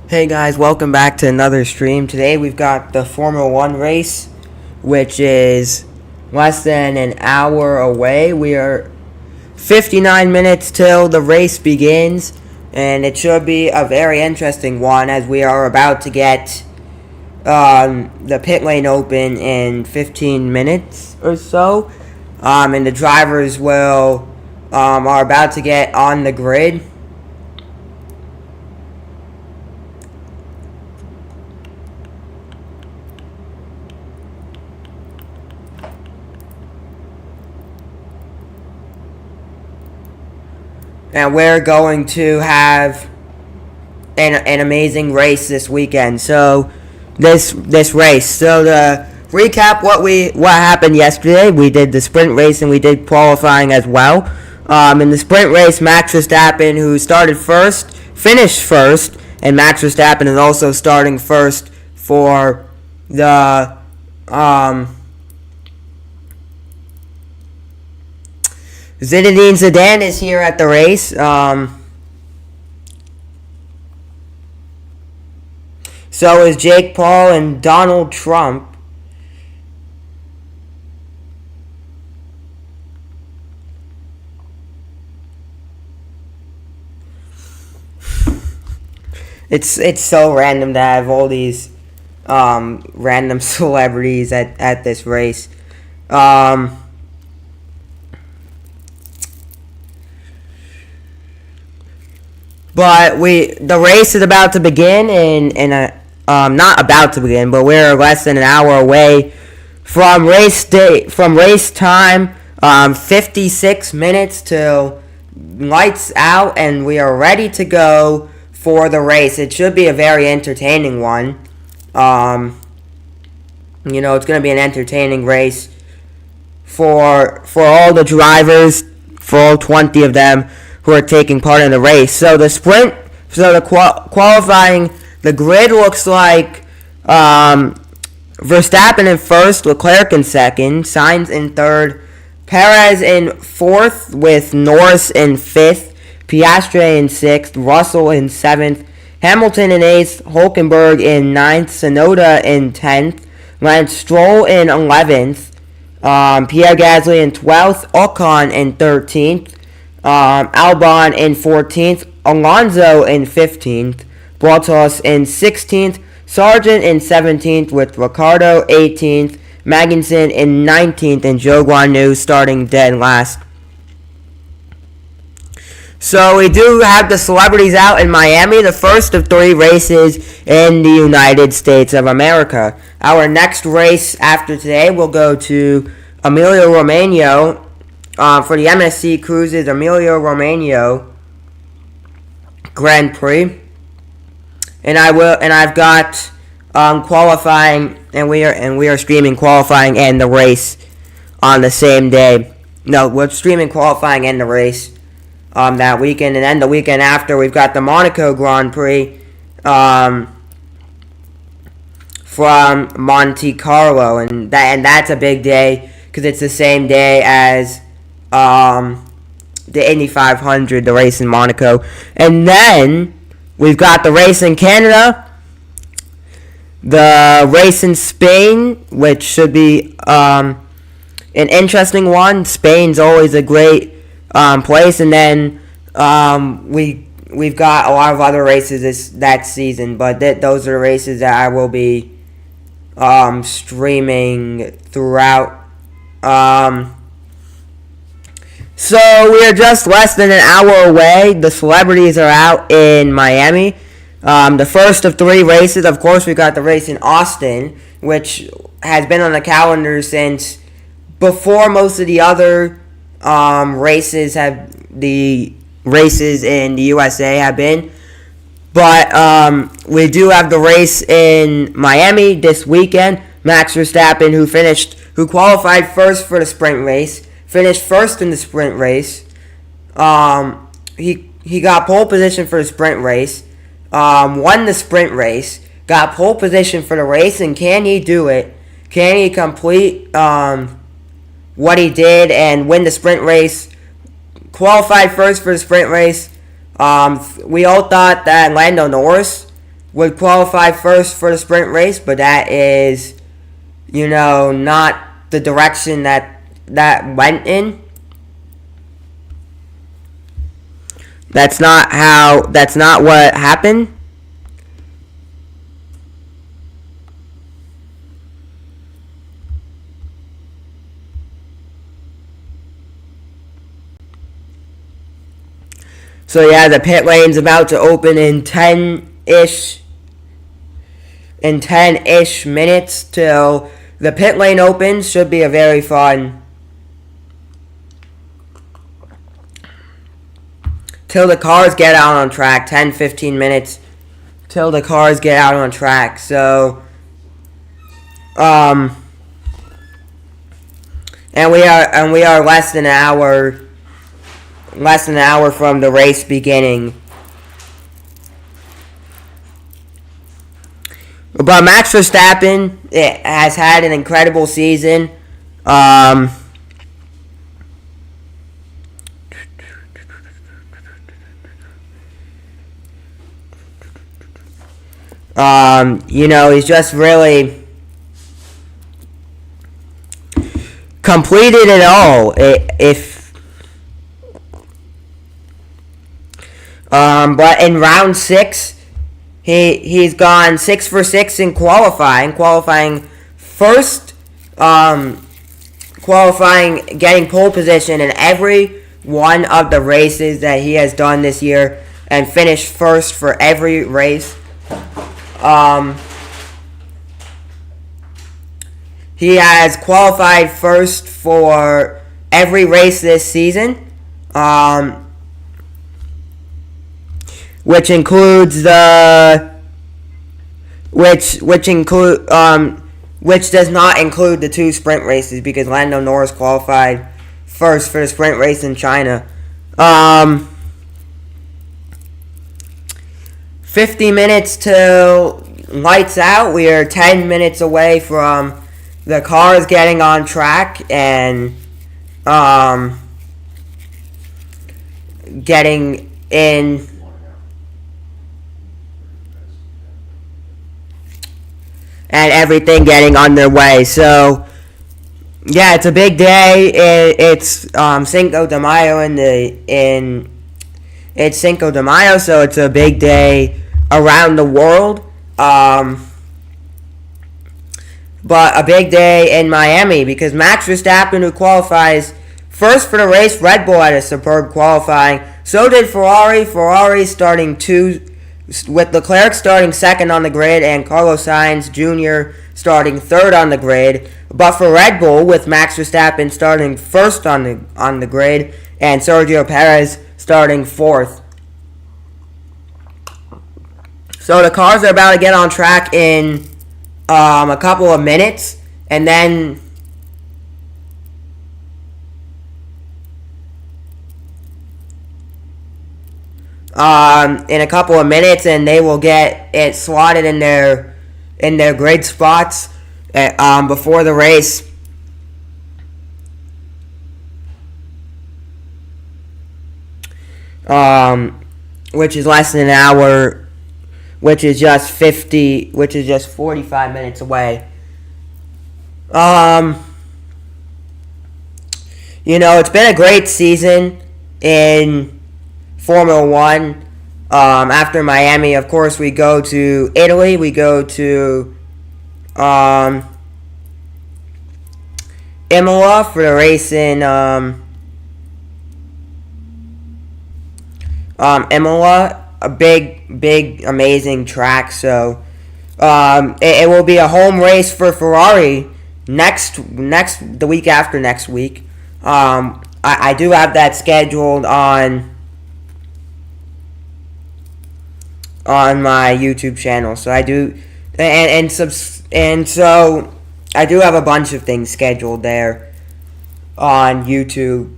Hey guys, welcome back to another stream. Today we've got the Formula 1 race, which is less than an hour away. We are 59 minutes till the race begins, and it should be a very interesting one as we are about to get the pit lane open in 15 minutes or so. And the drivers are about to get on the grid. And we're going to have an amazing race this weekend. So this race. So to recap what happened yesterday, we did the sprint race and we did qualifying as well. In the sprint race, Max Verstappen, who started first, finished first, and Max Verstappen is also starting first for the Zinedine Zidane is here at the race. So is Jake Paul and Donald Trump. It's so random to have all these random celebrities at this race. But the race is about to begin not about to begin, but we're less than an hour away from race time. 56 minutes till lights out, and we are ready to go for the race. It should be a very entertaining one. It's going to be an entertaining race for all the drivers, for all 20 of them who are taking part in the race. So the qualifying, the grid looks like Verstappen in first, Leclerc in second, Sainz in third, Perez in fourth with Norris in fifth, Piastri in sixth, Russell in seventh, Hamilton in eighth, Hülkenberg in ninth, Tsunoda in 10th, Lance Stroll in 11th, Pierre Gasly in 12th, Ocon in 13th, Albon in 14th, Alonso in 15th, Bottas in 16th, Sargent in 17th with Ricciardo 18th, Magnussen in 19th, and Zhou Guanyu starting dead last. So we do have the celebrities out in Miami, the first of 3 races in the United States of America. Our next race after today will go to Emilia Romagna for the MSC Cruises Emilia Romagna Grand Prix, and I've got qualifying, and we are streaming qualifying and the race on the same day. No, we're streaming qualifying and the race that weekend, and then the weekend after we've got the Monaco Grand Prix from Monte Carlo, and that's a big day because it's the same day as the Indy 500, the race in Monaco. And then we've got the race in Canada, the race in Spain, which should be an interesting one. Spain's always a great place. And then we've got a lot of other races that season, but those are the races that I will be streaming throughout. So we are just less than an hour away. The celebrities are out in Miami. The first of 3 races, of course, we got the race in Austin, which has been on the calendar since before most of the other races in the USA have been. But we do have the race in Miami this weekend. Max Verstappen, who qualified first for the sprint race, finished first in the sprint race. He got pole position for the sprint race. Won the sprint race. Got pole position for the race. And can he do it? Can he complete what he did and win the sprint race? Qualified first for the sprint race. We all thought that Lando Norris would qualify first for the sprint race, but that is, not the direction that went in. That's not what happened. So yeah, the pit lane's about to open in 10-ish minutes till the pit lane opens. Should be a very fun till the cars get out on track. 10-15 minutes till the cars get out on track. So and we are less than an hour from the race beginning. But Max Verstappen has had an incredible season. He's just really completed it all. But in round 6, he's gone 6 for 6 in qualifying first, getting pole position in every one of the races that he has done this year, and finished first for every race. He has qualified first for every race this season, which includes which does not include the 2 sprint races, because Lando Norris qualified first for the sprint race in China. 50 minutes till lights out. We are 10 minutes away from the cars getting on track and getting in. And everything getting on their way. So, yeah, it's a big day. It's Cinco de Mayo it's Cinco de Mayo, so it's a big day around the world. But a big day in Miami, because Max Verstappen, who qualifies first for the race, Red Bull had a superb qualifying. So did Ferrari. Ferrari starting with Leclerc starting second on the grid and Carlos Sainz Jr. starting third on the grid. But for Red Bull, with Max Verstappen starting first on the grid and Sergio Perez starting fourth. So the cars are about to get on track in a couple of minutes, and then in a couple of minutes, and they will get it slotted in their grid spots before the race. Which is less than an hour, which is just 45 minutes away. It's been a great season in Formula 1. After Miami, of course, we go to Italy. We go to Imola for the race in Imola. A big, amazing track. So it will be a home race for Ferrari the week after next week. I do have that scheduled on my YouTube channel. So I do, and so I do have a bunch of things scheduled there on YouTube.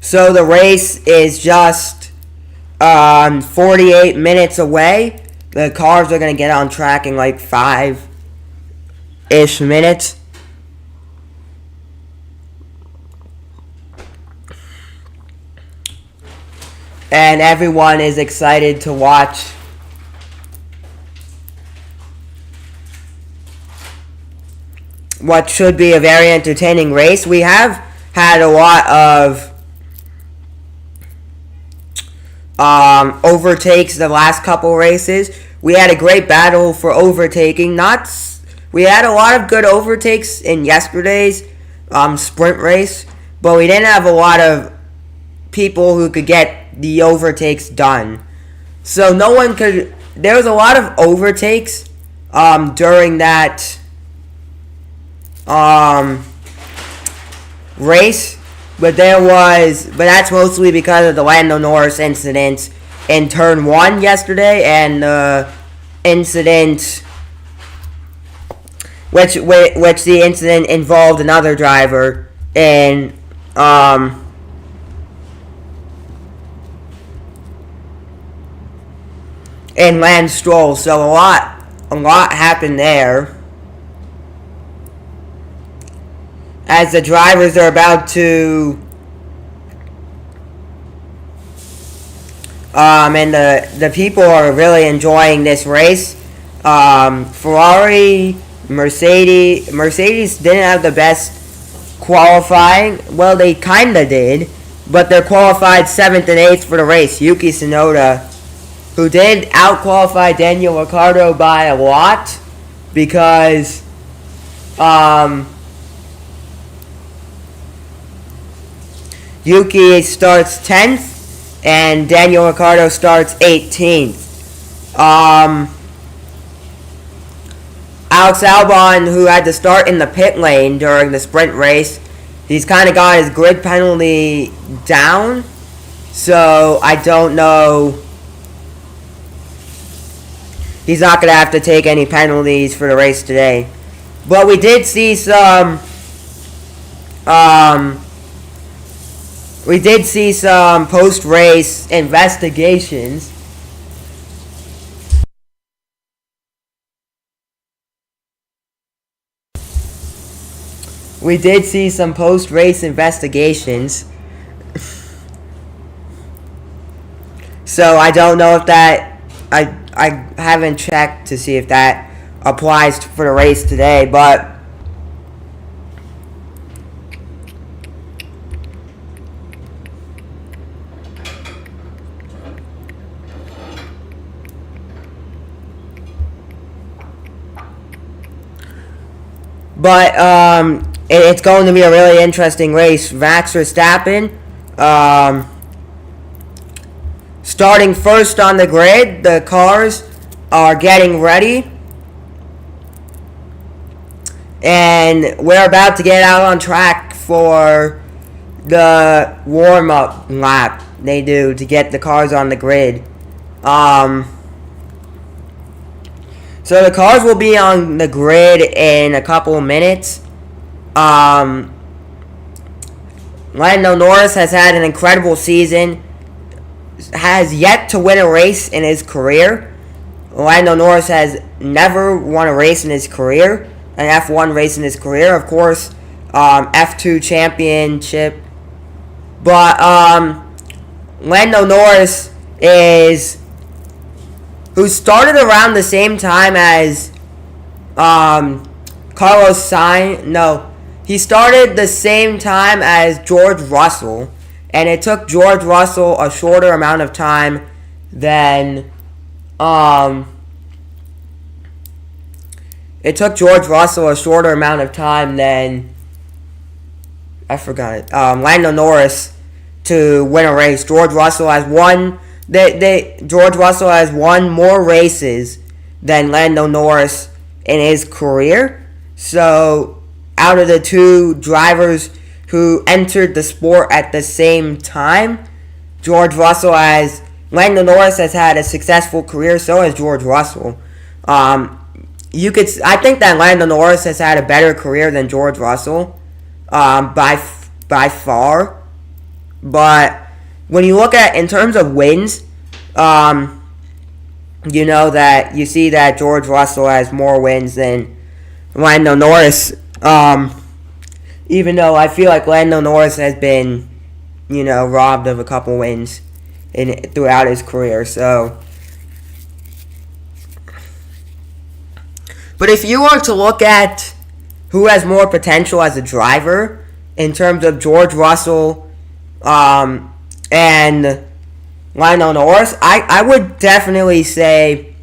So the race is just 48 minutes away. The cars are going to get on track in like 5 5-ish minutes. And everyone is excited to watch what should be a very entertaining race. We have had a lot of overtakes the last couple races. We had a great battle for overtaking. We had a lot of good overtakes in yesterday's sprint race, but we didn't have a lot of people who could get the overtakes done. So no one could. There was a lot of overtakes during that race, but that's mostly because of the Lando Norris incident in turn 1 yesterday, and the incident which the incident involved another driver in Lance Stroll. So a lot happened there, as the drivers are about to and the people are really enjoying this race. Ferrari, Mercedes didn't have the best qualifying. Well, they kinda did, but they're qualified 7th and 8th for the race. Yuki Tsunoda, who did out-qualify Daniel Ricciardo by a lot, because Yuki starts 10th, and Daniel Ricciardo starts 18th. Alex Albon, who had to start in the pit lane during the sprint race, he's kind of got his grid penalty down, so I don't know. He's not going to have to take any penalties for the race today. But we did see some post-race investigations. So I don't know if that... I haven't checked to see if that applies for the race today, but it's going to be a really interesting race. Max Verstappen starting first on the grid. The cars are getting ready, and we're about to get out on track for the warm-up lap they do to get the cars on the grid. So the cars will be on the grid in a couple of minutes. Lando Norris has had an incredible season. Has yet to win a race in his career. Lando Norris has never won a race in his career. An F1 race in his career. Of course, F2 championship. But Lando Norris who started around the same time as Carlos Sainz. No, he started the same time as George Russell. And it took George Russell a shorter amount of time than Lando Norris to win a race. George Russell has won more races than Lando Norris in his career. So out of the two drivers who entered the sport at the same time, Lando Norris has had a successful career. So has George Russell. I think that Lando Norris has had a better career than George Russell, by far. But when you look at in terms of wins, you see that George Russell has more wins than Lando Norris. Even though I feel like Lando Norris has been, robbed of a couple wins throughout his career. So, but if you were to look at who has more potential as a driver in terms of George Russell and Lando Norris, I would definitely say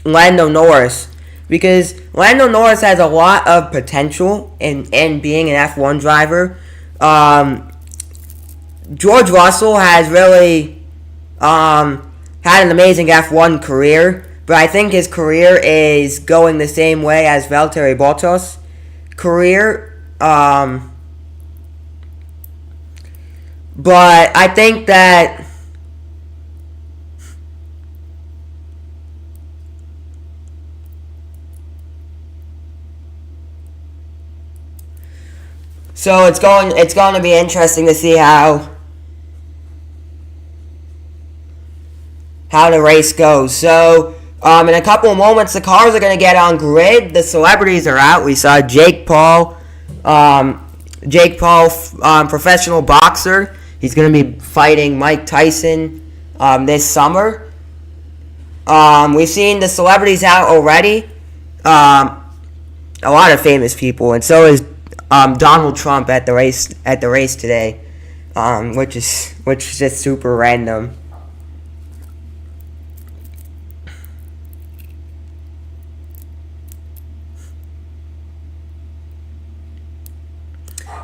Lando Norris, because Lando Norris has a lot of potential in being an F1 driver. George Russell has really had an amazing F1 career, but I think his career is going the same way as Valtteri Bottas' career. But I think that so it's going to be interesting to see how the race goes. So in a couple of moments, the cars are going to get on grid. The celebrities are out. We saw Jake Paul, professional boxer. He's going to be fighting Mike Tyson this summer. We've seen the celebrities out already. A lot of famous people, and so is Donald Trump at the race today, which is just super random.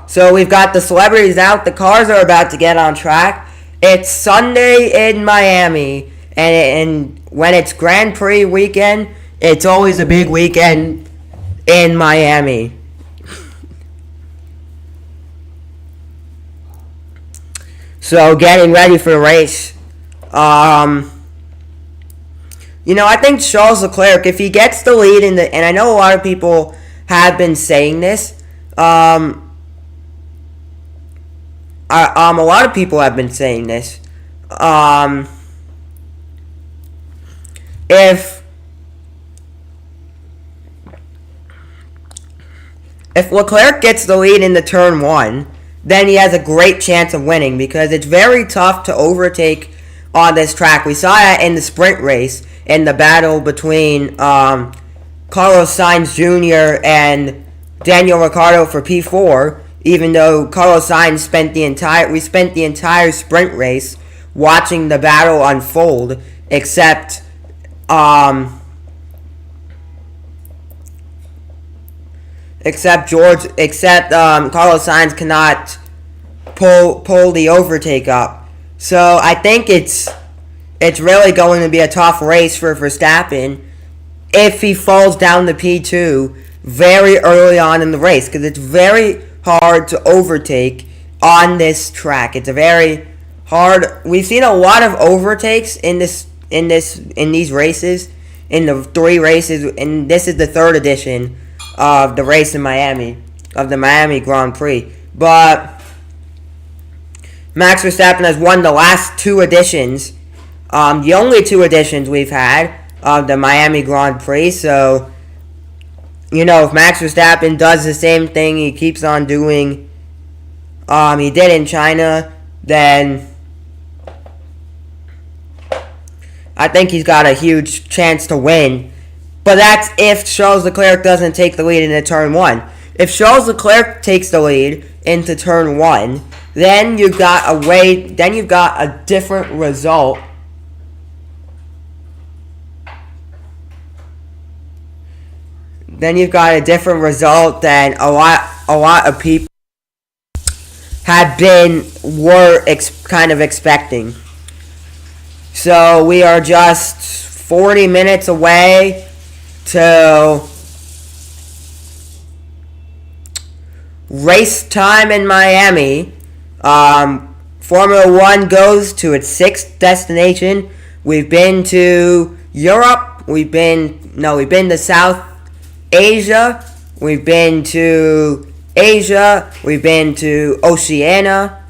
So we've got the celebrities out. The cars are about to get on track. It's Sunday in Miami, and when it's Grand Prix weekend, it's always a big weekend in Miami. So getting ready for the race. I think Charles Leclerc, if he gets the lead and I know a lot of people have been saying this. A lot of people have been saying this. If Leclerc gets the lead in the turn 1, then he has a great chance of winning, because it's very tough to overtake on this track. We saw that in the sprint race, in the battle between Carlos Sainz Jr. and Daniel Ricciardo for P4. Even though Carlos Sainz spent the entire sprint race watching the battle unfold, except Carlos Sainz cannot pull the overtake up. So I think it's really going to be a tough race for Verstappen if he falls down to P2 very early on in the race, because it's very hard to overtake on this track. It's a very hard. We've seen a lot of overtakes in these races, in the 3 races, and this is the 3rd edition of the race in Miami, of the Miami Grand Prix. But Max Verstappen has won the last 2 editions, the only 2 editions we've had of the Miami Grand Prix. So if Max Verstappen does the same thing he keeps on doing, he did in China, then I think he's got a huge chance to win. But that's if Charles Leclerc doesn't take the lead into turn 1. If Charles Leclerc takes the lead into turn 1, then you've got a different result. Then you've got a different result than a lot of people were kind of expecting. So we are just 40 minutes away to race time in Miami. Formula 1 goes to its 6th destination. We've been to Europe. We've been to South Asia, we've been to Asia, we've been to Oceania,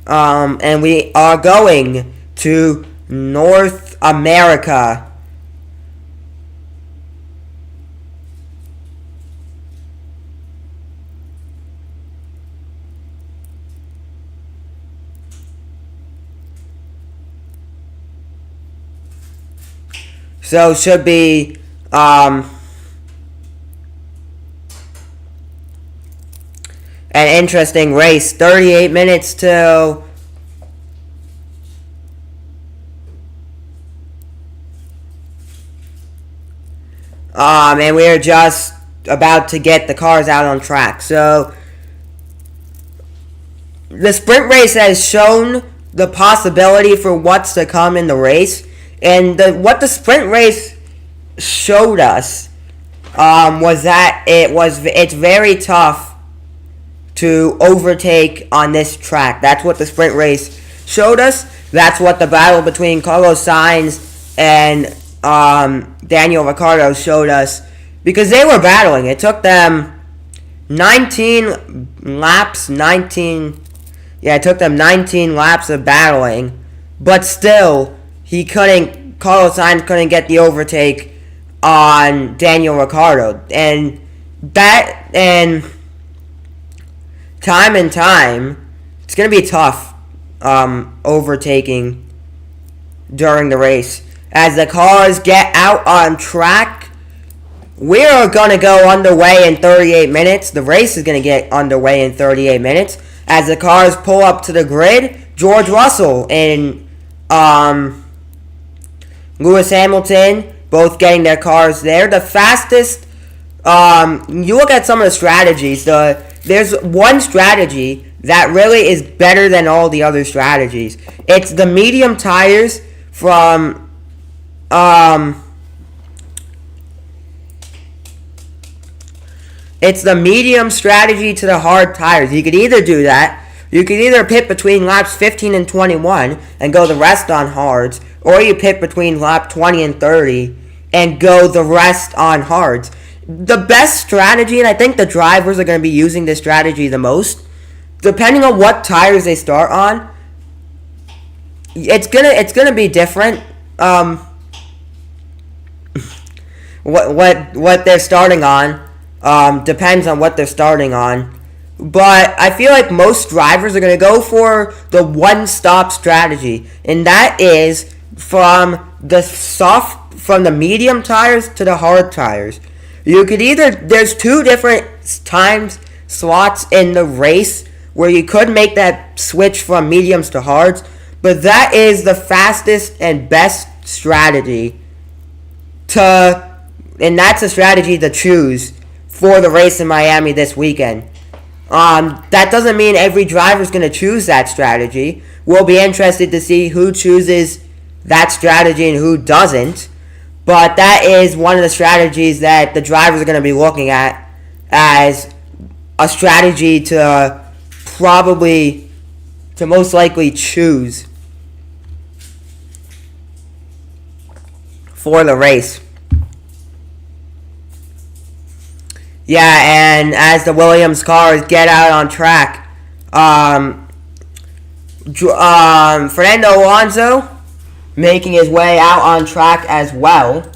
and we are going to North America. So should be an interesting race. 38 minutes till and we're just about to get the cars out on track. So the sprint race has shown the possibility for what's to come in the race, and what the sprint race showed us was that it's very tough to overtake on this track. That's what the sprint race showed us. That's what the battle between Carlos Sainz and Daniel Ricciardo showed us, because they were battling. It took them 19 laps of battling, but still Carlos Sainz couldn't get the overtake on Daniel Ricciardo, and time and time it's going to be tough overtaking during the race. As the cars get out on track, we are going to go underway in 38 minutes. The race is going to get underway in 38 minutes. As the cars pull up to the grid, George Russell and Lewis Hamilton both getting their cars there. The fastest, you look at some of the strategies, there's one strategy that really is better than all the other strategies. It's the medium tires from it's the medium strategy to the hard tires. You could either do that. You could either pit between laps 15 and 21 and go the rest on hards, or you pit between lap 20 and 30 and go the rest on hards. The best strategy, and I think the drivers are going to be using this strategy the most, depending on what tires they start on, it's gonna be different. What they're starting on depends on what they're starting on. But I feel like most drivers are going to go for the one-stop strategy, and that is from the medium tires to the hard tires. You could there's two different time slots in the race where you could make that switch from mediums to hards, but that is the fastest and best strategy and that's a strategy to choose for the race in Miami this weekend. That doesn't mean every driver's going to choose that strategy. We'll be interested to see who chooses that strategy and who doesn't. But that is one of the strategies that the drivers are going to be looking at as a strategy to most likely choose for the race. Yeah, and as the Williams cars get out on track, Fernando Alonso making his way out on track as well.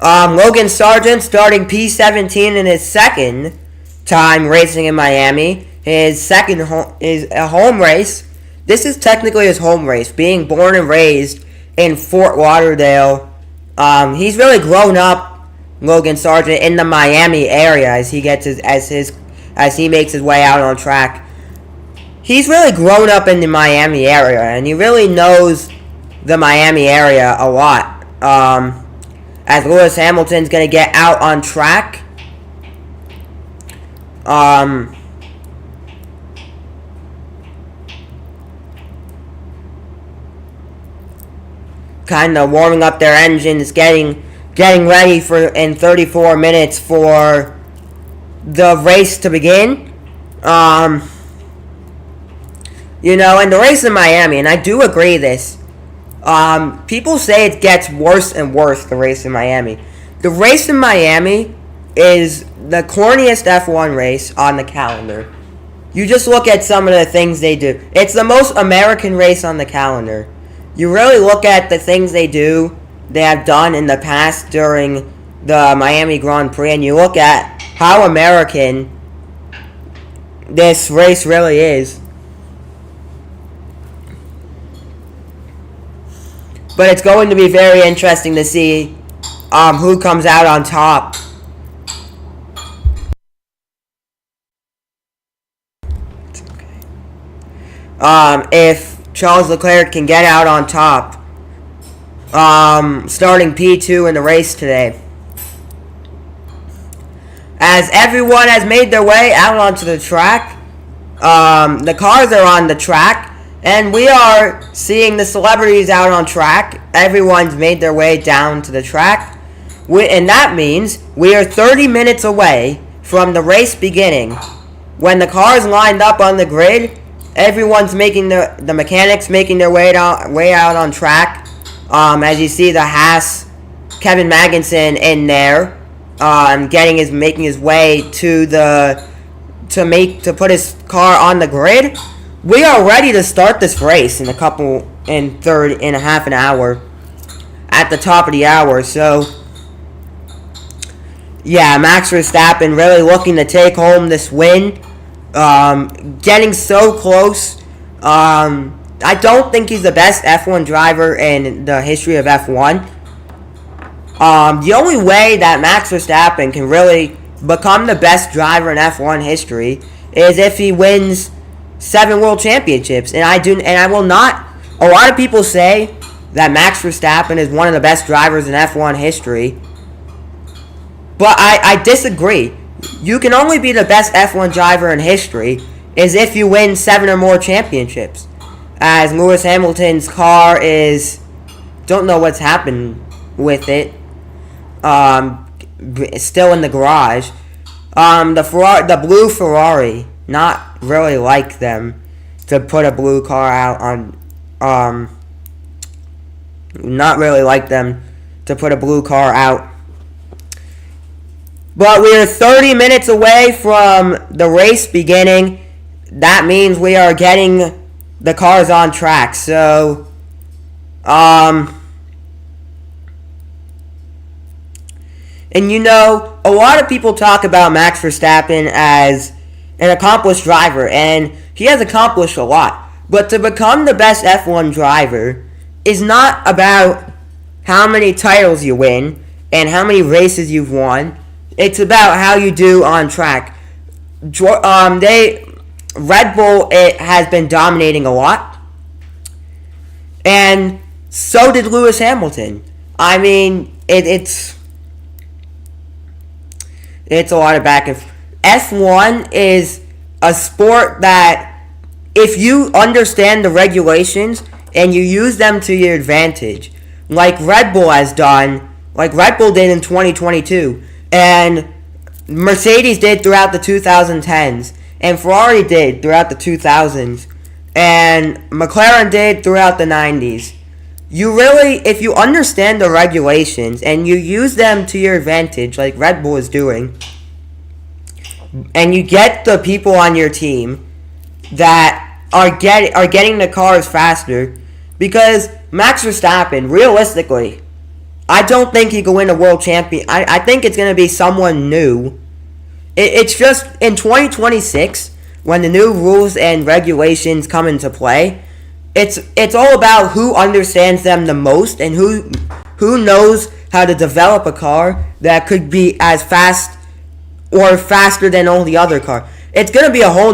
Logan Sargent starting P17 in his second time racing in Miami. His second is a home race. This is technically his home race, being born and raised in Fort Lauderdale. He's really grown up, Logan Sargent, in the Miami area as he makes his way out on track. He's really grown up in the Miami area, and he really knows the Miami area a lot. As Lewis Hamilton's going to get out on track, kind of warming up their engines, getting ready in 34 minutes for the race to begin. And the race in Miami, and I do agree this. People say it gets worse and worse, the race in Miami. The race in Miami is the corniest F1 race on the calendar. You just look at some of the things they do. It's the most American race on the calendar. You really look at the things they have done in the past during the Miami Grand Prix, and you look at how American this race really is. But it's going to be very interesting to see who comes out on top. If Charles Leclerc can get out on top, starting P2 in the race today. As everyone has made their way out onto the track, the cars are on the track, and we are seeing the celebrities out on track. Everyone's made their way down to the track, and that means we are 30 minutes away from the race beginning. When the cars lined up on the grid, everyone's making the mechanics making their way out on track. As you see, the Haas, Kevin Magnussen in there, making his way to put his car on the grid. We are ready to start this race in a half an hour, at the top of the hour. So, yeah, Max Verstappen really looking to take home this win. Getting so close. I don't think he's the best F1 driver in the history of F1. The only way that Max Verstappen can really become the best driver in F1 history is if he wins 7 world championships. And I will not. A lot of people say that Max Verstappen is one of the best drivers in F1 history, but I disagree. You can only be the best F1 driver in history is if you win 7 or more championships. As Lewis Hamilton's car don't know what's happened with it. It's still in the garage. The blue Ferrari, not really like them to put a blue car out on. Not really like them to put a blue car out. But we are 30 minutes away from the race beginning. That means we are getting the cars on track. So, and a lot of people talk about Max Verstappen as an accomplished driver, and he has accomplished a lot. But to become the best F1 driver is not about how many titles you win and how many races you've won. It's about how you do on track. Red Bull has been dominating a lot, and so did Lewis Hamilton. I mean, it's a lot of back and forth. F1 is a sport that, if you understand the regulations and you use them to your advantage, like Red Bull has done, like Red Bull did in 2022, and Mercedes did throughout the 2010s, and Ferrari did throughout the 2000s, and McLaren did throughout the 90s. If you understand the regulations and you use them to your advantage, like Red Bull is doing, and you get the people on your team that are getting the cars faster, because Max Verstappen, realistically, I don't think he could win a world champion. I think it's going to be someone new. It's just in 2026, when the new rules and regulations come into play, it's all about who understands them the most and who knows how to develop a car that could be as fast or faster than all the other car. It's going to be a whole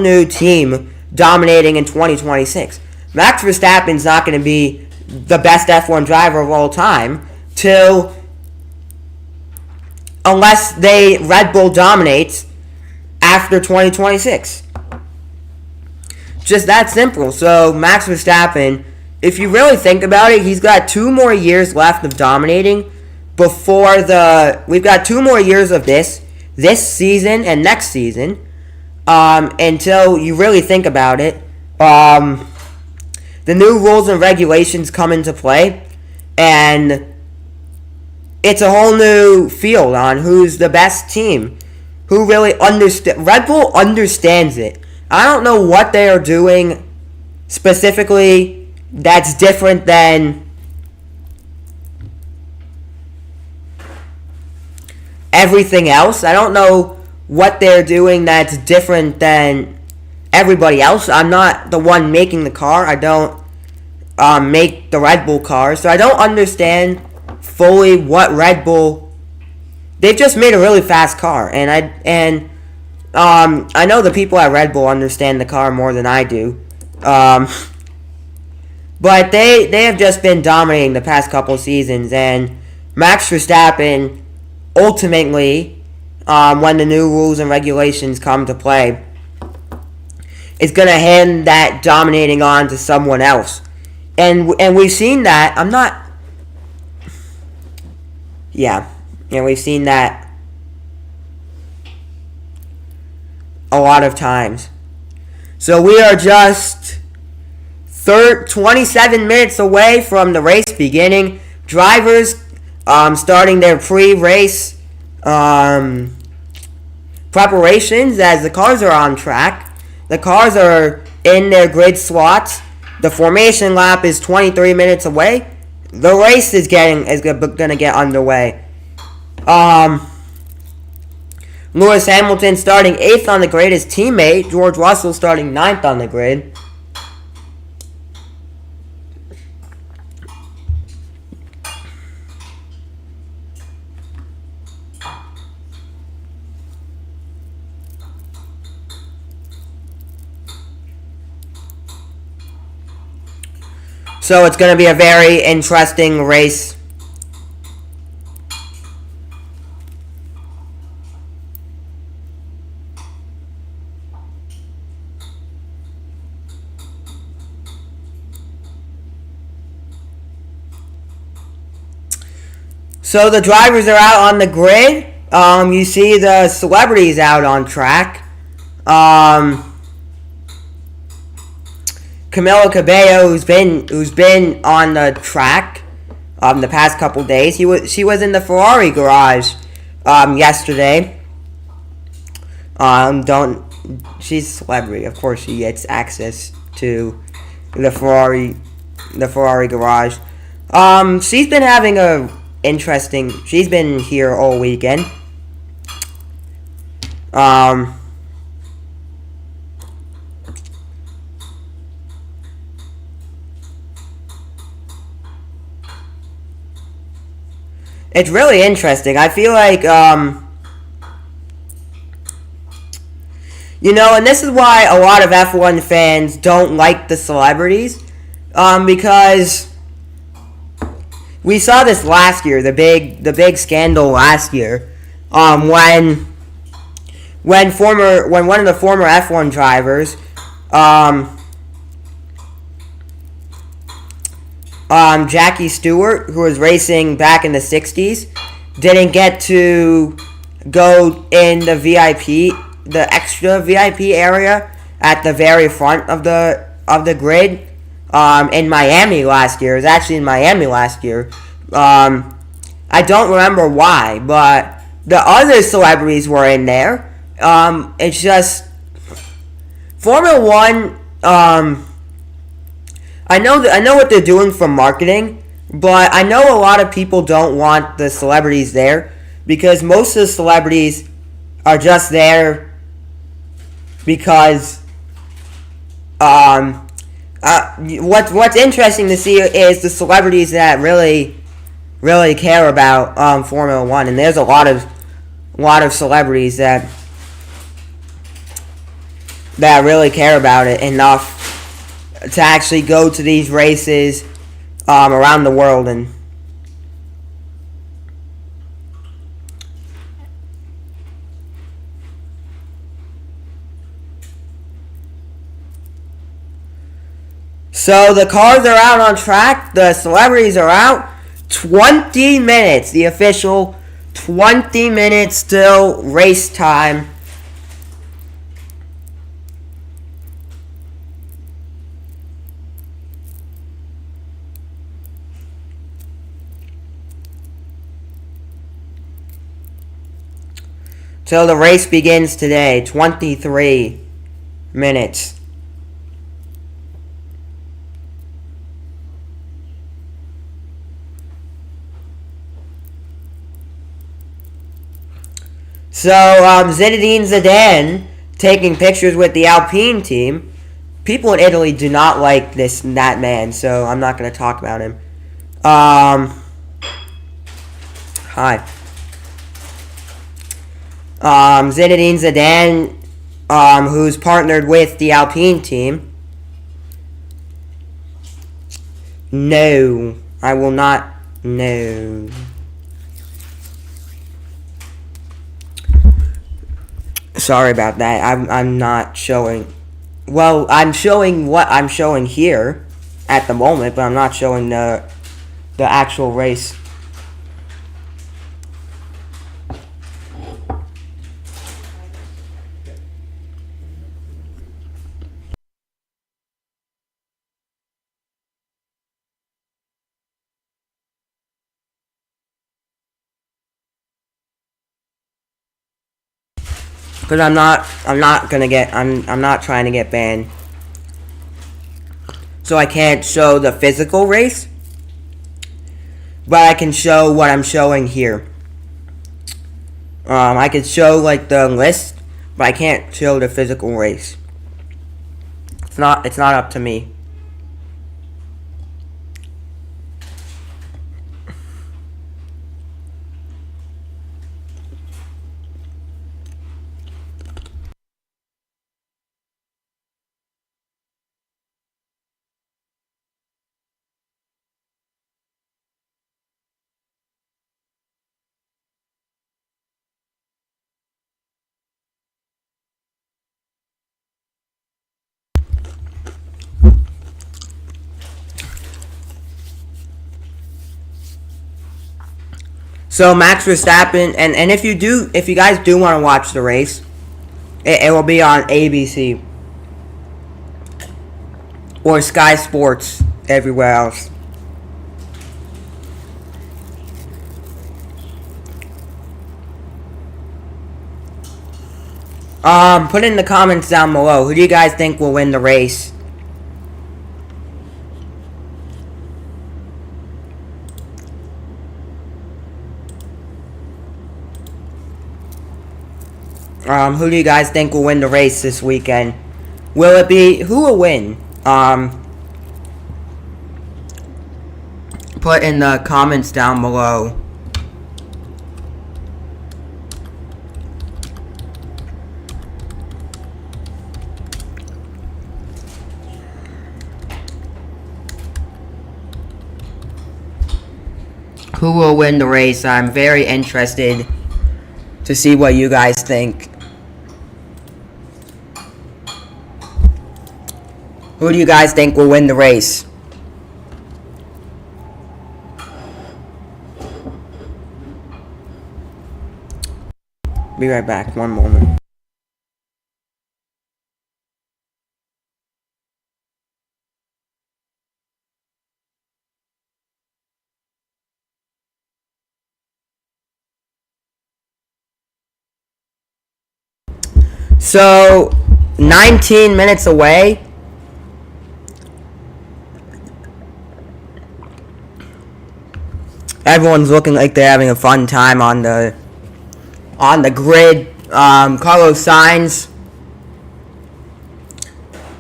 new team dominating in 2026. Max Verstappen's not going to be the best F1 driver of all time unless Red Bull dominates after 2026. Just that simple. So Max Verstappen, if you really think about it, he's got 2 more years left of dominating we've got 2 more years of this season and next season, until you really think about it. The new rules and regulations come into play, and it's a whole new field on who's the best team, who really Red Bull understands it. I don't know what they are doing specifically that's different than everything else. I don't know what they're doing that's different than everybody else. I'm not the one making the car. I don't make the Red Bull car, so I don't understand fully what Red Bull. They've just made a really fast car, and I know the people at Red Bull understand the car more than I do. But they have just been dominating the past couple seasons, and Max Verstappen ultimately, when the new rules and regulations come to play, is going to hand that dominating on to someone else. And we've seen that. We've seen that a lot of times. So we are just 27 minutes away from the race beginning. Drivers starting their pre-race preparations as the cars are on track. The cars are in their grid slots. The formation lap is 23 minutes away. The race is going to get underway. Lewis Hamilton starting 8th on the grid. His teammate George Russell starting 9th on the grid. So it's going to be a very interesting race. So the drivers are out on the grid. You see the celebrities out on track. Camila Cabello, who's been on the track the past couple days. She was in the Ferrari garage yesterday. She's a celebrity, of course. She gets access to the Ferrari garage. She's been having a interesting. She's been here all weekend. It's really interesting. I feel like, and this is why a lot of F1 fans don't like the celebrities, because we saw this last year, the big scandal last year, when one of the former F1 drivers, Jackie Stewart, who was racing back in the 60s, didn't get to go in the extra VIP area at the very front of the grid in Miami last year. It was actually in Miami last year. I don't remember why, but the other celebrities were in there. It's just Formula One. I know what they're doing for marketing, but I know a lot of people don't want the celebrities there because most of the celebrities are just there because what's interesting to see is the celebrities that really care about Formula One, and there's a lot of celebrities that really care about it enough to actually go to these races around the world. And so the cars are out on track, the celebrities are out. 20 minutes, the official 20 minutes till race time. So the race begins today, 23 minutes. So, Zinedine Zidane taking pictures with the Alpine team. People in Italy do not like that man, so I'm not going to talk about him. Hi. Zinedine Zidane, who's partnered with the Alpine team. No, I will not. No. Sorry about that. I'm not showing. Well, I'm showing what I'm showing here at the moment, but I'm not showing the actual race. Because I'm not trying to get banned. So I can't show the physical race, but I can show what I'm showing here. I could show like the list, but I can't show the physical race. It's not up to me. So Max Verstappen, and if you guys do want to watch the race, it will be on ABC or Sky Sports everywhere else. Put in the comments down below, who do you guys think will win the race? Who do you guys think will win the race this weekend? Will it be, who will win? Put in the comments down below. Who will win the race? I'm very interested to see what you guys think. Who do you guys think will win the race? Be right back, one moment. So, 19 minutes away. Everyone's looking like they're having a fun time on the grid. Carlos Sainz,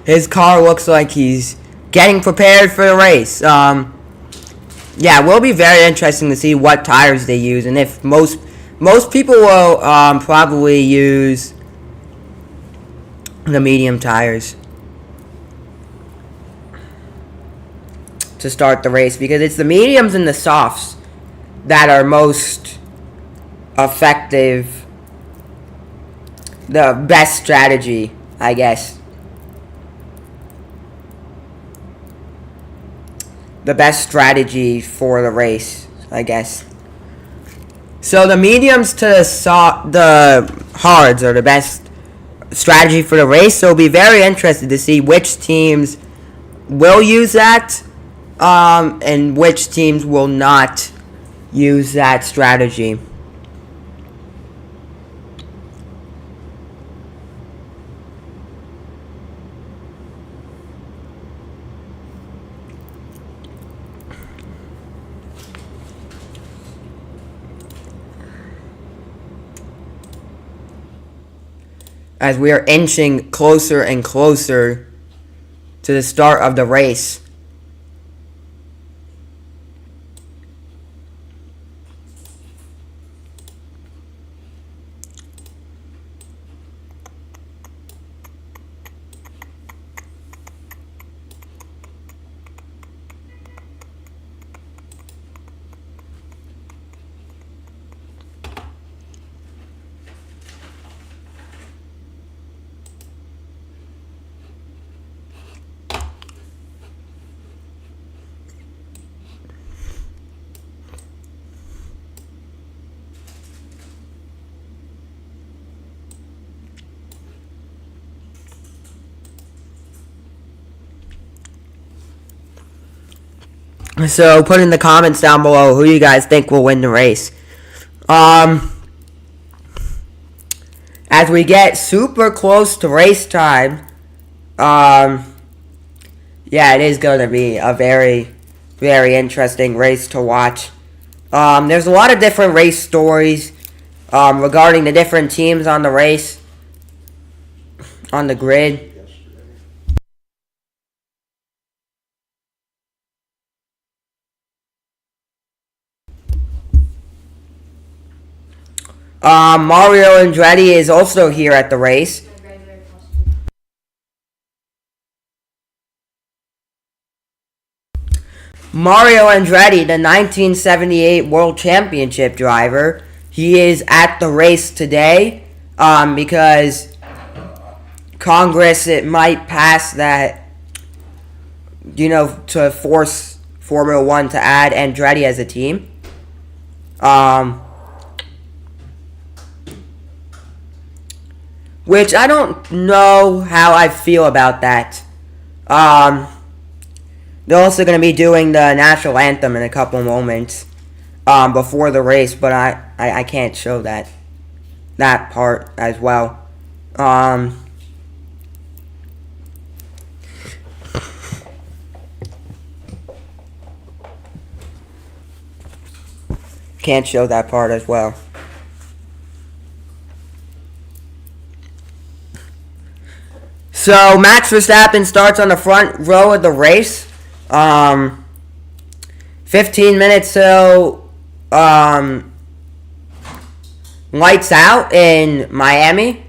his car looks like he's getting prepared for the race. Yeah, it will be very interesting to see what tires they use, and if most people will probably use the medium tires to start the race, because it's the mediums and the softs that are most effective, the best strategy, I guess. The best strategy for the race, I guess. So the mediums to the hards are the best strategy for the race. So it'll be very interesting to see which teams will use that, and which teams will not use that strategy. as we are inching closer and closer to the start of the race. So put in the comments down below who you guys think will win the race. As we get super close to race time, yeah, it is going to be a very, very interesting race to watch. There's a lot of different race stories regarding the different teams on the race, on the grid. Mario Andretti is also here at the race. Mario Andretti, the 1978 World Championship driver, he is at the race today because Congress, it might pass that, to force Formula One to add Andretti as a team. Which I don't know how I feel about that. They're also going to be doing the national anthem in a couple moments before the race, but I can't show that part as well. Can't show that part as well. So Max Verstappen starts on the front row of the race. 15 minutes till lights out in Miami.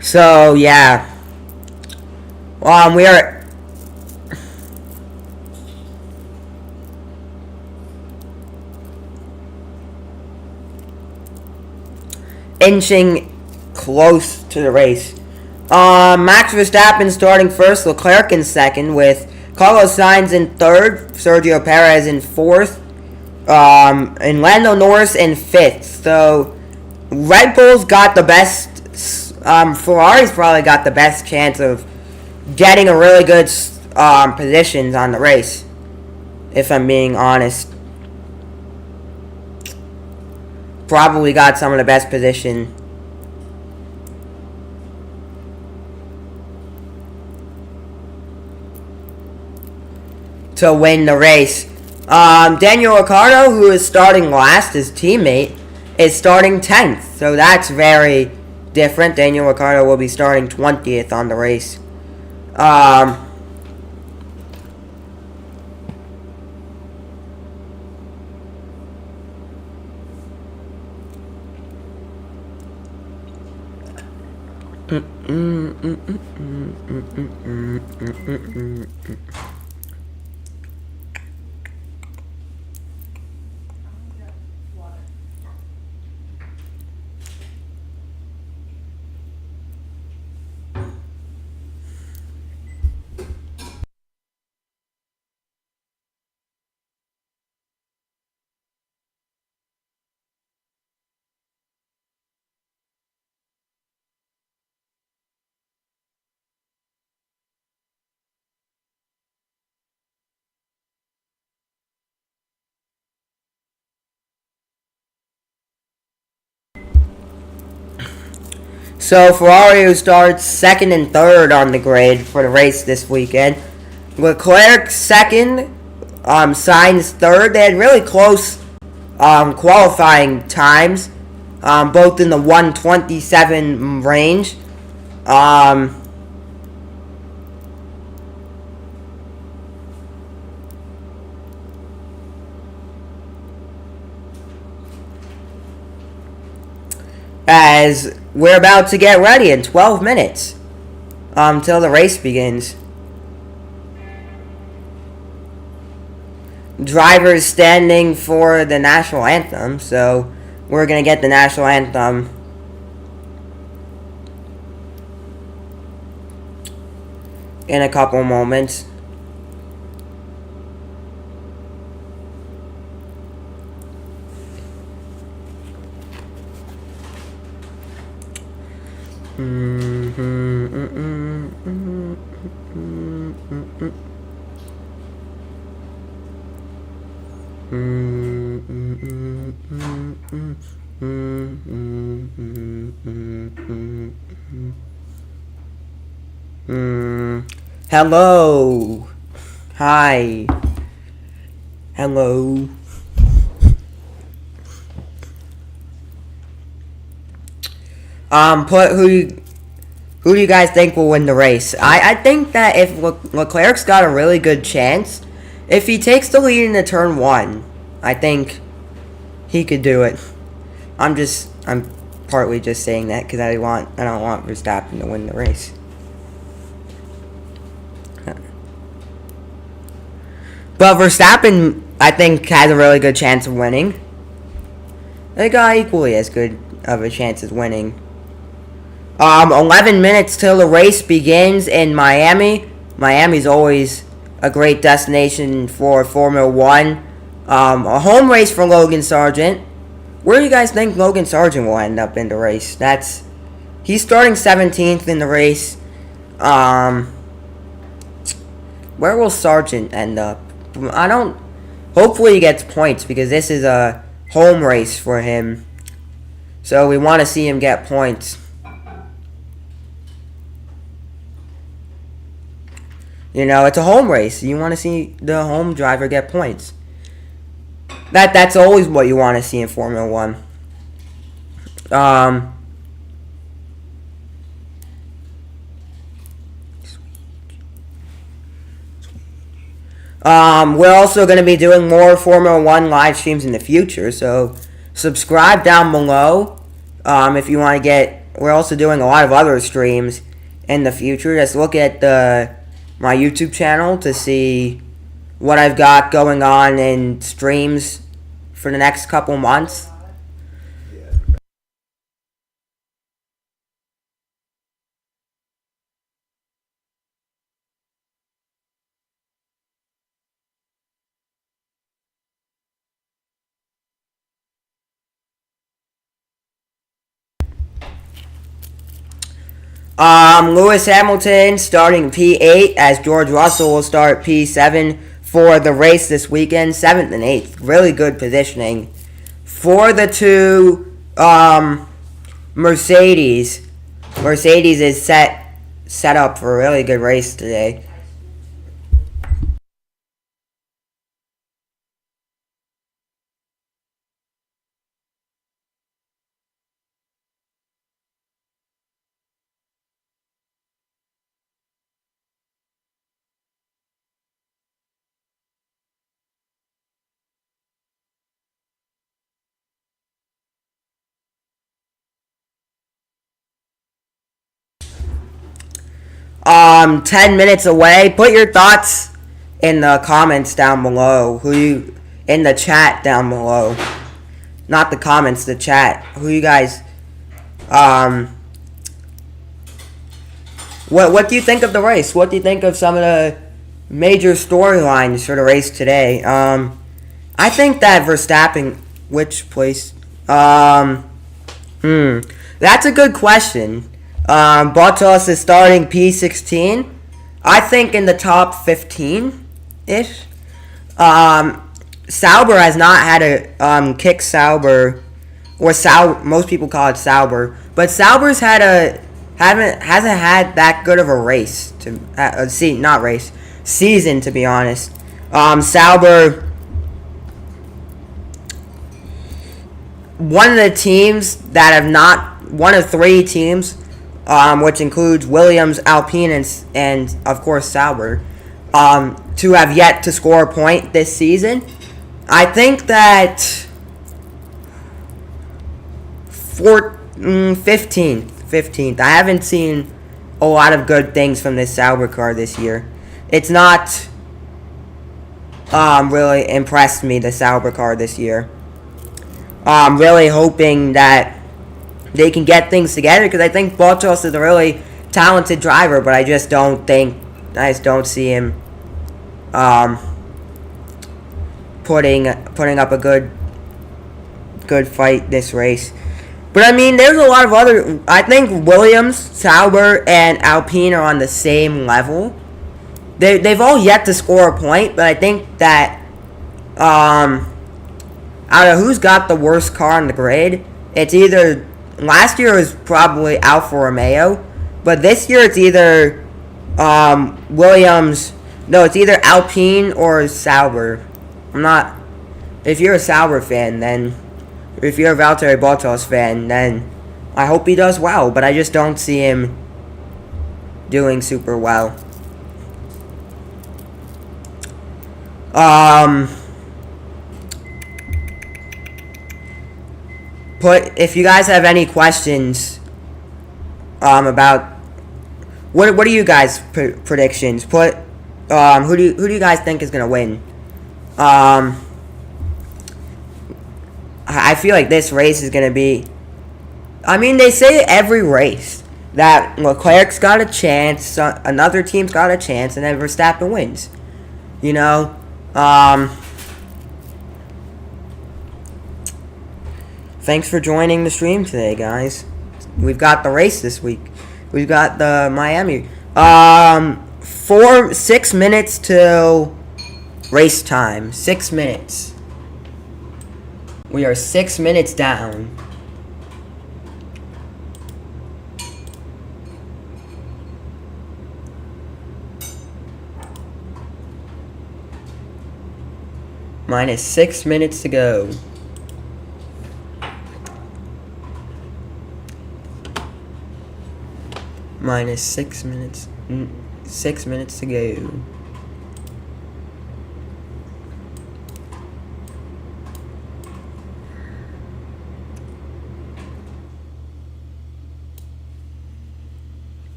So yeah, we are inching close to the race. Max Verstappen starting first, Leclerc in second, with Carlos Sainz in third, Sergio Perez in fourth, and Lando Norris in fifth. So Red Bull's got the best. Ferrari's probably got the best chance of getting a really good positions on the race, if I'm being honest. Probably got some of the best position. To win the race. Daniel Ricciardo, who is starting last, his teammate, is starting 10th. So that's very different. Daniel Ricciardo will be starting 20th on the race. So Ferrari starts second and third on the grid for the race this weekend. Leclerc second, Sainz third. They had really close qualifying times, both in the 1:27 range. As we're about to get ready in 12 minutes till the race begins. Drivers standing for the national anthem, so we're going to get the national anthem in a couple moments. Hello. Hi. Hello. Who do you guys think will win the race? I think that if Leclerc's got a really good chance, if he takes the lead into turn 1, I think he could do it. I'm partly just saying that because I don't want Verstappen to win the race. But Verstappen, I think, has a really good chance of winning. They got equally as good of a chance as winning. 11 minutes till the race begins in Miami. Miami's always a great destination for Formula 1. A home race for Logan Sargent. Where do you guys think Logan Sargent will end up in the race? He's starting 17th in the race. Where will Sargent end up? Hopefully he gets points because this is a home race for him. So we want to see him get points. You know, it's a home race. You want to see the home driver get points. That's always what you want to see in Formula 1. We're also going to be doing more Formula 1 live streams in the future, so subscribe down below if you want to get... We're also doing a lot of other streams in the future. Just look at my YouTube channel to see what I've got going on in streams for the next couple months. Lewis Hamilton starting P8 as George Russell will start P7 for the race this weekend. 7th and 8th. Really good positioning for the two Mercedes. Mercedes is set up for a really good race today. Um, 10 minutes away. Put your thoughts in the comments down below. In the chat down below. Not the comments, the chat. Who you guys, what do you think of the race? What do you think of some of the major storylines for the race today? I think that Verstappen, which place? That's a good question. Bottas is starting P16. I think in the top 15-ish. Sauber has not had a, Kick Sauber or most people call it Sauber, but Sauber's hasn't had that good of a race to season, to be honest. Sauber, one of the teams that have not, one of three teams, which includes Williams, Alpine, and of course Sauber, to have yet to score a point this season. I think that 15th. I haven't seen a lot of good things from this Sauber car this year. It's not really impressed me, the Sauber car this year. I'm really hoping that they can get things together, because I think Bottas is a really talented driver, but I just don't see him putting up a good fight this race. But I mean, there's a lot of other. I think Williams, Sauber, and Alpine are on the same level. They've all yet to score a point, but I think that out of who's got the worst car on the grid, it's either, last year it was probably Alfa Romeo, but this year it's either Williams. No, it's either Alpine or Sauber. If you're a Sauber fan, then. If you're a Valtteri Bottas fan, then I hope he does well, but I just don't see him doing super well. If you guys have any questions about what are you guys' predictions? Who do you guys think is gonna win? I feel like this race is going to be... I mean, they say every race that Leclerc's got a chance, another team's got a chance, and then Verstappen wins. You know? Thanks for joining the stream today, guys. We've got the race this week. We've got the Miami. 6 minutes till race time. 6 minutes. We are 6 minutes down. Minus 6 minutes to go. Minus 6 minutes. 6 minutes to go.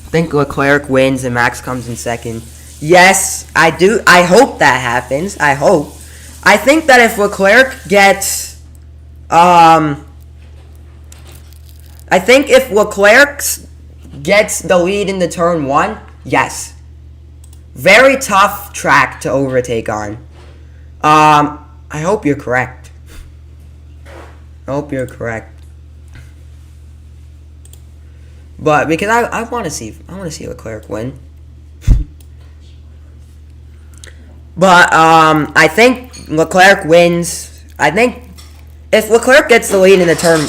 I think Leclerc wins and Max comes in second. Yes, I do. I hope that happens. I hope. I think that if Leclerc gets... I think if Leclerc gets the lead in the turn 1, yes. Very tough track to overtake on. I hope you're correct. I hope you're correct. But because I want to see Leclerc win. But I think Leclerc wins. I think if Leclerc gets the lead in the turn,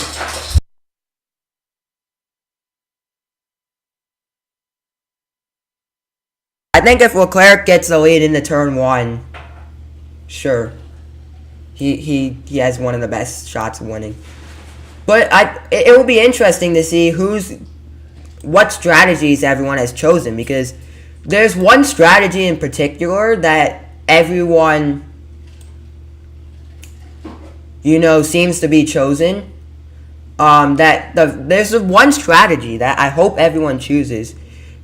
I think if Leclerc gets the lead in the turn 1, sure, he has one of the best shots of winning. But it will be interesting to see what strategies everyone has chosen, because there's one strategy in particular that everyone, seems to be chosen. There's one strategy that I hope everyone chooses.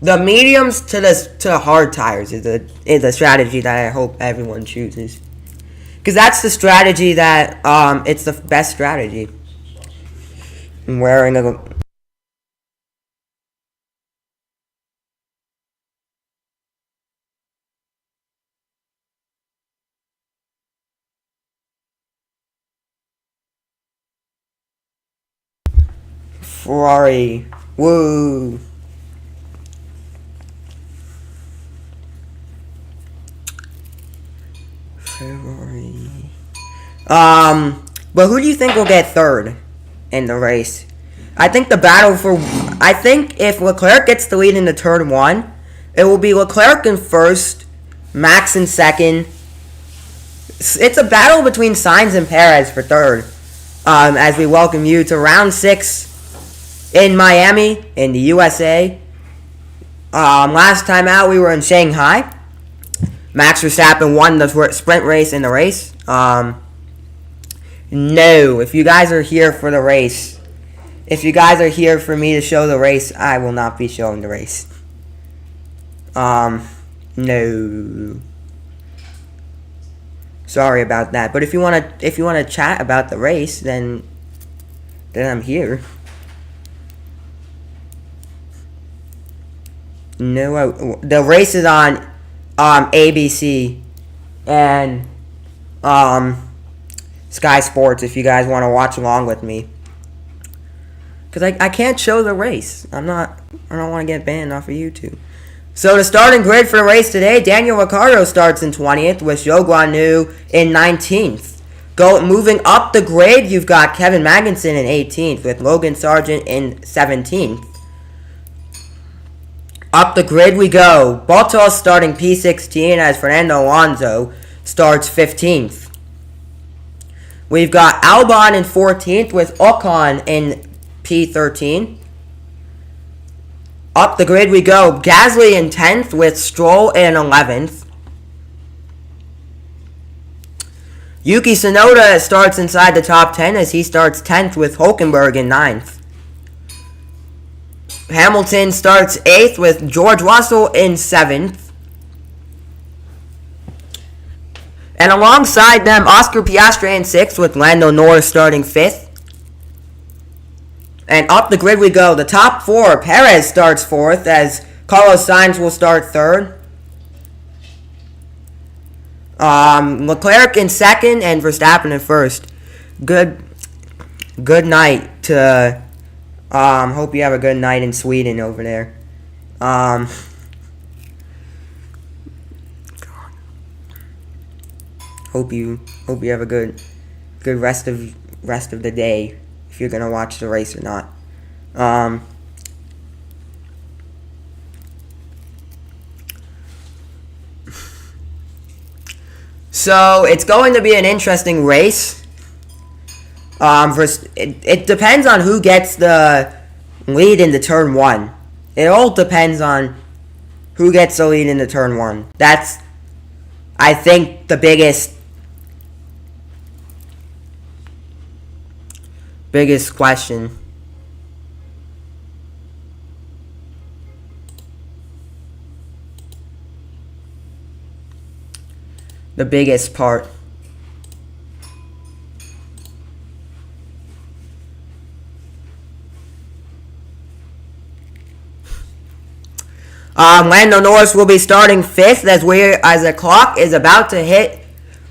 The mediums to hard tires is a strategy that I hope everyone chooses, because that's the strategy that it's the best strategy. I'm wearing a Ferrari. Woo. Ferrari. But who do you think will get third in the race? I think if Leclerc gets the lead in the turn one, it will be Leclerc in first, Max in second. It's a battle between Sainz and Perez for third. As we welcome you to round 6 in Miami, in the USA. Last time out, we were in Shanghai. Max Verstappen won the sprint race in the race. No, if you guys are here for the race, if you guys are here for me to show the race, I will not be showing the race. No. Sorry about that. But if you wanna chat about the race, then I'm here. No, the race is on ABC and Sky Sports if you guys want to watch along with me. Because I can't show the race. I don't want to get banned off of YouTube. So the starting grid for the race today, Daniel Ricciardo starts in 20th with Zhou Guanyu in 19th. Moving up the grid, you've got Kevin Magnussen in 18th with Logan Sargent in 17th. Up the grid we go. Bottas starting P16 as Fernando Alonso starts 15th. We've got Albon in 14th with Ocon in P13. Up the grid we go. Gasly in 10th with Stroll in 11th. Yuki Tsunoda starts inside the top 10 as he starts 10th with Hülkenberg in 9th. Hamilton starts 8th with George Russell in 7th. And alongside them, Oscar Piastri in 6th with Lando Norris starting 5th. And up the grid we go. The top 4, Perez starts 4th as Carlos Sainz will start 3rd. Leclerc in 2nd and Verstappen in 1st. Good night to... hope you have a good night in Sweden over there. Hope you have a good rest of the day if you're gonna watch the race or not. So it's going to be an interesting race. It depends on who gets the lead in the turn 1. It all depends on who gets the lead in the turn 1. That's, I think, the biggest question. The biggest part. Lando Norris will be starting 5th as the clock is about to hit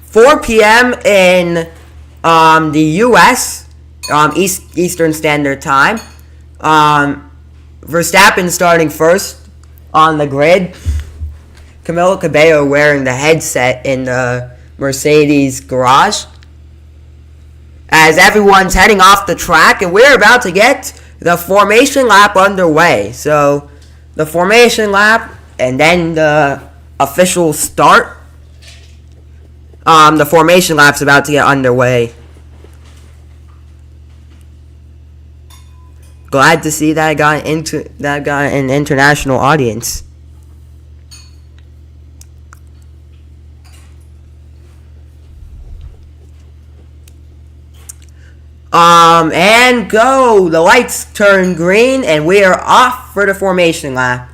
4 p.m. in the U.S. Eastern Standard Time. Verstappen starting 1st on the grid. Camilo Cabello wearing the headset in the Mercedes garage. As everyone's heading off the track, and we're about to get the formation lap underway. So, the formation lap, and then the official start. The formation lap's about to get underway. Glad to see that got an international audience. And go! The lights turn green, and we are off for the formation lap.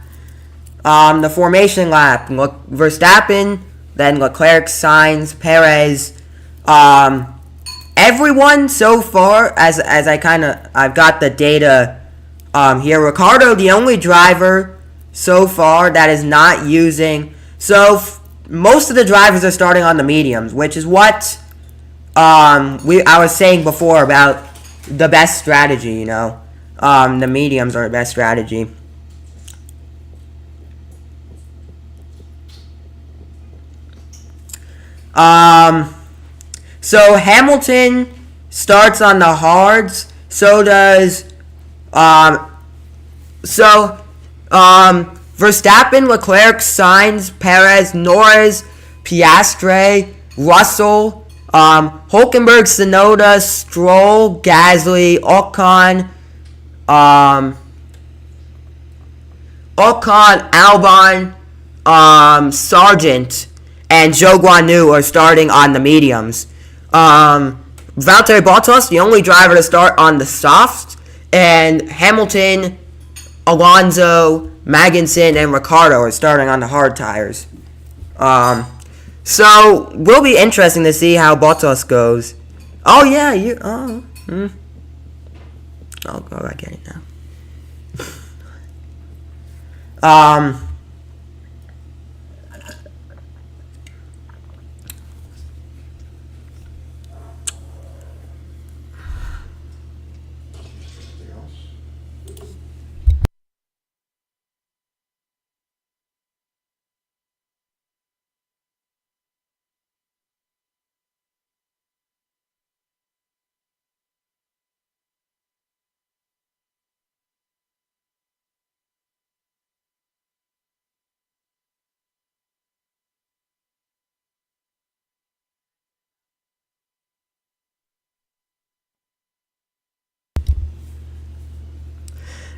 The formation lap. Verstappen, then Leclerc, Sainz, Perez. Everyone so far, I've got the data here. Ricciardo, the only driver so far that is not using. So most of the drivers are starting on the mediums, which is what I was saying before about the best strategy. The mediums are the best strategy. So Hamilton starts on the hards. So does Verstappen, Leclerc, Sainz, Perez, Norris, Piastri, Russell, Hülkenberg, Tsunoda, Stroll, Gasly, Ocon, Albon, Sargent, and Zhou Guanyu are starting on the mediums. Valtteri Bottas, the only driver to start on the softs, and Hamilton, Alonso, Magnussen, and Ricciardo are starting on the hard tires. So will be interesting to see how Bottas goes. Oh yeah, Oh, I get it now.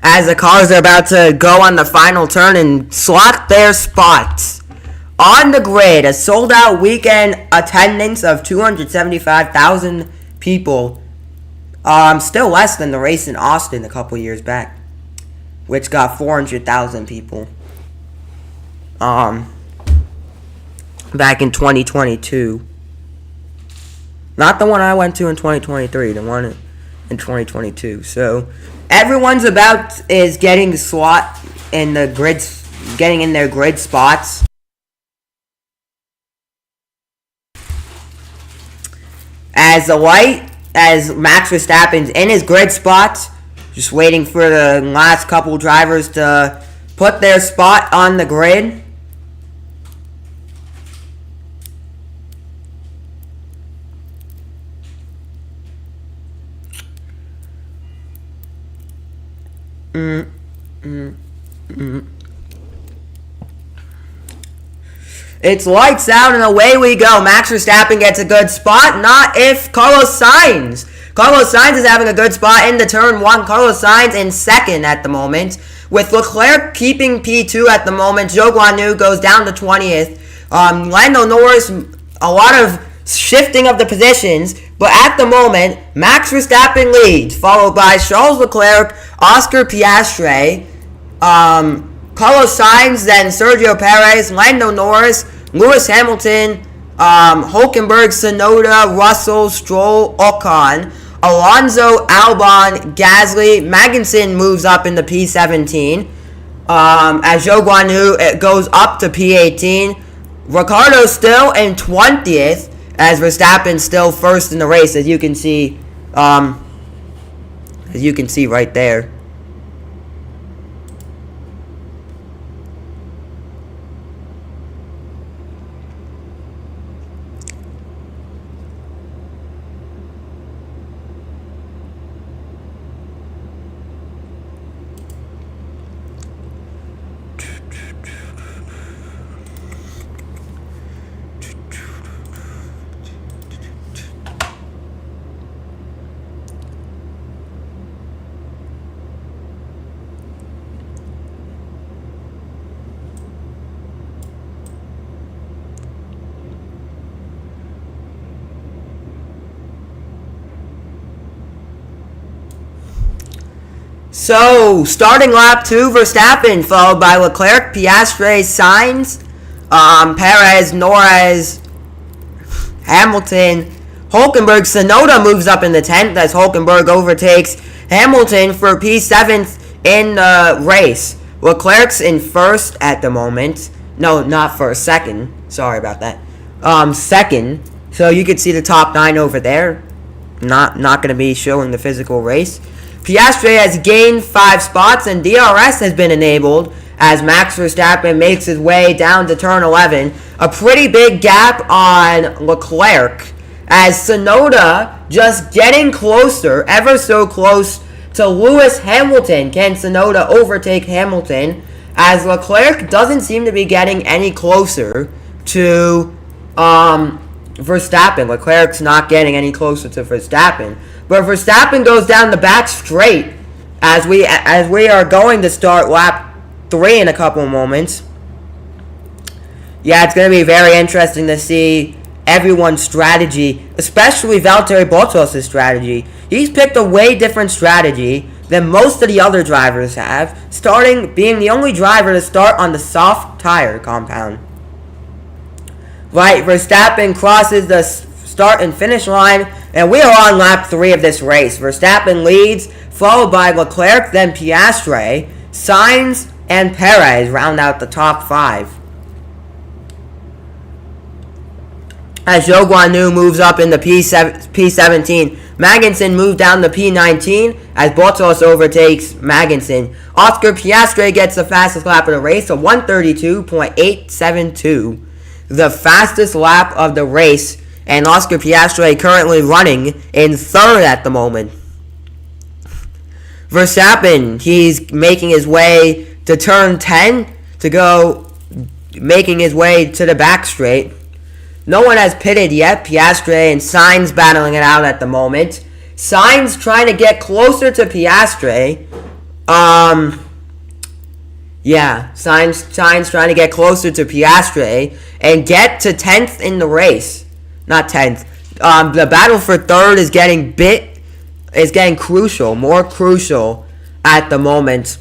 As the cars are about to go on the final turn and slot their spots on the grid, a sold-out weekend attendance of 275,000 people. Still less than the race in Austin a couple years back, which got 400,000 people. Back in 2022. Not the one I went to in 2023, the one in 2022. So everyone's is getting the slot in the grids, getting in their grid spots. As Max Verstappen's in his grid spots, just waiting for the last couple drivers to put their spot on the grid. It's lights out and away we go. Max Verstappen gets a good spot. Not if Carlos Sainz. Carlos Sainz is having a good spot into turn 1. Carlos Sainz in second at the moment. With Leclerc keeping P2 at the moment. Zhou Guanyu goes down to 20th. Lando Norris, a lot of shifting of the positions. But at the moment, Max Verstappen leads. Followed by Charles Leclerc, Oscar Piastri, Carlos Sainz, then Sergio Perez, Lando Norris, Lewis Hamilton, Hülkenberg, Tsunoda, Russell, Stroll, Ocon, Alonso, Albon, Gasly. Magnussen moves up into P17. As Zhou Guanyu goes up to P18. Ricciardo still in 20th, as Verstappen still first in the race, as you can see right there. So, starting lap 2, Verstappen, followed by Leclerc, Piastri, Sainz, Perez, Norris, Hamilton, Hülkenberg. Tsunoda moves up in the 10th as Hülkenberg overtakes Hamilton for P7th in the race. Leclerc's in first at the moment. No, not first, second. Sorry about that. Second. So you can see the top 9 over there. Not going to be showing the physical race. Piastri has gained 5 spots and DRS has been enabled as Max Verstappen makes his way down to turn 11. A pretty big gap on Leclerc as Tsunoda just getting closer, ever so close to Lewis Hamilton. Can Tsunoda overtake Hamilton? As Leclerc doesn't seem to be getting any closer to Verstappen. Leclerc's not getting any closer to Verstappen. But Verstappen goes down the back straight as we are going to start lap 3 in a couple moments. Yeah, it's going to be very interesting to see everyone's strategy, especially Valtteri Bottas' strategy. He's picked a way different strategy than most of the other drivers have, being the only driver to start on the soft tire compound. Right, Verstappen crosses the start and finish line, and we are on lap 3 of this race. Verstappen leads, followed by Leclerc, then Piastri, Sainz, and Perez round out the top 5. As Zhou Guanyu moves up in the P17, Magnussen moved down to P19 as Bottas overtakes Magnussen. Oscar Piastri gets the fastest lap of the race, a 132.872. The fastest lap of the race, and Oscar Piastri currently running in 3rd at the moment. Verstappen, he's making his way to turn 10 making his way to the back straight. No one has pitted yet. Piastri and Sainz battling it out at the moment. Sainz trying to get closer to Piastri. Sainz trying to get closer to Piastri and get to 10th in the race. Not 10th. The battle for 3rd is getting crucial, more crucial at the moment.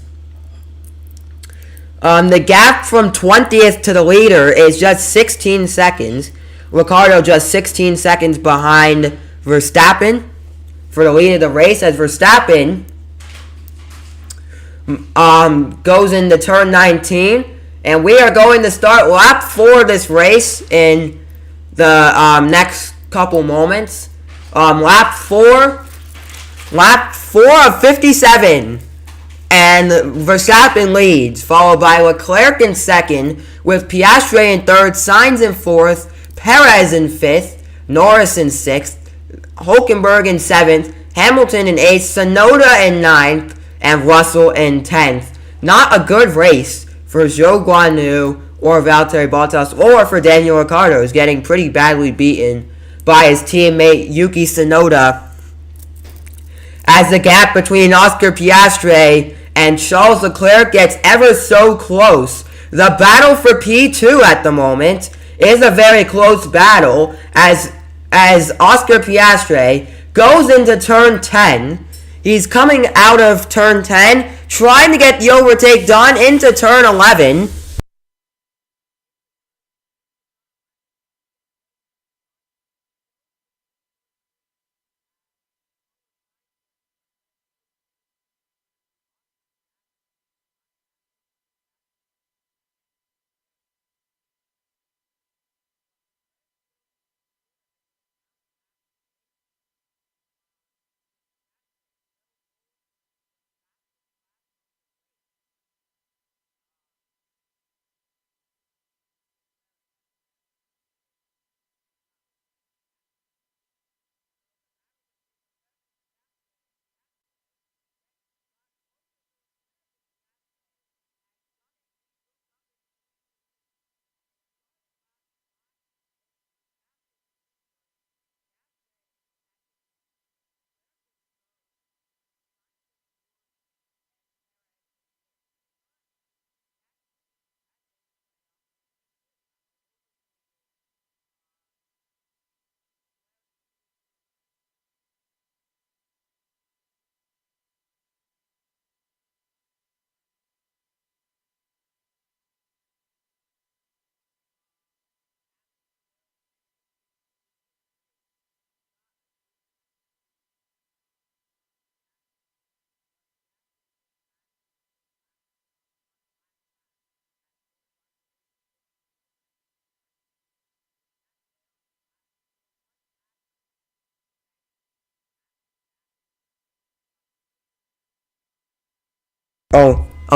The gap from 20th to the leader is just 16 seconds. Ricciardo just 16 seconds behind Verstappen for the lead of the race, as Verstappen goes into turn 19, and we are going to start lap 4 of this race in the next couple moments. Lap 4 of 57, and Verstappen leads, followed by Leclerc in 2nd, with Piastri in 3rd, Sainz in 4th, Perez in 5th, Norris in 6th, Hülkenberg in 7th, Hamilton in 8th, Tsunoda in 9th, and Russell in 10th. Not a good race for Zhou Guanyu or Valtteri Bottas, or for Daniel Ricciardo, who's getting pretty badly beaten by his teammate Yuki Tsunoda. As the gap between Oscar Piastri and Charles Leclerc gets ever so close, the battle for P2 at the moment is a very close battle as Oscar Piastri goes into turn 10. He's coming out of turn 10, trying to get the overtake done into turn 11.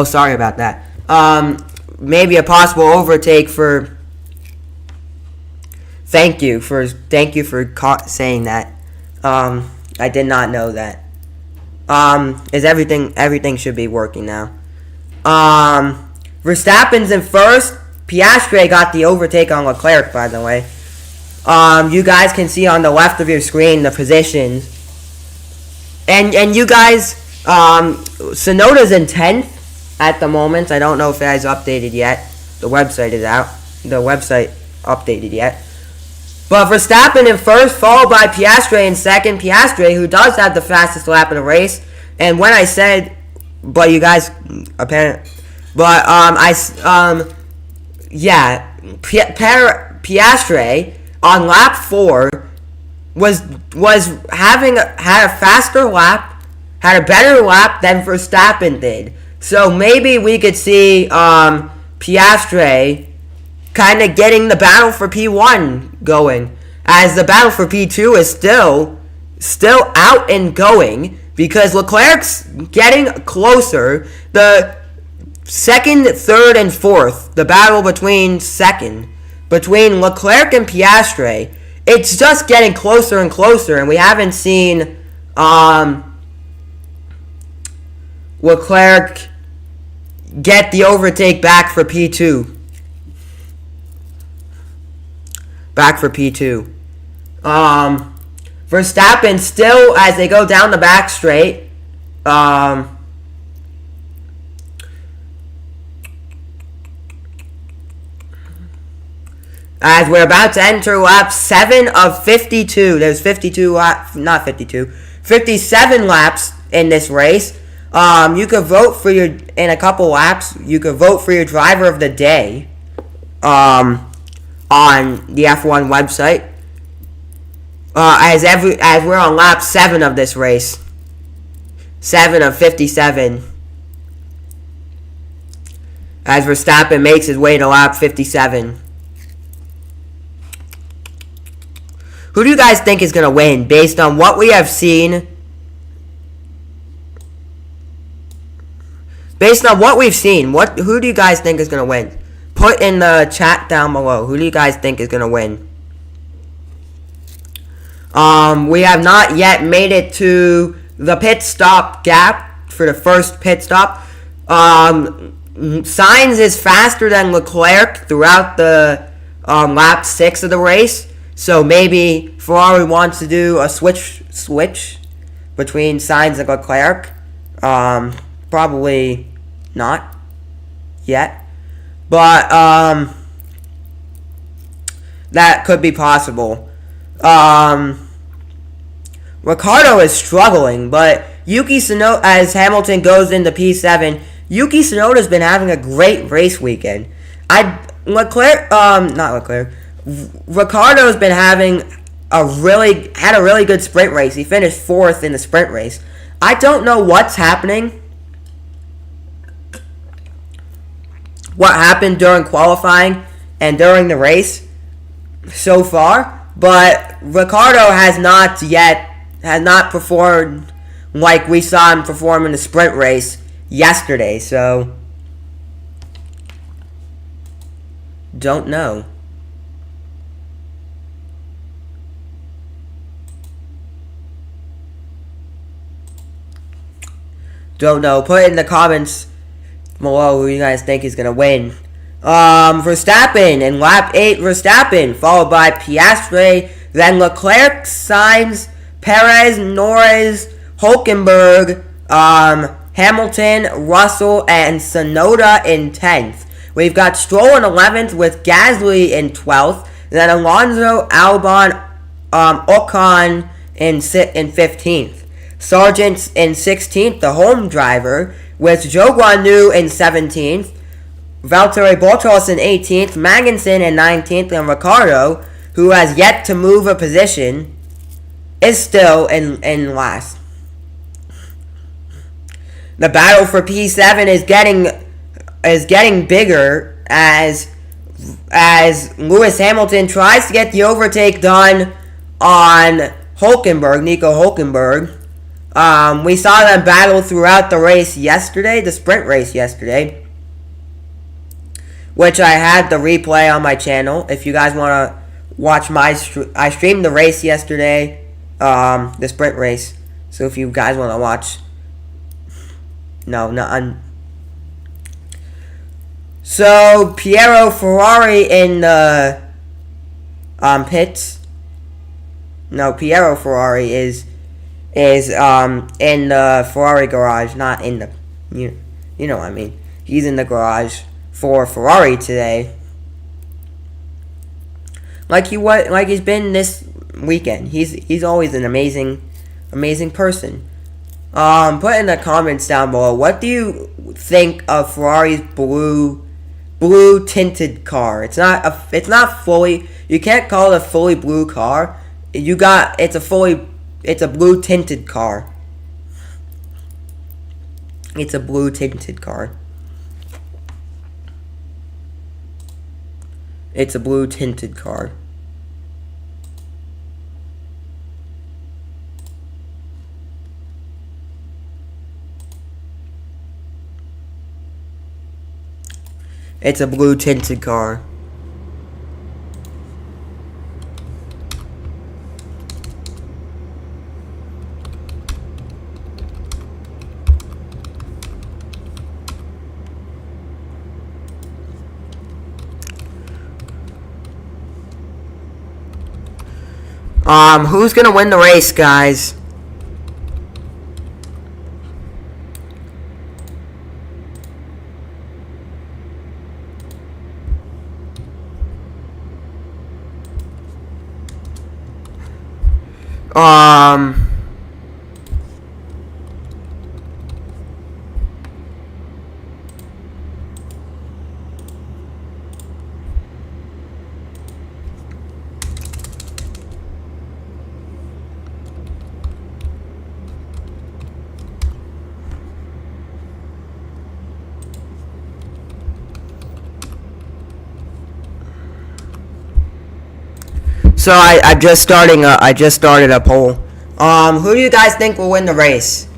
Sorry about that. Maybe a possible overtake for Thank you for saying that. I did not know that. Is everything should be working now. Verstappen's in first. Piastri got the overtake on Leclerc, by the way. You guys can see on the left of your screen the positions. And you guys, Tsunoda's in 10th at the moment. I don't know if it has updated yet. The website is out. The website updated yet. But Verstappen in first, followed by Piastri in second. Piastri, who does have the fastest lap of the race. And when I said, but you guys, apparently, but, Piastri on lap 4 had a faster lap, had a better lap than Verstappen did. So maybe we could see Piastri kind of getting the battle for P1 going, as the battle for P2 is still out and going, because Leclerc's getting closer. The second, third, and fourth, the battle between Leclerc and Piastri, it's just getting closer and closer, and we haven't seen Leclerc get the overtake back for P2. Verstappen still, as they go down the back straight, as we're about to enter lap 7 of 52. There's 57 laps in this race. You could vote for in a couple laps, you could vote for your driver of the day on the F1 website. As we're on lap 7 of this race. 7 of 57. As Verstappen makes his way to lap 57. Who do you guys think is going to win based on what we have seen? Based on what we've seen, who do you guys think is going to win? Put in the chat down below. Who do you guys think is going to win? We have not yet made it to the pit stop gap for the first pit stop. Sainz is faster than Leclerc throughout the lap 6 of the race. So maybe Ferrari wants to do a switch between Sainz and Leclerc. Probably not yet. But that could be possible. Ricciardo is struggling, but Yuki Tsunoda, as Hamilton goes into P7, Yuki Tsunoda's been having a great race weekend. Ricciardo's been having a really good sprint race. He finished 4th in the sprint race. I don't know what's happening. What happened during qualifying and during the race so far, but Ricciardo has not performed like we saw him perform in the sprint race yesterday, so don't know. Don't know. Put in the comments below who you guys think is going to win. Verstappen in lap 8, Verstappen, followed by Piastri, then Leclerc, Sainz, Perez, Norris, Hülkenberg, Hamilton, Russell, and Tsunoda in 10th. We've got Stroll in 11th with Gasly in 12th, then Alonso, Albon, Ocon in 15th. Sargent in 16th, the home driver, with Zhou Guanyu in 17th, Valtteri Bottas in 18th, Magnussen in 19th, and Ricciardo, who has yet to move a position, is still in last. The battle for P7 is getting bigger as Lewis Hamilton tries to get the overtake done on Nico Hülkenberg. We saw them battle throughout the race yesterday, the sprint race yesterday, which I had the replay on my channel. If you guys want to watch I streamed the race yesterday, the sprint race. So if you guys want to watch, no, not. So Piero Ferrari in the pits. No, Piero Ferrari is in the Ferrari garage, not in the you know what I mean. He's in the garage for Ferrari today. Like he's been this weekend. He's always an amazing person. Put in the comments down below, what do you think of Ferrari's blue tinted car? It's not fully, you can't call it a fully blue car. It's a blue tinted car. It's a blue tinted car. It's a blue tinted car. It's a blue tinted car. Who's gonna win the race, guys? So I just started a poll. Who do you guys think will win the race?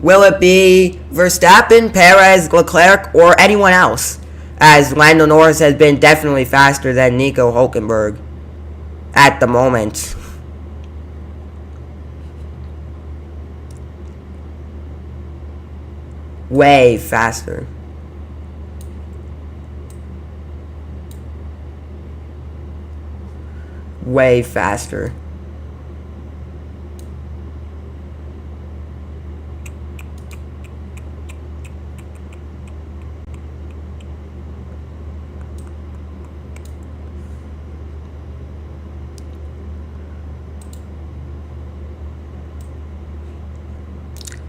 Will it be Verstappen, Perez, Leclerc, or anyone else? As Lando Norris has been definitely faster than Nico Hülkenberg at the moment. Way faster. Way faster.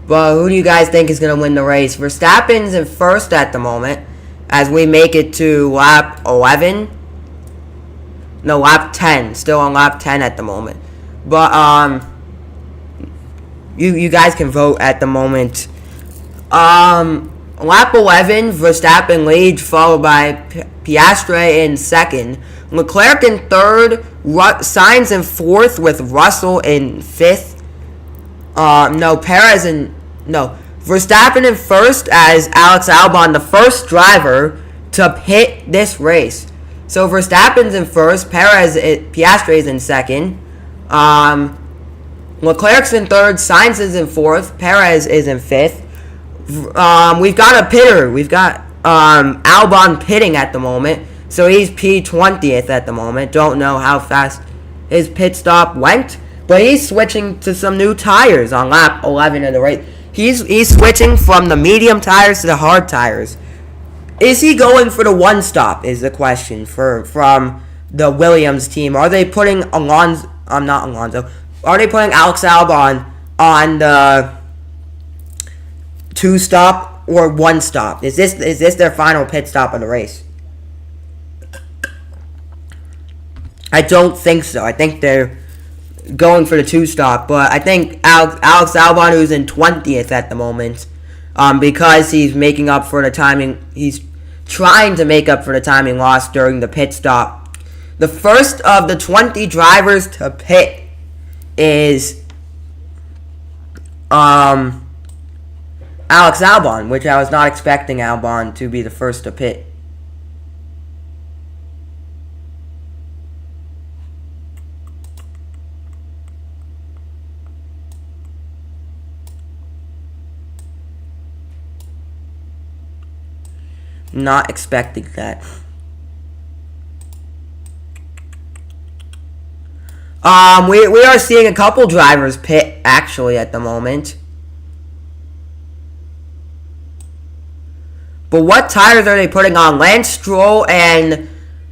But who do you guys think is going to win the race? Verstappen's in first at the moment as we make it to lap 11. No, lap 10. Still on lap 10 at the moment. But, you guys can vote at the moment. Lap 11, Verstappen leads, followed by Piastri in second. Leclerc in third. Sainz in fourth, with Russell in fifth. Verstappen in first as Alex Albon, the first driver to pit this race. So Verstappen's in first, Piastri is in second, Leclerc's in third, Sainz is in fourth, Perez is in fifth. We've got a pitter. We've got Albon pitting at the moment, so he's P20th at the moment. Don't know how fast his pit stop went, but he's switching to some new tires on lap 11 of the race. He's switching from the medium tires to the hard tires. Is he going for the one stop is the question from the Williams team. Are they putting Are they putting Alex Albon on the two stop or one stop? Is this their final pit stop of the race? I don't think so. I think they're going for the two stop, but I think Alex Albon, who's in 20th at the moment, because he's making up for the timing. He's trying to make up for the timing lost during the pit stop. The first of the 20 drivers to pit is Alex Albon, which I was not expecting Albon to be the first to pit. Not expecting that. We are seeing a couple drivers pit actually at the moment. But what tires are they putting on? Lance Stroll,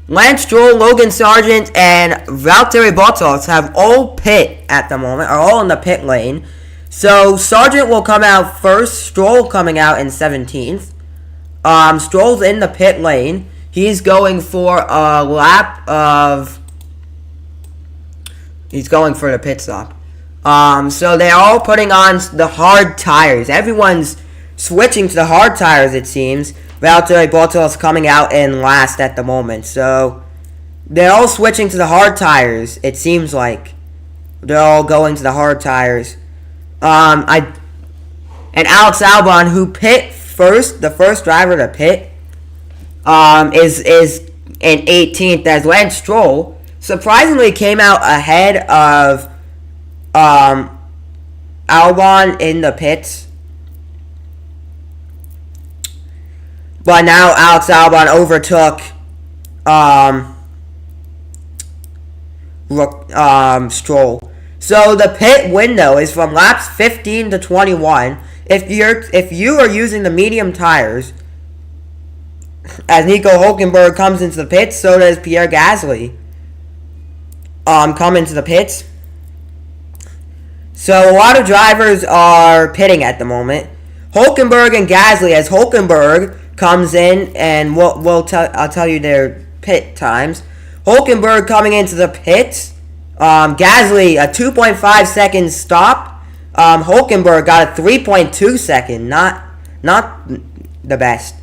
Logan Sargent, and Valtteri Bottas have all pit at the moment, are all in the pit lane. So Sargent will come out first, Stroll coming out in 17th. Stroll's in the pit lane. He's going for a lap of... He's going for the pit stop. So they're all putting on the hard tires. Everyone's switching to the hard tires, it seems. Valtteri Bottas coming out in last at the moment. So they're all switching to the hard tires, it seems like. They're all going to the hard tires. And Alex Albon, who pit first, the first driver to pit, is in 18th, as Lance Stroll surprisingly came out ahead of Albon in the pits. But now Alex Albon overtook Stroll. So the pit window is from laps 15 to 21. If you are using the medium tires, as Nico Hülkenberg comes into the pits, so does Pierre Gasly come into the pits. So a lot of drivers are pitting at the moment. Hülkenberg and Gasly, as Hülkenberg comes in, and I'll tell you their pit times. Hülkenberg coming into the pits. Gasly, a 2.5 second stop. Hülkenberg got a 3.2 second. Not the best.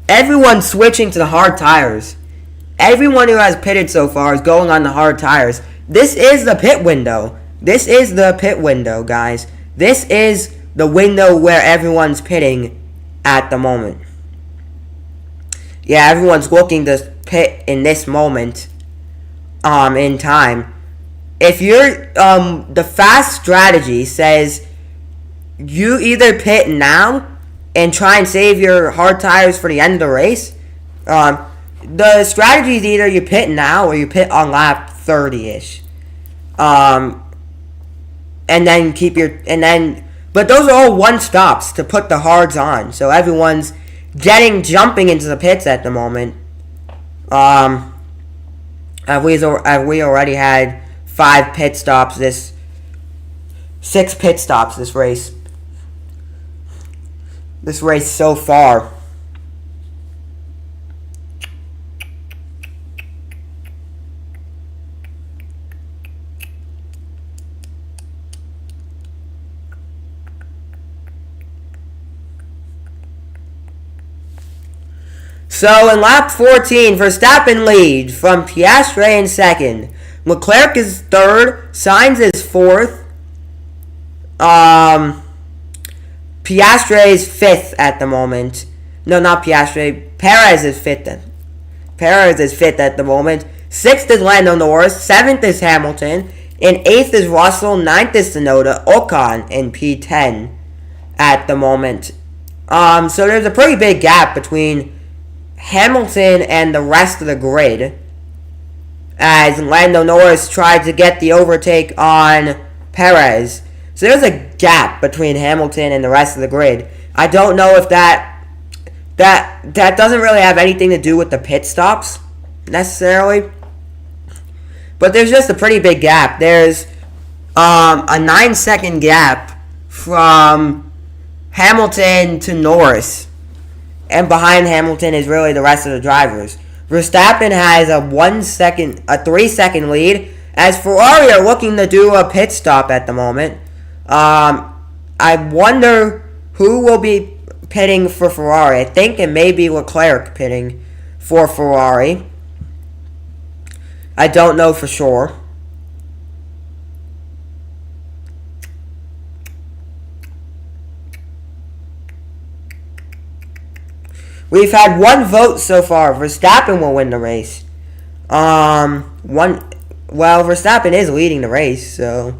Everyone's switching to the hard tires. Everyone who has pitted so far is going on the hard tires. This is the pit window. This is the pit window, guys. This is the window where everyone's pitting at the moment. Yeah, everyone's looking to pit in this moment in time. If you're the fast strategy says you either pit now and try and save your hard tires for the end of the race. The strategy is either you pit now or you pit on lap 30-ish. And then but those are all one stops to put the hards on. So everyone's jumping into the pits at the moment. We already had 6 pit stops this race. This race so far. So in lap 14, Verstappen leads from Piastri in second. Leclerc is third. Sainz is fourth. Piastri is fifth at the moment. No, not Piastri. Perez is fifth. Perez is fifth at the moment. Sixth is Lando Norris. Seventh is Hamilton. In eighth is Russell. Ninth is Tsunoda. Ocon in P10 at the moment. So there's a pretty big gap between Hamilton and the rest of the grid, as Lando Norris tried to get the overtake on Perez. So there's a gap between Hamilton and the rest of the grid. I don't know if that doesn't really have anything to do with the pit stops necessarily, but there's just a pretty big gap. There's a 9-second gap from Hamilton to Norris. And behind Hamilton is really the rest of the drivers. Verstappen has a 3-second lead, as Ferrari are looking to do a pit stop at the moment. I wonder who will be pitting for Ferrari. I think it may be Leclerc pitting for Ferrari. I don't know for sure. We've had one vote so far. Verstappen will win the race. Verstappen is leading the race, so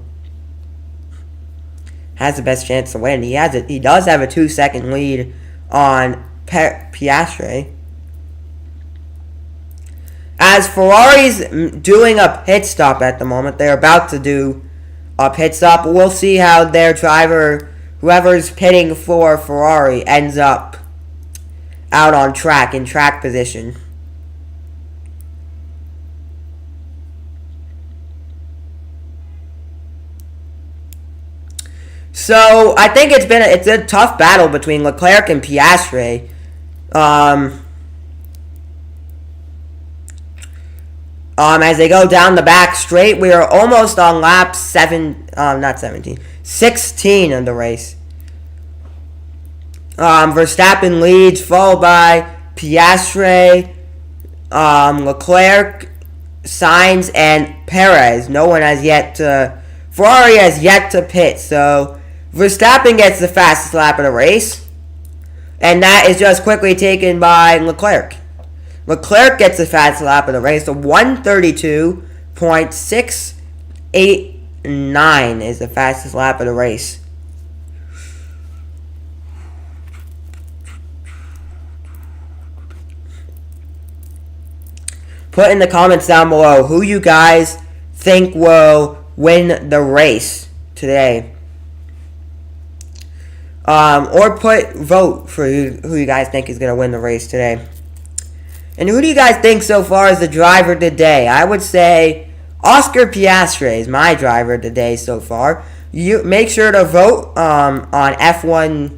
has the best chance to win. He does have a 2-second lead on Piastri. As Ferrari's doing a pit stop at the moment, they're about to do a pit stop. We'll see how their driver, whoever's pitting for Ferrari, ends up out on track, in track position. So I think it's a tough battle between Leclerc and Piastri. As they go down the back straight, we are almost on lap 16 of the race. Verstappen leads, followed by Piastri, Leclerc, Sainz, and Perez. Ferrari has yet to pit, so Verstappen gets the fastest lap of the race, and that is just quickly taken by Leclerc. Leclerc gets the fastest lap of the race, so 132.689 is the fastest lap of the race. Put in the comments down below who you guys think will win the race today. Or vote for who you guys think is going to win the race today. And who do you guys think so far is the driver today? I would say Oscar Piastri is my driver today so far. You make sure to vote on F1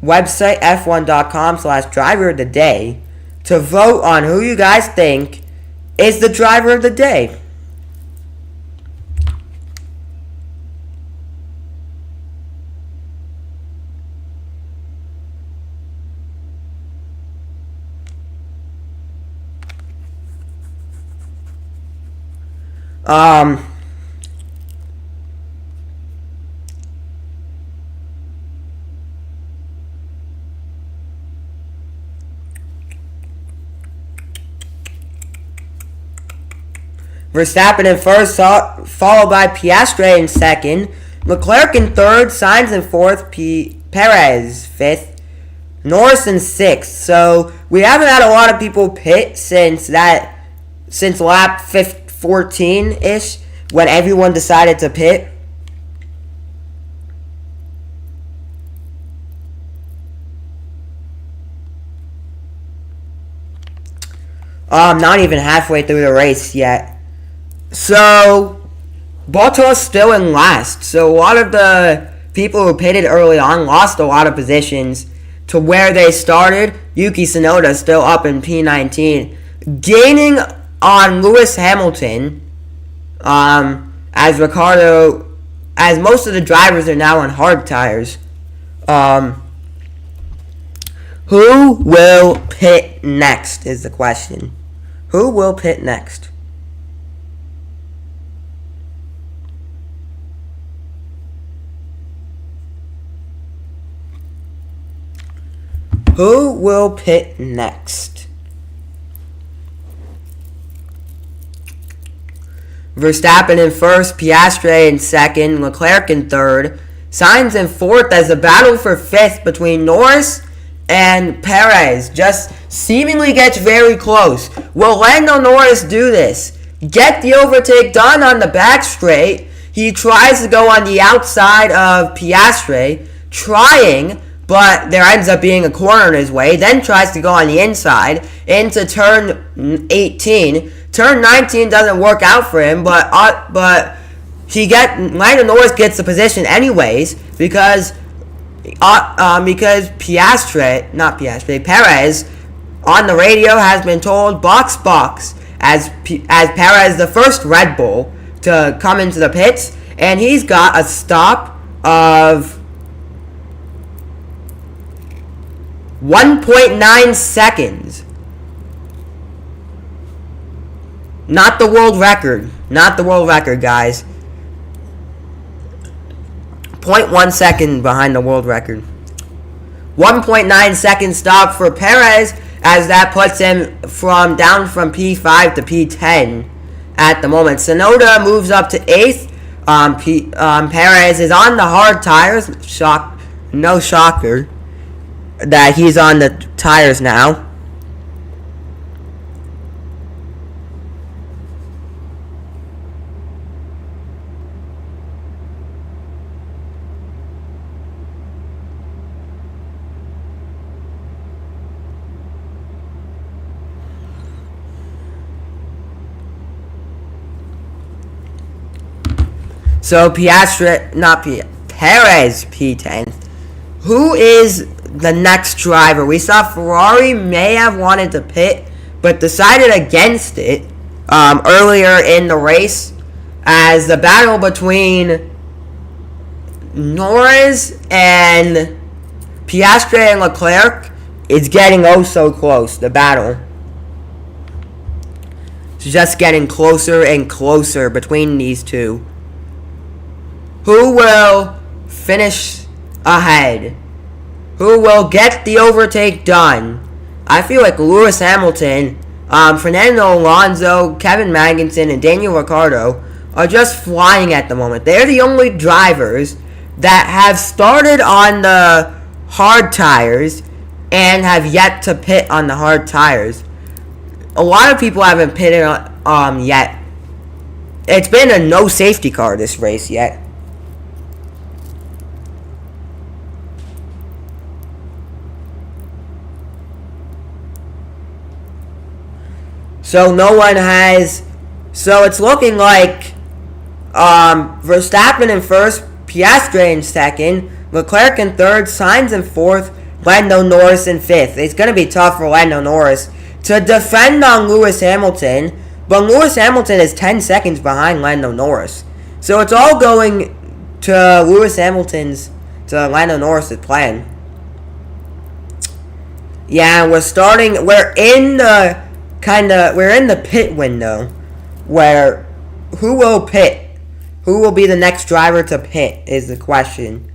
website, f1.com/driver of the day, to vote on who you guys think is the driver of the day. Verstappen in first, followed by Piastri in second, Leclerc in third, Sainz in fourth, Perez fifth, Norris in sixth. So we haven't had a lot of people pit since lap 14-ish, when everyone decided to pit. Not even halfway through the race yet. So, Bottas still in last. So, a lot of the people who pitted early on lost a lot of positions to where they started. Yuki Tsunoda still up in P19, gaining on Lewis Hamilton, as most of the drivers are now on hard tires. Who will pit next is the question. Who will pit next? Who will pit next? Verstappen in first, Piastri in second, Leclerc in third, Sainz in fourth, as a battle for fifth between Norris and Perez just seemingly gets very close. Will Lando Norris do this? Get the overtake done on the back straight. He tries to go on the outside of Piastri, but there ends up being a corner in his way, then tries to go on the inside into turn 18. Turn 19 doesn't work out for him, but Lando Norris gets the position anyways because Perez on the radio has been told box as Perez, the first Red Bull to come into the pits, and he's got a stop of 1.9 seconds. Not the world record. Not the world record, guys. 0.1 second behind the world record. 1.9 second stop for Perez, as that puts him down from P5 to P10 at the moment. Tsunoda moves up to 8th. Perez is on the hard tires. No shocker that he's on the tires now. So Perez P10. Who is the next driver? We saw Ferrari may have wanted to pit, but decided against it earlier in the race, as the battle between Norris and Piastri and Leclerc is getting oh so close. The battle is just getting closer and closer between these two. Who will finish ahead? Who will get the overtake done? I feel like Lewis Hamilton, Fernando Alonso, Kevin Magnussen, and Daniel Ricciardo are just flying at the moment. They're the only drivers that have started on the hard tires and have yet to pit on the hard tires. A lot of people haven't pitted yet. It's been a no safety car this race yet. So no one has. So it's looking like Verstappen in first, Piastri in second, Leclerc in third, Sainz in fourth, Lando Norris in fifth. It's going to be tough for Lando Norris to defend on Lewis Hamilton, but Lewis Hamilton is 10 seconds behind Lando Norris. So it's all going to Lando Norris' plan. Yeah, we're in the pit window where who will pit? Who will be the next driver to pit is the question.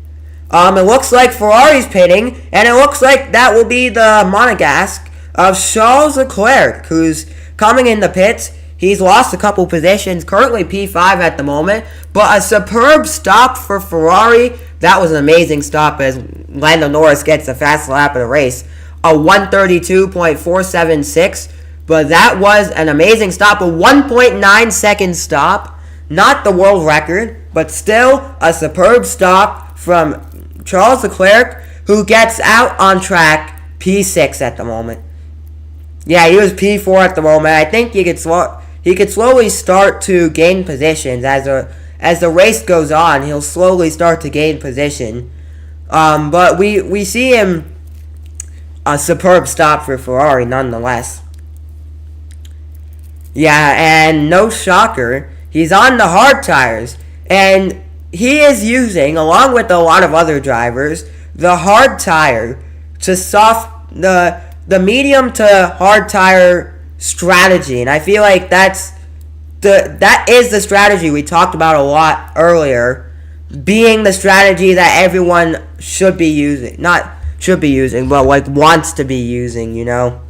It looks like Ferrari's pitting, and it looks like that will be the Monegasque of Charles Leclerc, who's coming in the pits. He's lost a couple positions, currently P5 at the moment, but a superb stop for Ferrari. That was an amazing stop as Lando Norris gets the fast lap of the race. A 132.476, but that was an amazing stop, a 1.9 second stop. Not the world record, but still a superb stop from Charles Leclerc, who gets out on track P6 at the moment. Yeah, he was P4 at the moment. I think he could slowly start to gain positions as the race goes on. He'll slowly start to gain position. But we see him a superb stop for Ferrari nonetheless. Yeah, and no shocker, he's on the hard tires, and he is using, along with a lot of other drivers, the hard tire to the medium to hard tire strategy, and I feel like that is the strategy we talked about a lot earlier, being the strategy that everyone should be using, not should be using, but like wants to be using, you know.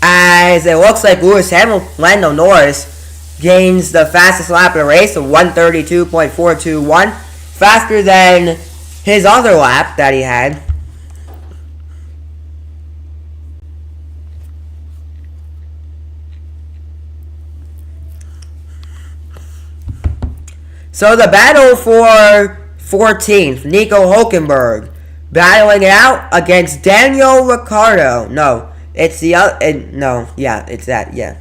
As it looks like Lando Norris gains the fastest lap of the race of 132.421, faster than his other lap that he had. So the battle for 14th, Nico Hulkenberg battling it out against Daniel Ricciardo. No. It's the other. No, yeah, it's that, yeah.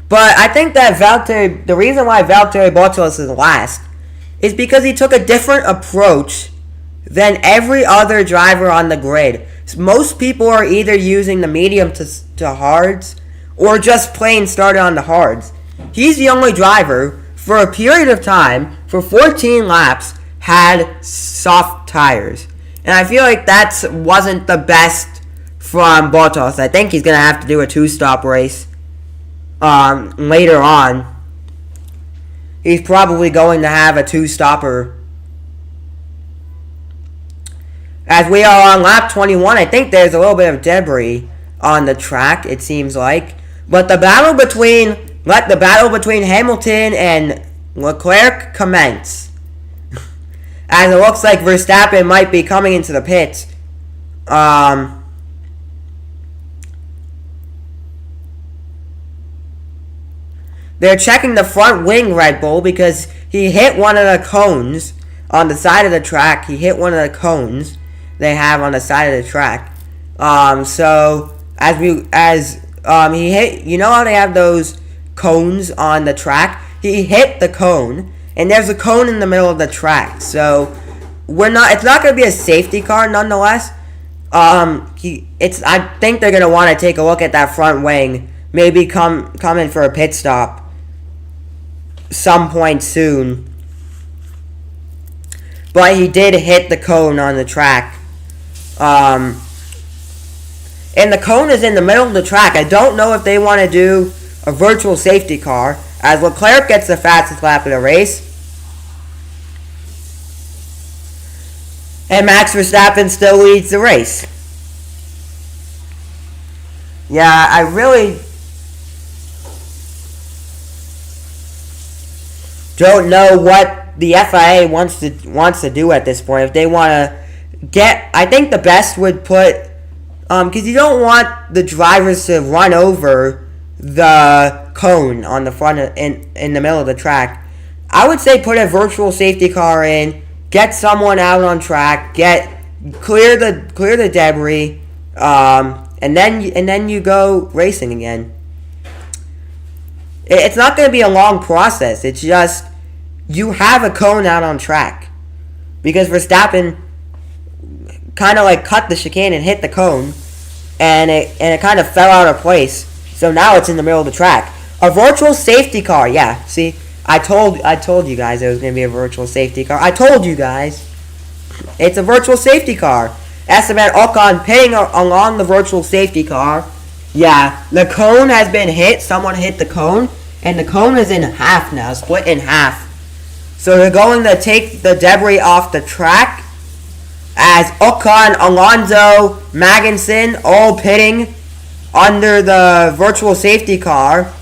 But I think that the reason why Valtteri Bottas is last is because he took a different approach than every other driver on the grid. Most people are either using the medium to hards or just plain started on the hards. He's the only driver for a period of time, for 14 laps, had soft tires. And I feel like that wasn't the best from Bottas. I think he's going to have to do a two-stop race later on. He's probably going to have a two-stopper. As we are on lap 21, I think there's a little bit of debris on the track, it seems like. But let the battle between Hamilton and Leclerc commence. As it looks like Verstappen might be coming into the pits. they're checking the front wing, Red Bull, because he hit one of the cones on the side of the track. He hit one of the cones they have on the side of the track. So he hit, you know how they have those cones on the track? He hit the cone, and there's a cone in the middle of the track. So it's not going to be a safety car nonetheless. I think they're going to want to take a look at that front wing, maybe come in for a pit stop some point soon. But he did hit the cone on the track. And the cone is in the middle of the track. I don't know if they want to do a virtual safety car, as Leclerc gets the fastest lap of the race. And Max Verstappen still leads the race. Yeah, I really don't know what the FIA wants to do at this point. If they want to I think the best would put, because you don't want the drivers to run over the cone on the front in the middle of the track. I would say put a virtual safety car in, get someone out on track, clear the debris, and then you go racing again. It's not going to be a long process. It's just you have a cone out on track, because Verstappen kind of like cut the chicane and hit the cone, and it kind of fell out of place. So now it's in the middle of the track. A virtual safety car, yeah. See, I told you guys it was going to be a virtual safety car. I told you guys. It's a virtual safety car. Esteban Ocon pitting along the virtual safety car. Yeah, the cone has been hit. Someone hit the cone, and the cone is in half now, split in half. So they're going to take the debris off the track, as Ocon, Alonso, Magnussen all pitting under the virtual safety car.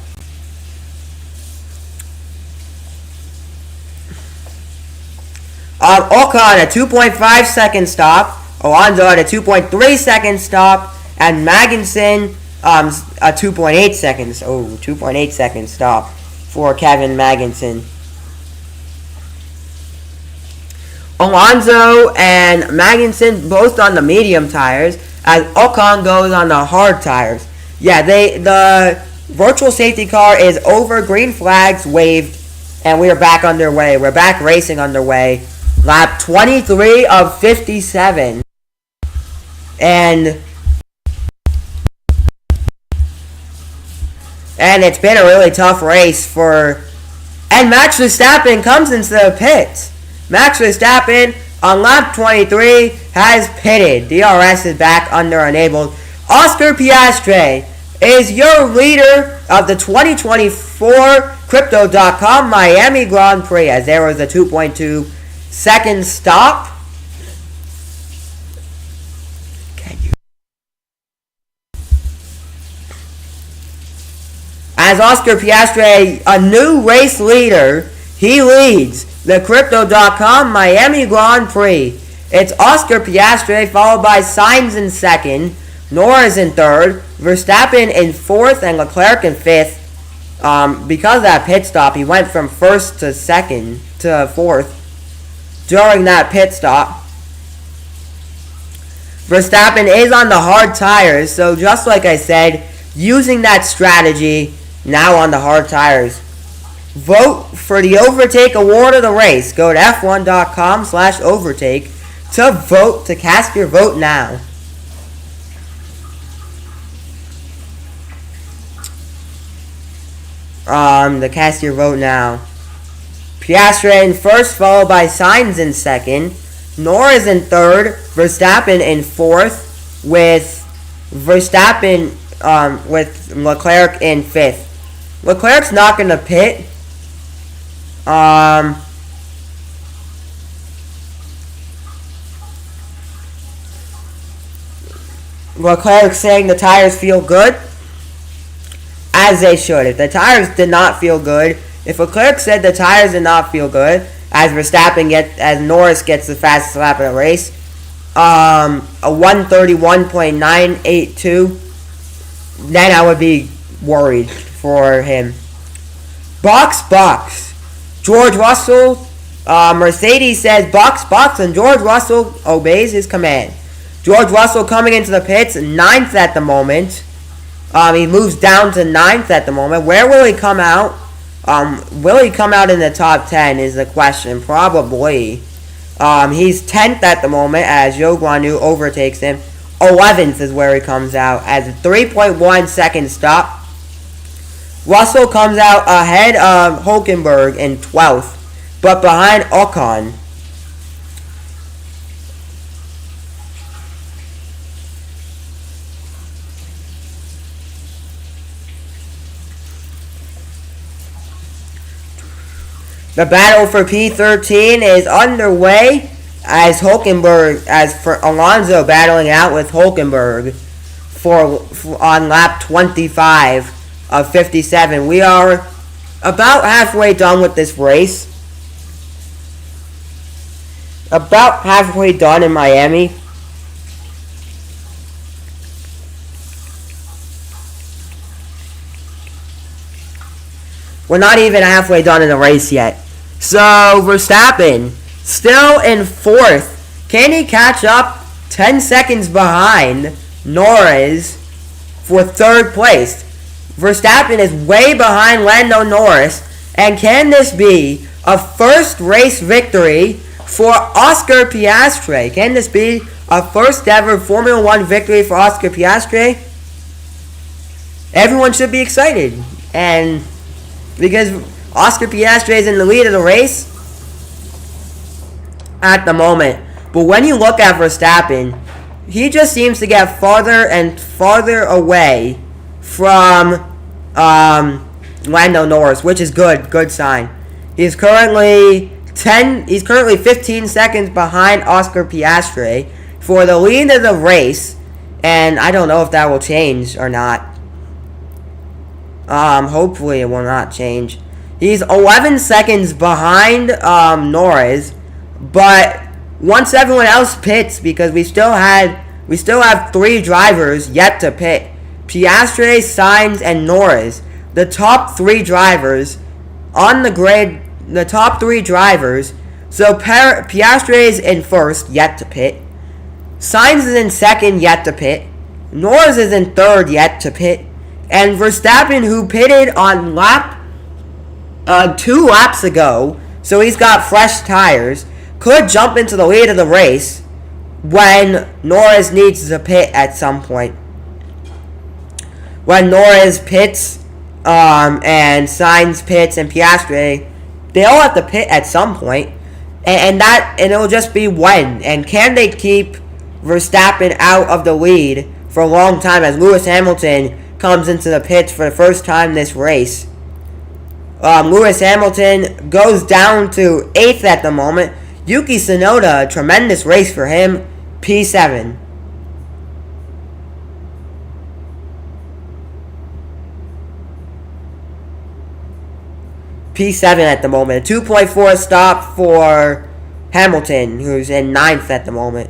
Ocon a 2.5 second stop, Alonso at a 2.3 second stop, and Magnussen a 2.8 seconds. 2.8 second stop for Kevin Magnussen. Alonso and Magnussen both on the medium tires, as Ocon goes on the hard tires. Yeah, the virtual safety car is over. Green flags waved, and we are back underway. We're back racing underway. Lap 23 of 57. And it's been a really tough race and Max Verstappen comes into the pits. Max Verstappen on lap 23 has pitted. DRS is back under enabled. Oscar Piastri is your leader of the 2024 Crypto.com Miami Grand Prix, as there was a 2.2 second stop. As Oscar Piastri, a new race leader, he leads the Crypto.com Miami Grand Prix. It's Oscar Piastri, followed by Sainz in second, Norris in third, Verstappen in fourth, and Leclerc in fifth. Because of that pit stop, he went from first to second to fourth during that pit stop. Verstappen is on the hard tires, so just like I said, using that strategy now on the hard tires. Vote for the Overtake Award of the race. Go to f1.com/overtake to vote, to cast your vote now. To cast your vote now. Piastri in first, followed by Sainz in second. Norris in third. Verstappen in fourth, with Verstappen with Leclerc in fifth. Leclerc's not going to pit. Leclerc saying the tires feel good, as they should. If the tires did not feel good, if Leclerc said the tires did not feel good, as Norris gets the fastest lap of the race, a 131.982, then I would be worried for him. Box. George Russell, Mercedes says box, and George Russell obeys his command. George Russell coming into the pits, 9th at the moment. He moves down to 9th at the moment. Where will he come out? Will he come out in the top 10 is the question. Probably. He's 10th at the moment as Zhou Guanyu overtakes him. 11th is where he comes out as a 3.1 second stop. Russell comes out ahead of Hülkenberg in 12th, but behind Ocon. The battle for P13 is underway as Alonso battling out with Hülkenberg on lap 25 of 57. We are about halfway done with this race. About halfway done in Miami. We're not even halfway done in the race yet. So, Verstappen, still in 4th. Can he catch up 10 seconds behind Norris for 3rd place? Verstappen is way behind Lando Norris. And can this be a first race victory for Oscar Piastri? Can this be a first ever Formula 1 victory for Oscar Piastri? Everyone should be excited. And because Oscar Piastri is in the lead of the race at the moment. But when you look at Verstappen, he just seems to get farther and farther away from Lando Norris, which is good sign. He's currently 15 seconds behind Oscar Piastri for the lead of the race, and I don't know if that will change or not. Hopefully it will not change. He's 11 seconds behind Norris, but once everyone else pits, because we still have 3 drivers yet to pit. Piastri, Sainz, and Norris. The top 3 drivers on the grid, the top 3 drivers. So Piastri is in 1st, yet to pit. Sainz is in 2nd, yet to pit. Norris is in 3rd, yet to pit. And Verstappen, who pitted on 2 laps ago, so he's got fresh tires, could jump into the lead of the race when Norris needs to pit at some point. When Norris pits, and Sainz pits, and Piastri, they all have to pit at some point, and it'll just be when. And can they keep Verstappen out of the lead for a long time as Lewis Hamilton comes into the pits for the first time this race? Lewis Hamilton goes down to 8th at the moment. Yuki Tsunoda, a tremendous race for him, P7. P7 at the moment. A 2.4 stop for Hamilton, who's in 9th at the moment.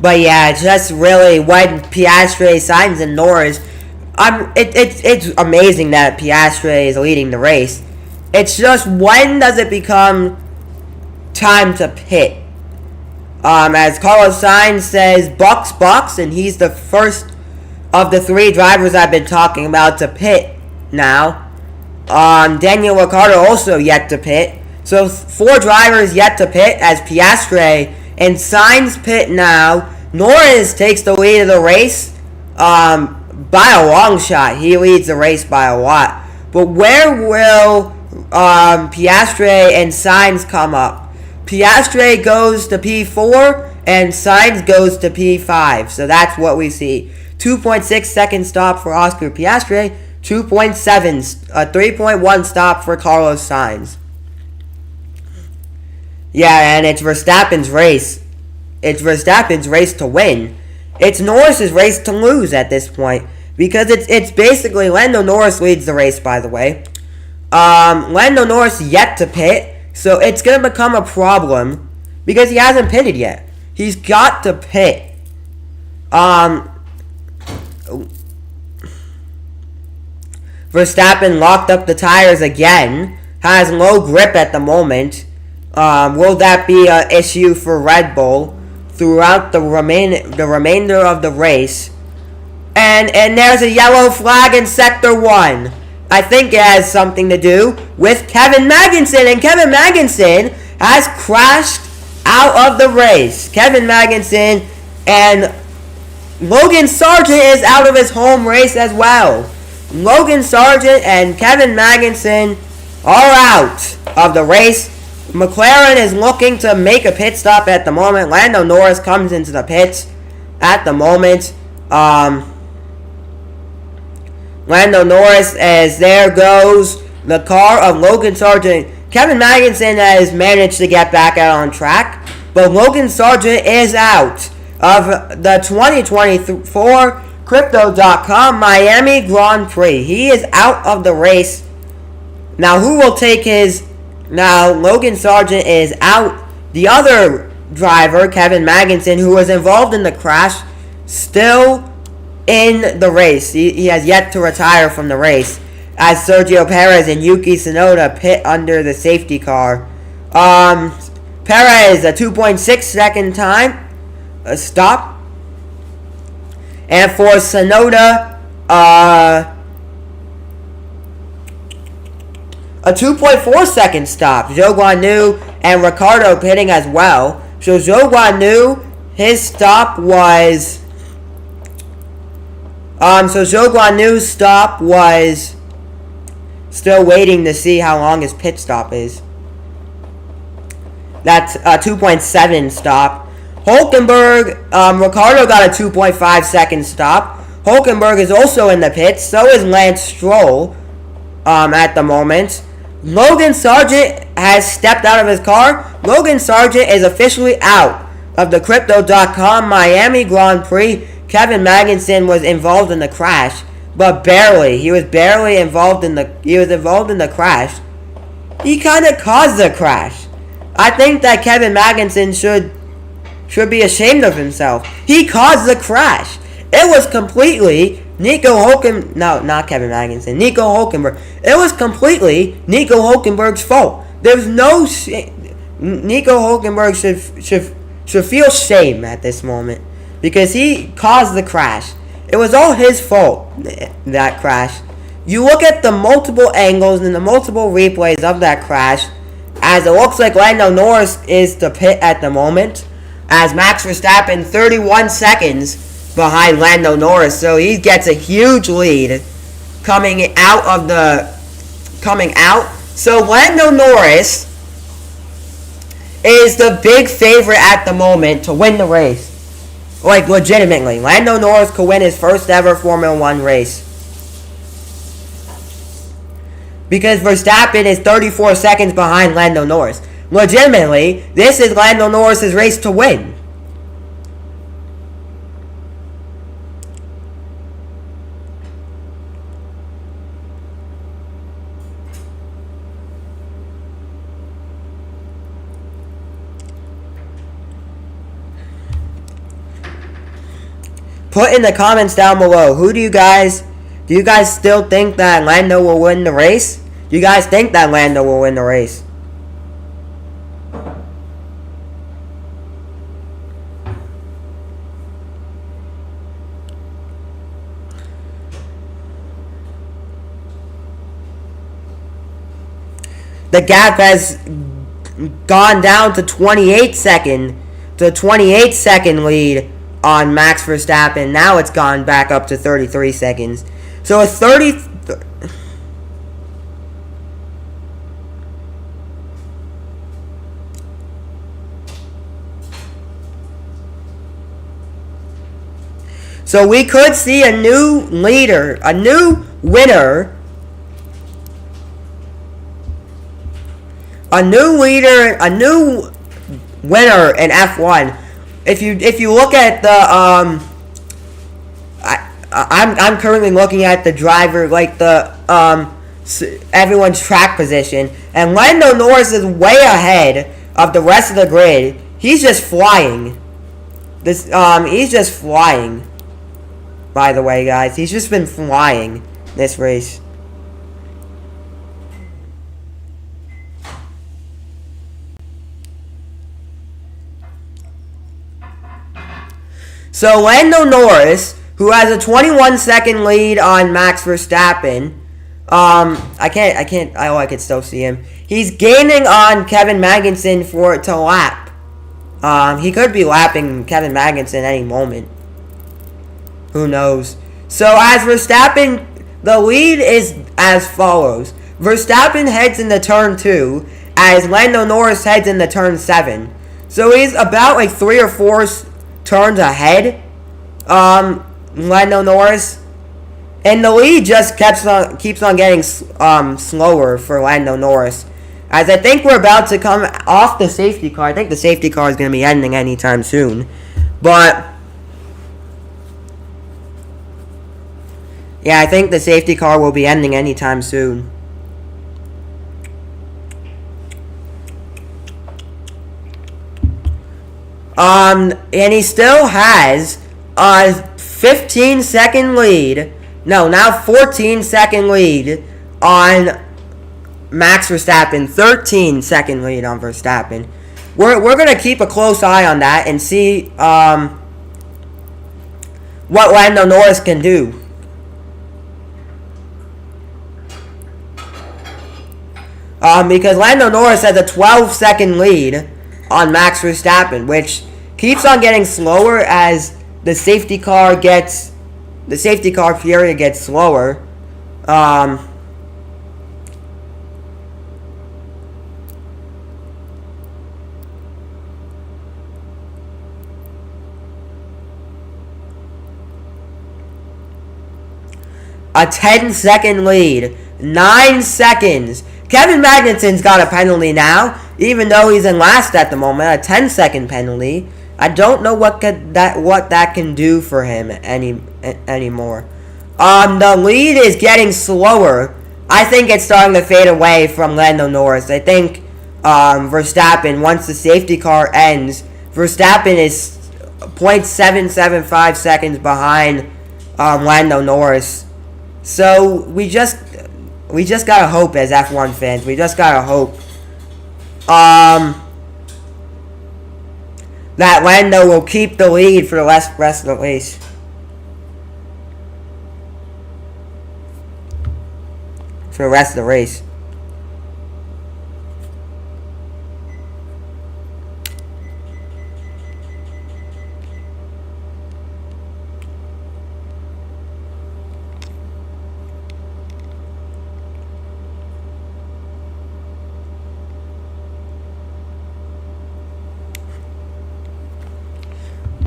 But yeah, it's just really when Piastri, Sainz, and Norris. It's amazing that Piastri is leading the race. It's just when does it become time to pit? As Carlos Sainz says, box, and he's the first of the 3 drivers I've been talking about to pit now. Daniel Ricciardo also yet to pit. So 4 drivers yet to pit as Piastri and Sainz pit now. Norris takes the lead of the race by a long shot. He leads the race by a lot. But where will Piastri and Sainz come up? Piastri goes to P4 and Sainz goes to P5. So that's what we see. 2.6 second stop for Oscar Piastri. 2.7, a 3.1 stop for Carlos Sainz. Yeah, and it's Verstappen's race. It's Verstappen's race to win. it's Norris's race to lose at this point. Because it's basically Lando Norris leads the race, by the way. Lando Norris yet to pit, so it's going to become a problem because he hasn't pitted yet. He's got to pit. Verstappen locked up the tires again. Has low grip at the moment. Will that be an issue for Red Bull throughout the remainder of the race? And there's a yellow flag in Sector 1. I think it has something to do with Kevin Magnussen. And Kevin Magnussen has crashed out of the race. Kevin Magnussen and Logan Sargent is out of his home race as well. Logan Sargent and Kevin Magnussen are out of the race. McLaren is looking to make a pit stop at the moment. Lando Norris comes into the pits at the moment. Lando Norris, as there goes the car of Logan Sargent. Kevin Magnussen has managed to get back out on track, but Logan Sargent is out of the 2024 Crypto.com Miami Grand Prix. He is out of the race. Now, who will take his... Now, Logan Sargent is out. The other driver, Kevin Magnussen, who was involved in the crash, still in the race. He has yet to retire from the race, as Sergio Perez and Yuki Tsunoda pit under the safety car. Perez, a 2.6 second time stop, and for Tsunoda, a 2.4 second stop. Zhou Guanyu and Ricciardo pitting as well. So Zhou Guanyu, his stop was... So Zhou Guanyu's stop was still waiting to see how long his pit stop is. That's a 2.7 stop. Hulkenberg, Ricciardo got a 2.5 second stop. Hulkenberg is also in the pits. So is Lance Stroll at the moment. Logan Sargent has stepped out of his car. Logan Sargent is officially out of the Crypto.com Miami Grand Prix. Kevin Magnussen was involved in the crash, but barely. He was barely involved in the. He was involved in the crash. He kind of caused the crash. I think that Kevin Magnussen should be ashamed of himself. He caused the crash. It was completely Nico Hulkenberg. No, not Kevin Magnussen. Nico Hulkenberg. It was completely Nico Hulkenberg's fault. There's no. Nico Hulkenberg should feel shame at this moment, because he caused the crash. It was all his fault, that crash. You look at the multiple angles and the multiple replays of that crash, as it looks like Lando Norris is to pit at the moment, as Max Verstappen 31 seconds behind Lando Norris. So he gets a huge lead coming out. So Lando Norris is the big favorite at the moment to win the race. Like, legitimately. Lando Norris could win his first ever Formula 1 race. Because Verstappen is 34 seconds behind Lando Norris. Legitimately, this is Lando Norris' race to win. Put in the comments down below, do you guys still think that Lando will win the race? Do you guys think that Lando will win the race? The gap has gone down to 28 second lead on Max Verstappen. Now it's gone back up to 33 seconds. So a 30... So we could see a new leader, a new winner, a new winner in F1. If you look at I'm currently looking at the driver, like the everyone's track position, and Lando Norris is way ahead of the rest of the grid. He's just flying. He's just flying. By the way, guys, he's just been flying this race. So Lando Norris, who has a 21-second lead on Max Verstappen, I can still see him. He's gaining on Kevin Magnussen to lap. He could be lapping Kevin Magnussen any moment. Who knows? So as Verstappen, the lead is as follows. Verstappen heads into turn 2 as Lando Norris heads into turn 7. So he's about like 3 or 4 turns ahead. Lando Norris. And the lead just keeps on getting slower for Lando Norris. As I think we're about to come off the safety car. I think the safety car is going to be ending anytime soon. But yeah, I think the safety car will be ending anytime soon. And he still has a 15-second lead. No, now 14-second lead on Max Verstappen. 13-second lead on Verstappen. We're going to keep a close eye on that and see what Lando Norris can do. Because Lando Norris has a 12-second lead on Max Verstappen, which keeps on getting slower as the safety car period gets slower. A 10-second lead. 9 seconds. Kevin Magnussen's got a penalty now, even though he's in last at the moment. A 10-second penalty. I don't know what that can do for him anymore. The lead is getting slower. I think it's starting to fade away from Lando Norris. I think Verstappen, once the safety car ends, Verstappen is 0.775 seconds behind Lando Norris. So we just gotta hope as F1 fans. We just gotta hope that Lando will keep the lead for the rest of the race. For the rest of the race.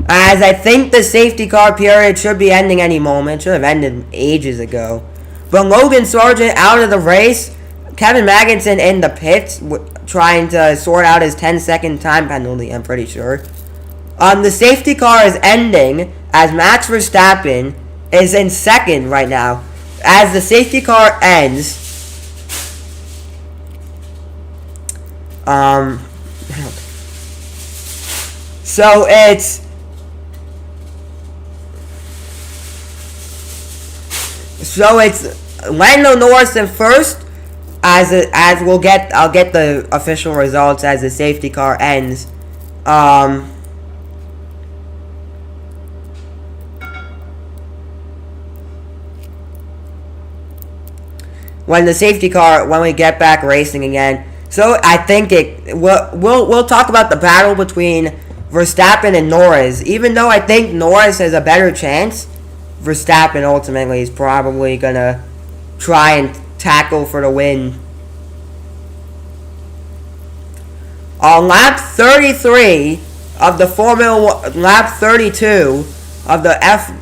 As I think the safety car period should be ending any moment. It should have ended ages ago. But Logan Sargent out of the race. Kevin Magnussen in the pits trying to sort out his 10-second time penalty, I'm pretty sure. The safety car is ending as Max Verstappen is in second right now. As the safety car ends, so it's Lando Norris in first. I'll get the official results as the safety car ends. When we get back racing again. So I think we'll talk about the battle between Verstappen and Norris. Even though I think Norris has a better chance, Verstappen ultimately is probably gonna try and tackle for the win. On lap 33 of the lap 32 of the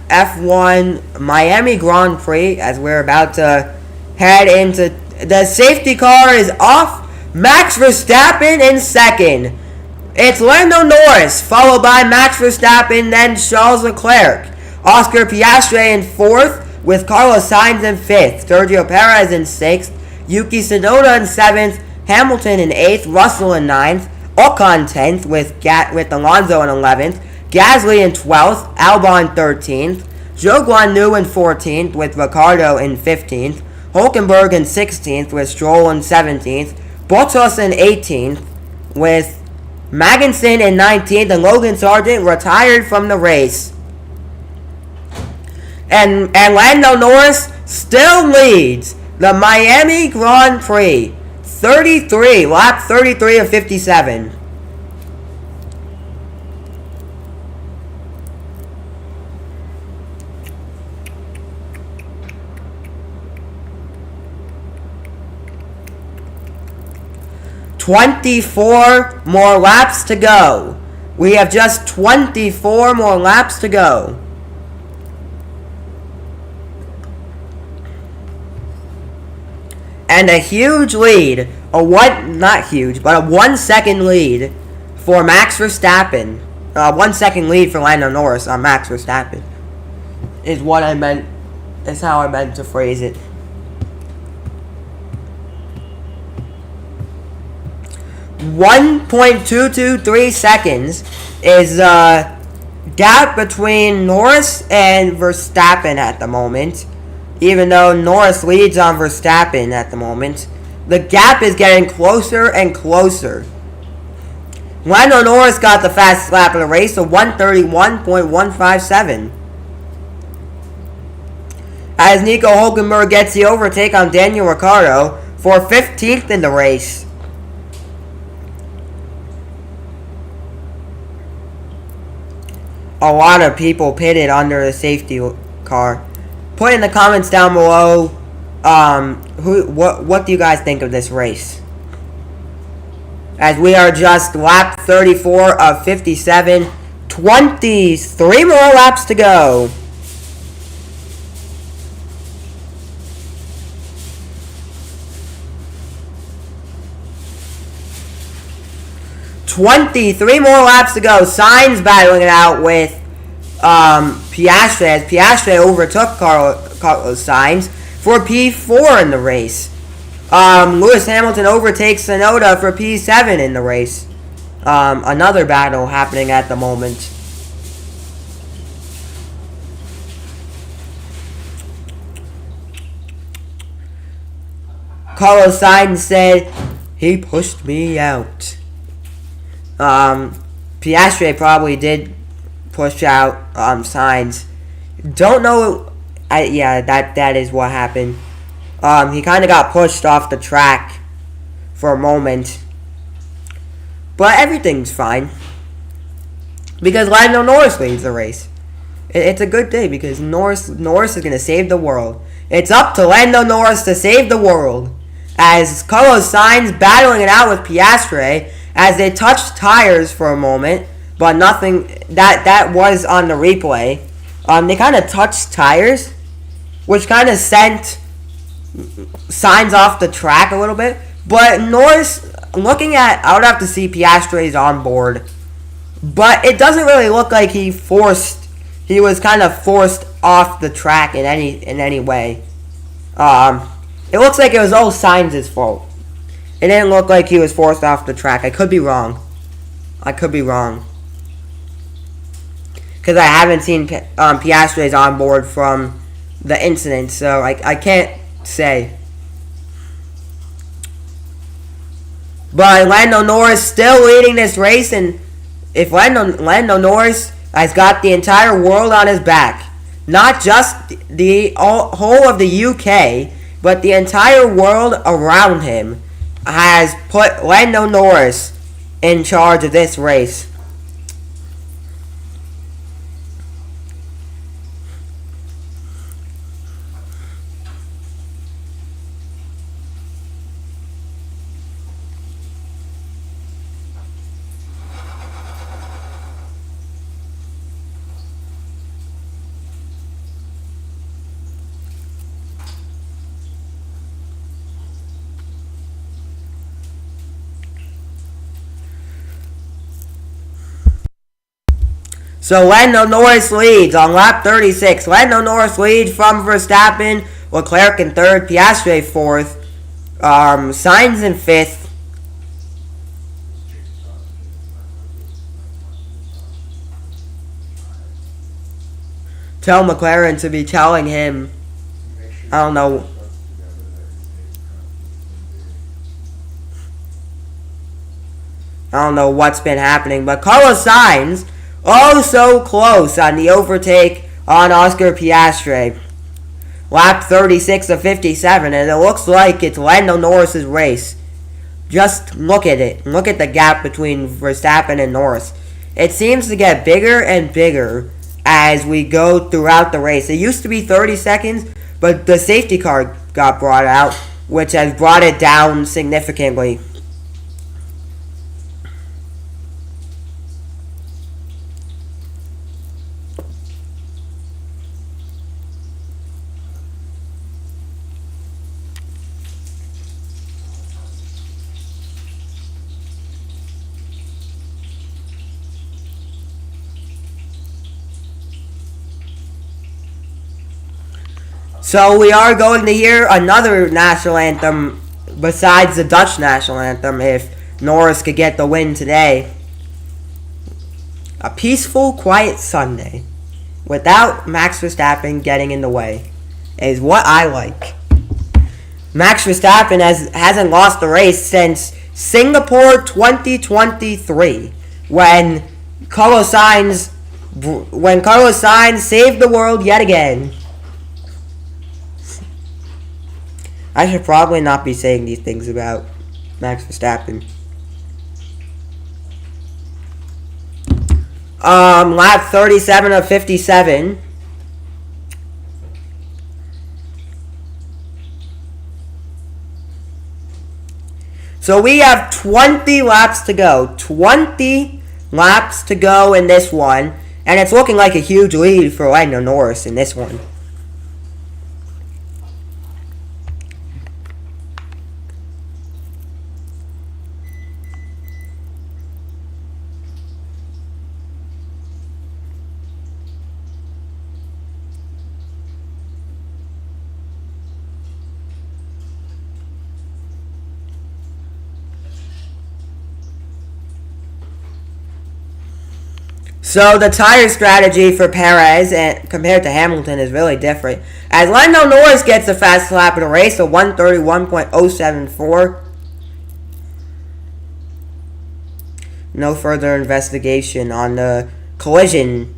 F1 Miami Grand Prix, as we're about to head into the safety car is off. Max Verstappen in second. It's Lando Norris, followed by Max Verstappen, then Charles Leclerc. Oscar Piastri in 4th, with Carlos Sainz in 5th, Sergio Perez in 6th, Yuki Tsunoda in 7th, Hamilton in 8th, Russell in 9th, Ocon 10th with Alonso in 11th, Gasly in 12th, Albon 13th, Zhou Guanyu in 14th with Ricciardo in 15th, Hülkenberg in 16th with Stroll in 17th, Bottas in 18th with Magnussen in 19th, and Logan Sargent retired from the race. And Lando Norris still leads the Miami Grand Prix. Lap 33 of 57. "24 more laps to go. We have just 24 more laps to go." And a huge lead, not huge, but a 1 second lead for Max Verstappen. 1 second lead for Lando Norris on Max Verstappen is how I meant to phrase it. 1.223 seconds is the gap between Norris and Verstappen at the moment. Even though Norris leads on Verstappen at the moment, the gap is getting closer and closer. Lando Norris got the fastest lap of the race, of 131.157. As Nico Hülkenberg gets the overtake on Daniel Ricciardo for 15th in the race. A lot of people pitted under the safety car. Put in the comments down below, what do you guys think of this race? As we are just lap 34 of 57, 23 more laps to go. Sainz battling it out with Piastri, as Piastri overtook Carlos Sainz for P4 in the race. Lewis Hamilton overtakes Tsunoda for P7 in the race. Another battle happening at the moment. Carlos Sainz said, "He pushed me out." Piastri probably did push out Sainz. Don't know. That is what happened. He kind of got pushed off the track for a moment, but everything's fine because Lando Norris leads the race. It's a good day because Norris is going to save the world. It's up to Lando Norris to save the world, as Carlos Sainz battling it out with Piastri as they touched tires for a moment. But nothing, that was on the replay. They kind of touched tires, which kind of sent Sainz off the track a little bit. But Norris, I would have to see Piastri's on board. But it doesn't really look like he was kind of forced off the track in any way. It looks like it was all Sainz's fault. It didn't look like he was forced off the track. I could be wrong. Because I haven't seen Piastri's on board from the incident, so I can't say. But Lando Norris still leading this race, and if Lando Norris has got the entire world on his back, not just the whole of the UK, but the entire world around him, has put Lando Norris in charge of this race. So Lando Norris leads on lap 36. Lando Norris leads from Verstappen, Leclerc in third, Piastri fourth, Sainz in fifth. Tell McLaren to be telling him, I don't know. I don't know what's been happening, but Carlos Sainz, oh so close on the overtake on Oscar Piastri. Lap 36 of 57, and it looks like it's Lando Norris' race. Just look at it. Look at the gap between Verstappen and Norris. It seems to get bigger and bigger as we go throughout the race. It used to be 30 seconds, but the safety car got brought out, which has brought it down significantly. So we are going to hear another national anthem besides the Dutch national anthem if Norris could get the win today. A peaceful, quiet Sunday without Max Verstappen getting in the way is what I like. Max Verstappen hasn't lost the race since Singapore 2023 when Carlos Sainz saved the world yet again. I should probably not be saying these things about Max Verstappen. Lap 37 of 57. So we have 20 laps to go. 20 laps to go in this one. And it's looking like a huge lead for Lando Norris in this one. So the tire strategy for Perez compared to Hamilton is really different. As Lando Norris gets the fastest lap of the race, a 131.074. No further investigation on the collision.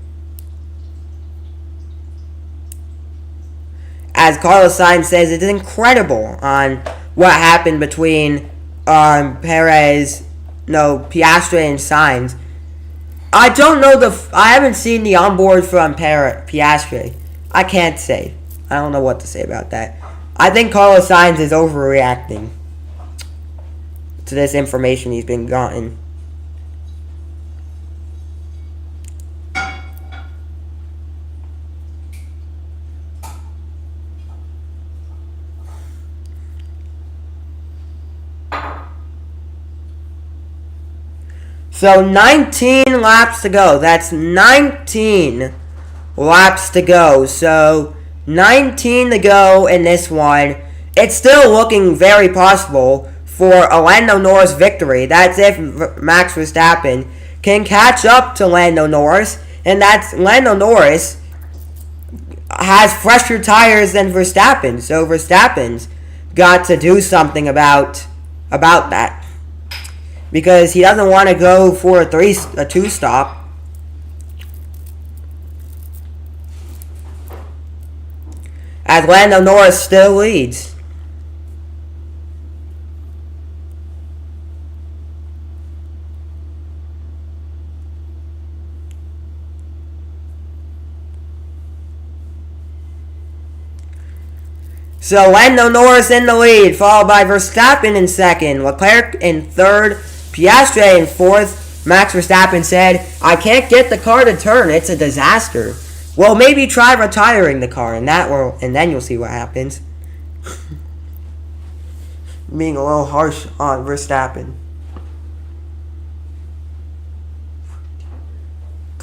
As Carlos Sainz says, it's incredible on what happened between Piastri and Sainz. I don't know I haven't seen the onboard from Piastri. I can't say. I don't know what to say about that. I think Carlos Sainz is overreacting to this information he's been gotten. So 19 laps to go. That's 19 laps to go. So 19 to go in this one. It's still looking very possible for a Lando Norris victory. That's if Max Verstappen can catch up to Lando Norris. And that's Lando Norris has fresher tires than Verstappen. So Verstappen's got to do something about that. Because he doesn't want to go for a 2-stop. As Lando Norris still leads. So Lando Norris in the lead, followed by Verstappen in second, Leclerc in third, Piastri in fourth. Max Verstappen said, "I can't get the car to turn. It's a disaster." Well, maybe try retiring the car, and then you'll see what happens. Being a little harsh on Verstappen.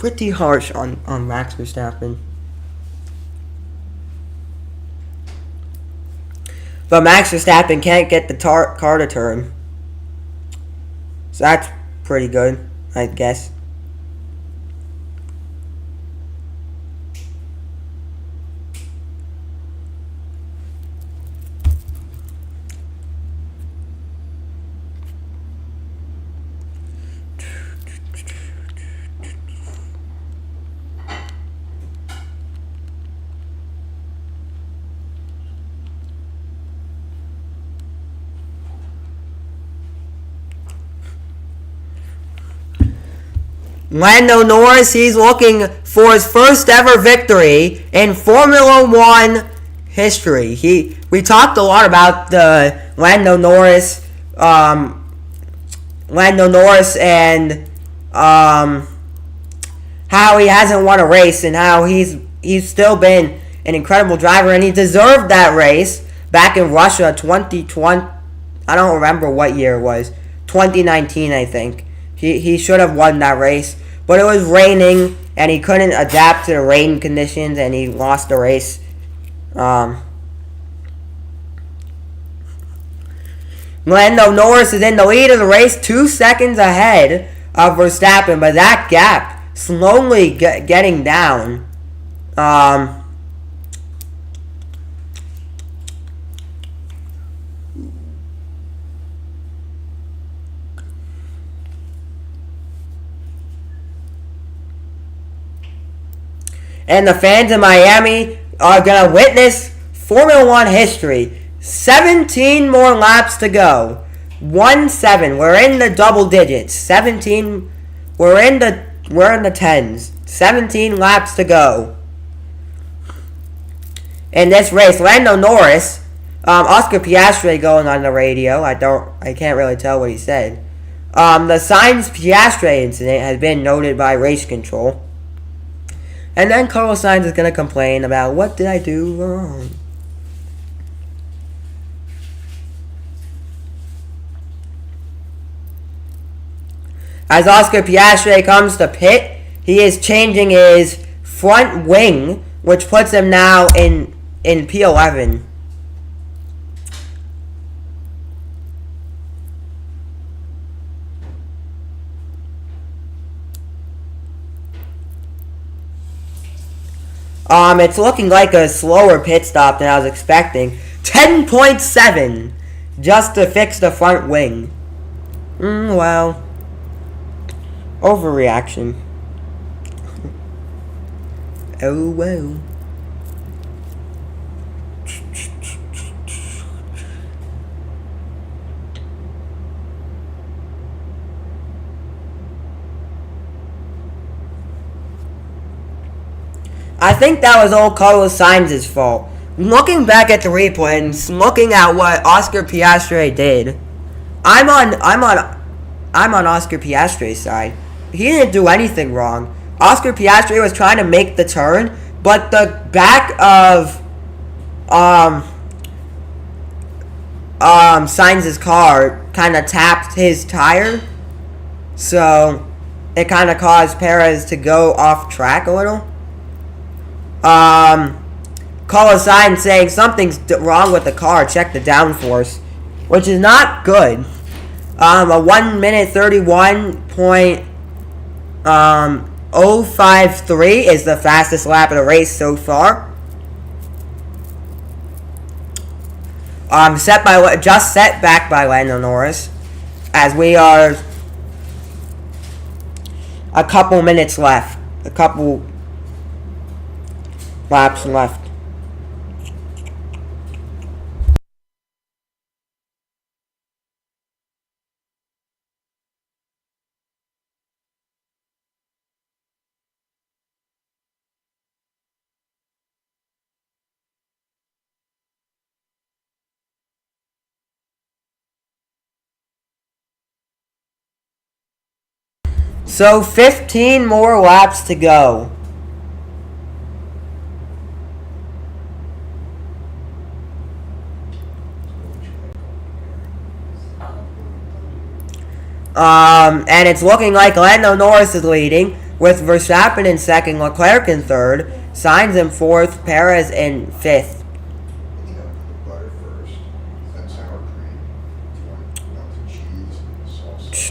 pretty harsh on Max Verstappen. But Max Verstappen can't get the car to turn. So that's pretty good, I guess. Lando Norris, he's looking for his first ever victory in Formula One history. We talked a lot about the Lando Norris and how he hasn't won a race and how he's still been an incredible driver, and he deserved that race back in Russia 2020. I don't remember what year it was. 2019, I think. He should have won that race. But it was raining, and he couldn't adapt to the rain conditions, and he lost the race. Lando Norris is in the lead of the race, 2 seconds ahead of Verstappen, but that gap slowly getting down. And the fans in Miami are going to witness Formula One history. 17 more laps to go. 1-7. We're in the double digits. 17. We're in the tens. 17 laps to go. In this race, Lando Norris, Oscar Piastri going on the radio. I can't really tell what he said. The Sainz-Piastri incident has been noted by race control. And then Carlos Sainz is going to complain about, what did I do wrong? As Oscar Piastri comes to pit, he is changing his front wing, which puts him now in P11. It's looking like a slower pit stop than I was expecting. 10.7 just to fix the front wing. Well, overreaction. Oh well. I think that was all Carlos Sainz's fault. Looking back at the replay and looking at what Oscar Piastri did, I'm on Oscar Piastri's side. He didn't do anything wrong. Oscar Piastri was trying to make the turn, but the back of Sainz's car kind of tapped his tire, so it kind of caused Perez to go off track a little. Carlos Sainz saying something's wrong with the car. Check the downforce, which is not good. A 1 minute 31.053 is the fastest lap of the race so far. Set back by Lando Norris, as we are a couple minutes left. A couple laps left. So 15 more laps to go. And it's looking like Lando Norris is leading. with Verstappen in second, Leclerc in third, Sainz in fourth, Perez in fifth. You got the butter first, then sour cream. If you want melted cheese and salsa.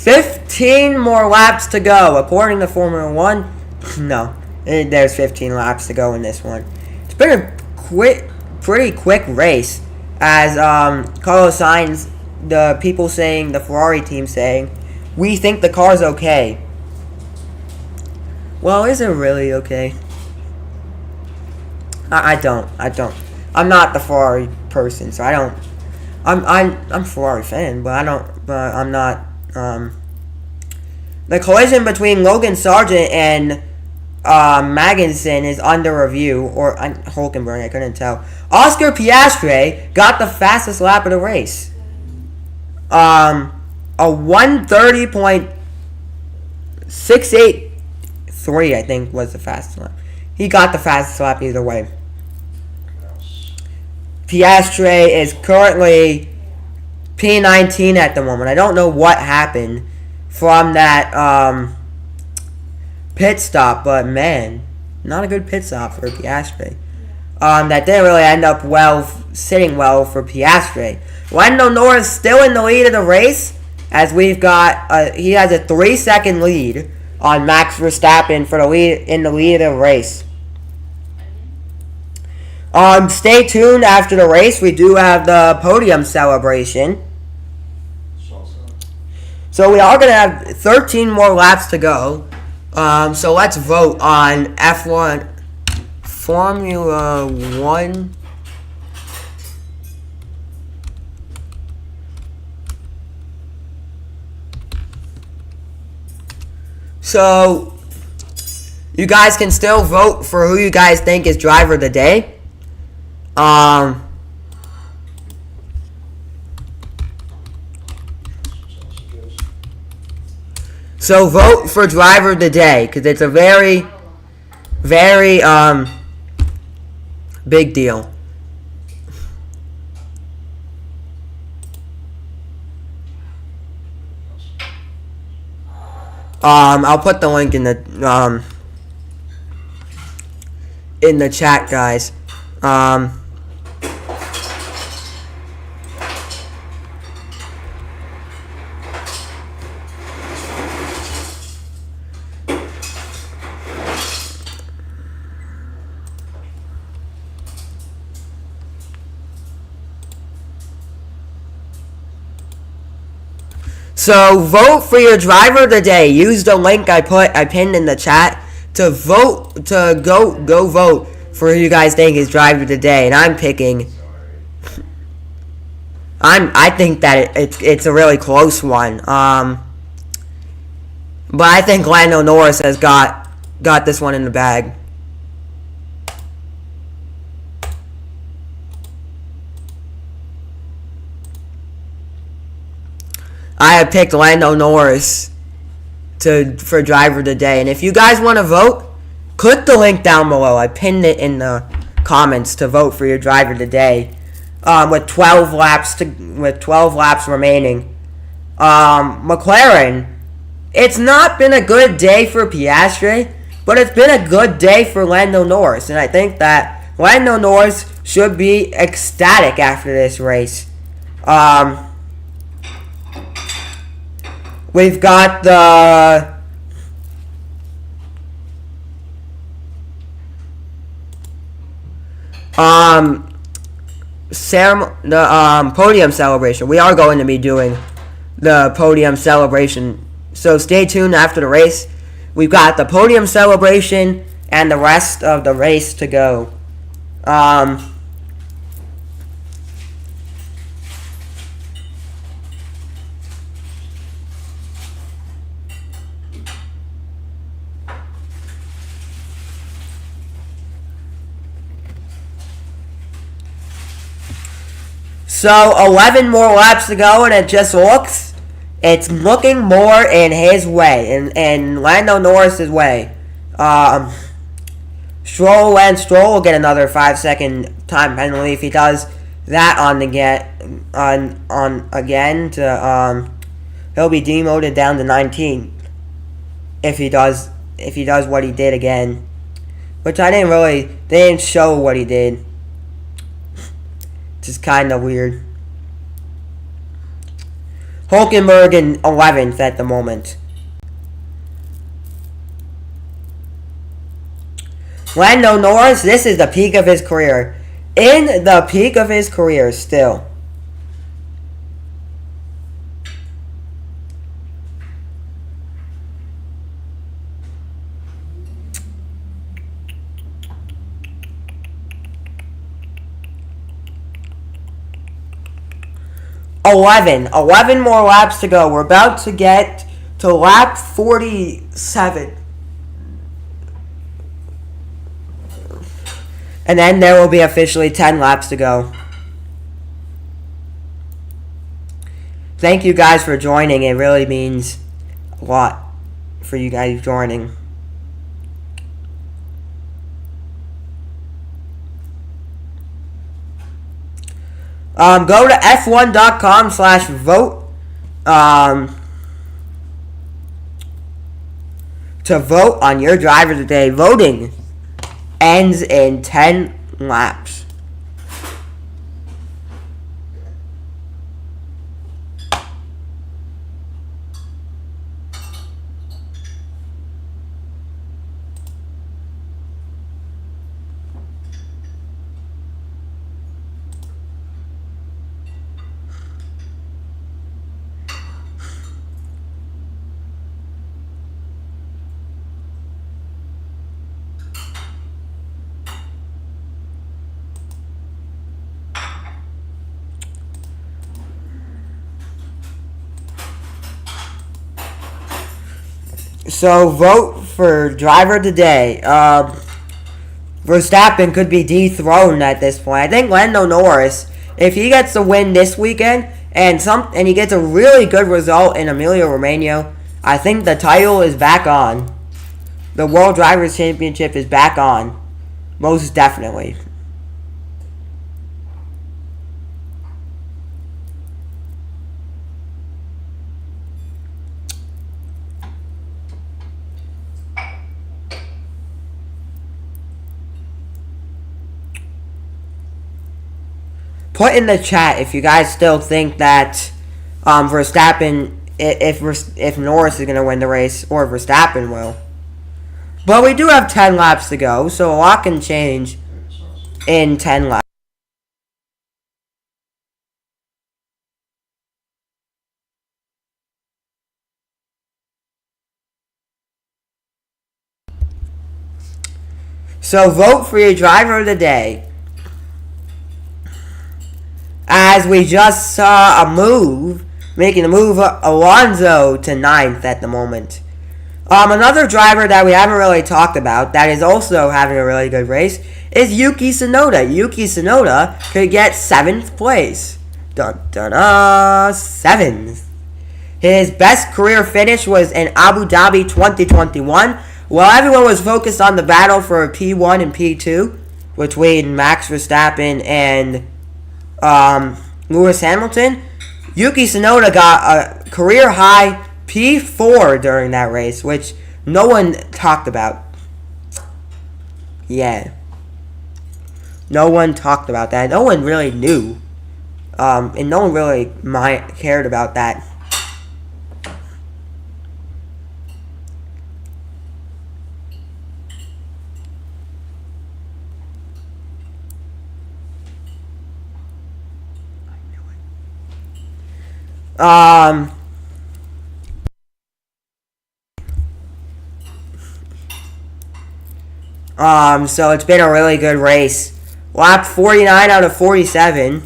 15 more laps to go, according to Formula One. No, there's 15 laps to go in this one. It's been a pretty quick race, as Carlos Sainz, the people saying, the Ferrari team saying, we think the car's okay. Well, is it really okay? I don't. I'm not the Ferrari person, so I don't. I'm a Ferrari fan, but I don't. But I'm not. The collision between Logan Sargent and Magnussen is under review, or Hulkenberg, I couldn't tell. Oscar Piastri got the fastest lap of the race. A 1:30.683, I think, was the fastest lap. He got the fastest lap either way. Piastri is currently P19 at the moment. I don't know what happened from that pit stop, but man, not a good pit stop for Piastri. That didn't really end up sitting well for Piastri. Lando Norris still in the lead of the race, as we've got he has a 3-second lead on Max Verstappen for the lead in the lead of the race. Stay tuned after the race. We do have the podium celebration. So we are going to have 13 more laps to go. So let's vote on F1 Formula 1. So you guys can still vote for who you guys think is driver of the day. So vote for driver of the day, because it's a very, very big deal. I'll put the link in the chat, guys. So vote for your driver of the day. Use the link I pinned in the chat to vote, to go vote for who you guys think is driver of the day. And I'm picking. I think that it's a really close one. But I think Lando Norris has got this one in the bag. I have picked Lando Norris for driver of the day. And if you guys want to vote, click the link down below. I pinned it in the comments to vote for your driver of the day. With 12 laps remaining. McLaren, it's not been a good day for Piastri, but it's been a good day for Lando Norris. And I think that Lando Norris should be ecstatic after this race. We've got the podium celebration. We are going to be doing the podium celebration, so stay tuned after the race. We've got the podium celebration and the rest of the race to go. So 11 more laps to go, and it just looks It's looking more in his way, in Lando Norris's way. Stroll will get another 5-second time penalty if he does that on again to he'll be demoted down to 19 if he does what he did again, which they didn't show what he did. Which is kind of weird. Hulkenberg in 11th at the moment. Lando Norris, this is the peak of his career. In the peak of his career still. Eleven more laps to go. We're about to get to lap 47. And then there will be officially 10 laps to go. Thank you guys for joining. It really means a lot for you guys joining. Go to f1.com/vote to vote on your driver today. Voting ends in 10 laps. So vote for driver today. Verstappen could be dethroned at this point. I think Lando Norris, if he gets the win this weekend and he gets a really good result in Emilia Romagna, I think the title is back on. The World Drivers' Championship is back on. Most definitely. Put in the chat if you guys still think that Verstappen, if Norris is going to win the race, or Verstappen will. But we do have 10 laps to go, so a lot can change in 10 laps. So vote for your driver of the day. As we just saw making a move, Alonso to 9th at the moment. Another driver that we haven't really talked about that is also having a really good race is Yuki Tsunoda. Yuki Tsunoda could get 7th place. 7th. His best career finish was in Abu Dhabi 2021, while everyone was focused on the battle for P1 and P2 between Max Verstappen and Lewis Hamilton. Yuki Tsunoda got a career high P4 during that race, which no one talked about. Yeah. No one talked about that. No one really knew. And no one really cared about that. So it's been a really good race. Lap 49 out of 47.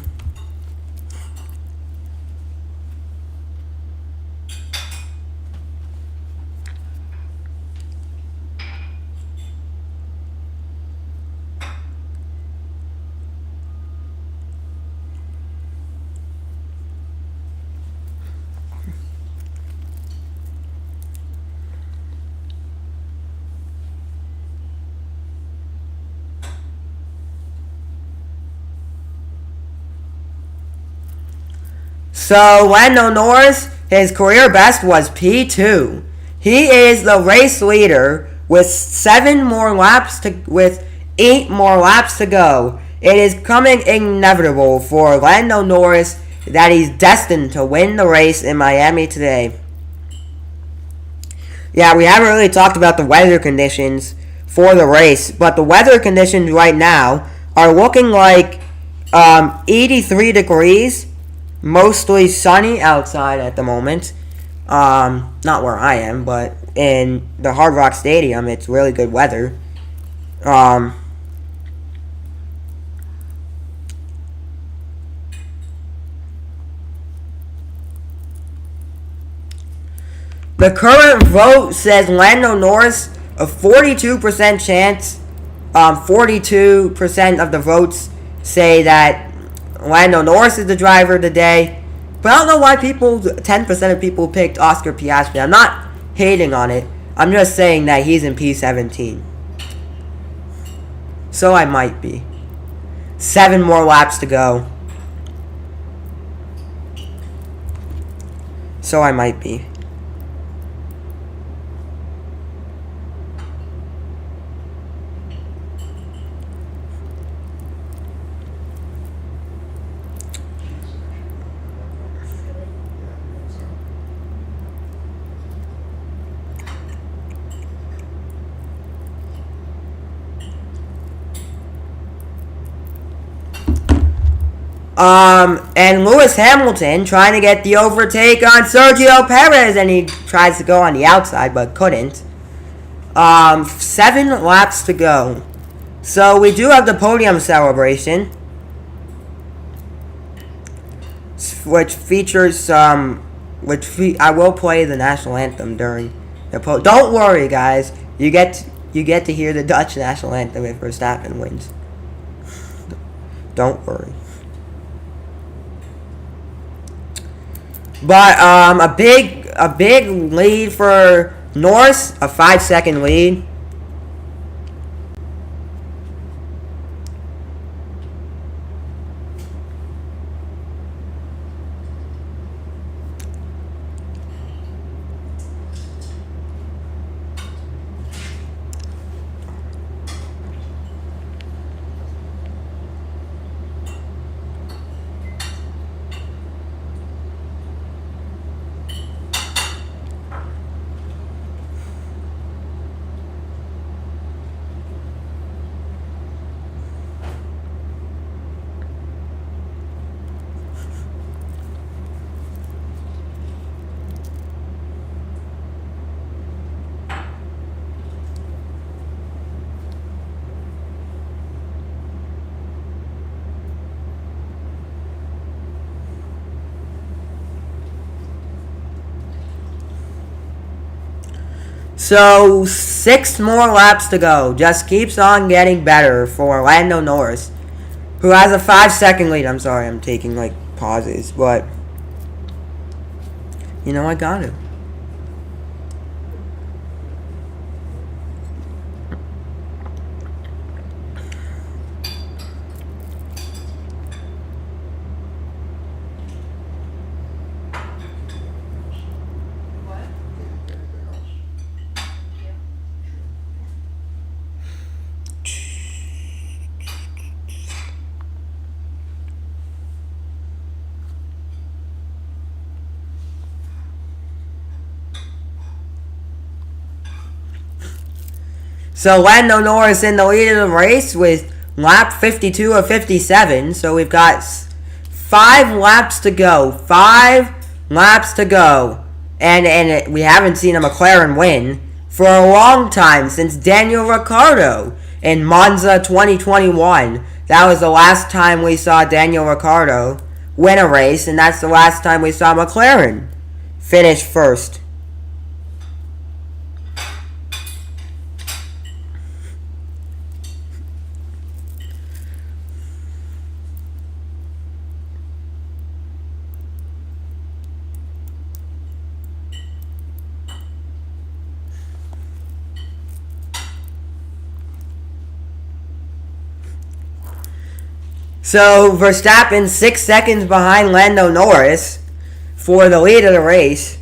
So Lando Norris, his career best was P2. He is the race leader with 8 more laps to go. It is coming inevitable for Lando Norris that he's destined to win the race in Miami today. Yeah, we haven't really talked about the weather conditions for the race, but the weather conditions right now are looking like 83 degrees, mostly sunny outside at the moment. Not where I am, but in the Hard Rock Stadium, it's really good weather. The current vote says Lando Norris, a 42% chance. 42% of the votes say that Lando Norris is the driver today. But I don't know why 10% of people picked Oscar Piastri. I'm not hating on it. I'm just saying that he's in P17. So I might be. 7 more laps to go. So I might be. And Lewis Hamilton trying to get the overtake on Sergio Perez, and he tries to go on the outside but couldn't. 7 laps to go. So we do have the podium celebration, which features I will play the national anthem during the Don't worry, guys. You get to hear the Dutch national anthem if Verstappen wins. Don't worry. But a big lead for Norris, a 5-second lead. So 6 more laps to go. Just keeps on getting better for Lando Norris, who has a 5-second lead. I'm sorry, I'm taking pauses, but I got to. So Lando Norris in the lead of the race with lap 52 of 57. So we've got 5 laps to go. 5 laps to go. And we haven't seen a McLaren win for a long time, since Daniel Ricciardo in Monza 2021. That was the last time we saw Daniel Ricciardo win a race, and that's the last time we saw McLaren finish first. So Verstappen 6 seconds behind Lando Norris. for the lead of the race.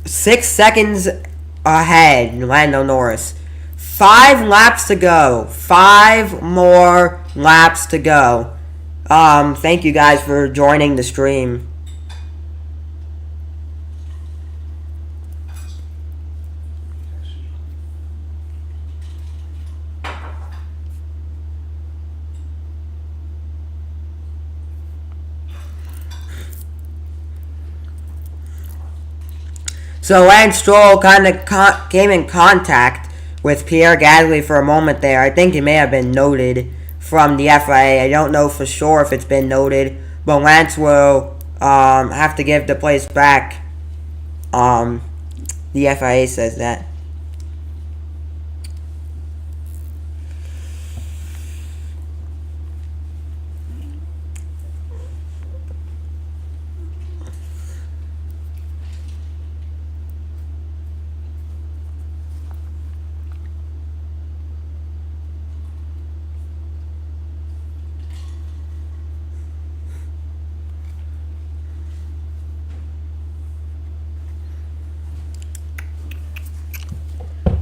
Six seconds ahead, Lando Norris. 5 laps to go. 5 more laps to go. Thank you guys for joining the stream. So Lance Stroll kind of came in contact with Pierre Gasly for a moment there. I think it may have been noted from the FIA. I don't know for sure if it's been noted, but Lance will have to give the place back. The FIA says that.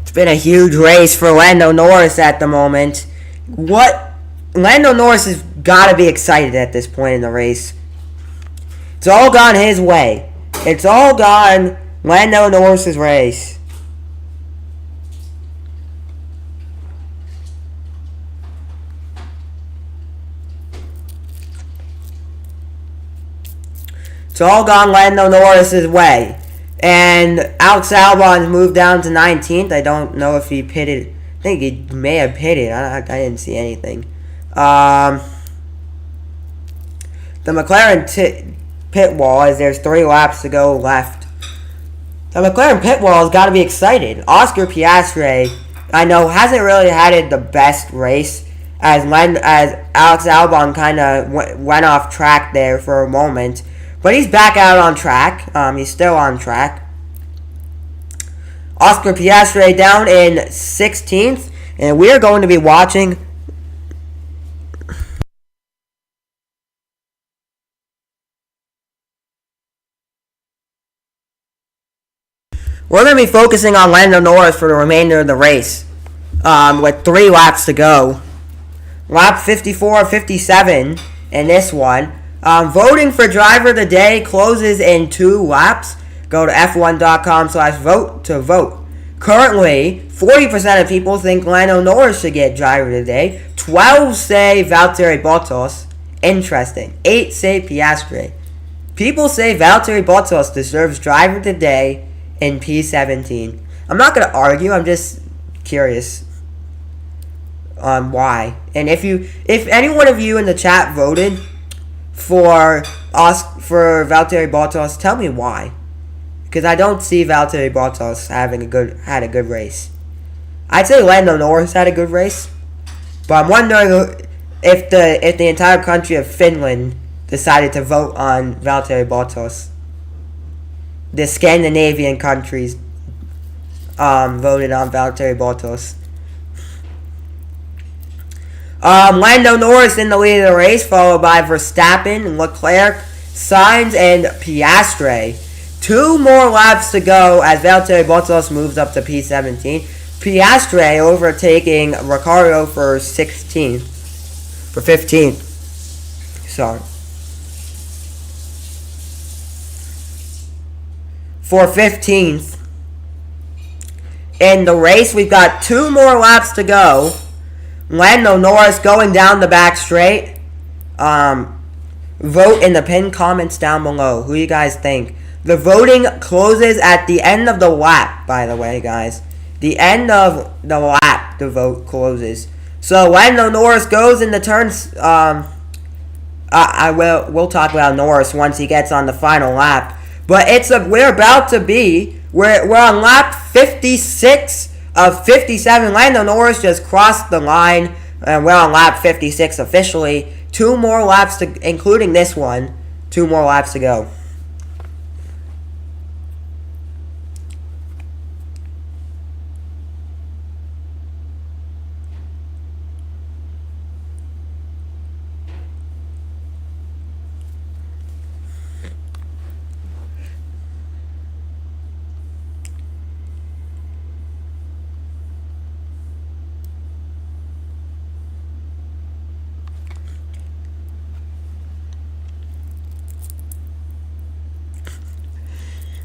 It's been a huge race for Lando Norris at the moment. Lando Norris has got to be excited at this point in the race. It's all gone his way. It's all gone Lando Norris's race. It's all gone Lando Norris's way. And Alex Albon's moved down to 19th. I don't know if he pitted. I think he may have pitted. I didn't see anything. The McLaren pit wall, as there's 3 laps to go left. The McLaren pit wall has got to be excited. Oscar Piastri, I know, hasn't really had the best race, as Alex Albon kind of went off track there for a moment. But he's back out on track. He's still on track. Oscar Piastri down in 16th. And we're going to be watching. We're going to be focusing on Lando Norris for the remainder of the race. With 3 laps to go. Lap 54, 57 in this one. Voting for driver of the day closes in 2 laps. Go to f1.com/vote to vote. Currently, 40% of people think Lando Norris should get driver of the day. 12 say Valtteri Bottas. Interesting. 8 say Piastri. People say Valtteri Bottas deserves driver of the day in P17. I'm not going to argue. I'm just curious on why. And if any one of you in the chat voted for Valtteri Bottas, tell me why. Because I don't see Valtteri Bottas had a good race. I'd say Lando Norris had a good race, but I'm wondering if the entire country of Finland decided to vote on Valtteri Bottas. The Scandinavian countries voted on Valtteri Bottas. Lando Norris in the lead of the race, followed by Verstappen, Leclerc, Sainz, and Piastri. 2 more laps to go as Valtteri Bottas moves up to P17. Piastri overtaking Ricciardo for 15th. Sorry. For 15th. In the race, we've got 2 more laps to go. Lando Norris going down the back straight. Vote in the pinned comments down below. Who you guys think? The voting closes at the end of the lap, by the way, guys. The end of the lap, the vote closes. So Lando Norris goes in the turns. We'll talk about Norris once he gets on the final lap. But we're on lap 56 of 57. Lando Norris just crossed the line, and we're on lap 56 officially. 2 more laps including this one. 2 more laps to go.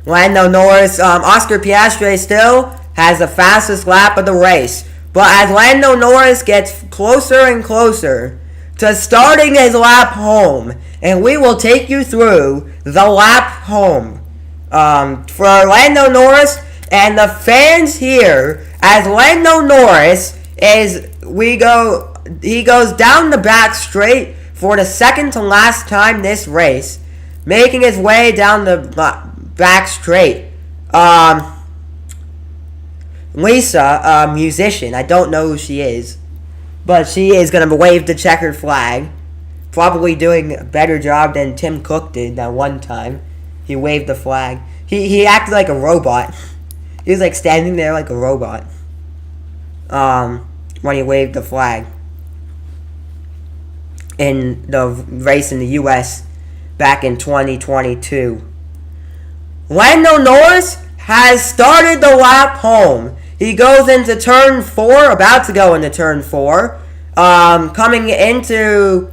Lando Norris, Oscar Piastri still has the fastest lap of the race. But as Lando Norris gets closer and closer to starting his lap home, and we will take you through the lap home for Lando Norris and the fans here. As Lando Norris he goes down the back straight for the second to last time this race, making his way down the back straight. Lisa, a musician, I don't know who she is, but she is going to wave the checkered flag. Probably doing a better job than Tim Cook did that one time. He waved the flag. He acted like a robot. He was like standing there like a robot when he waved the flag in the race in the U.S. back in 2022. Lando Norris has started the lap home. He goes into turn 4, about to go into turn 4, coming into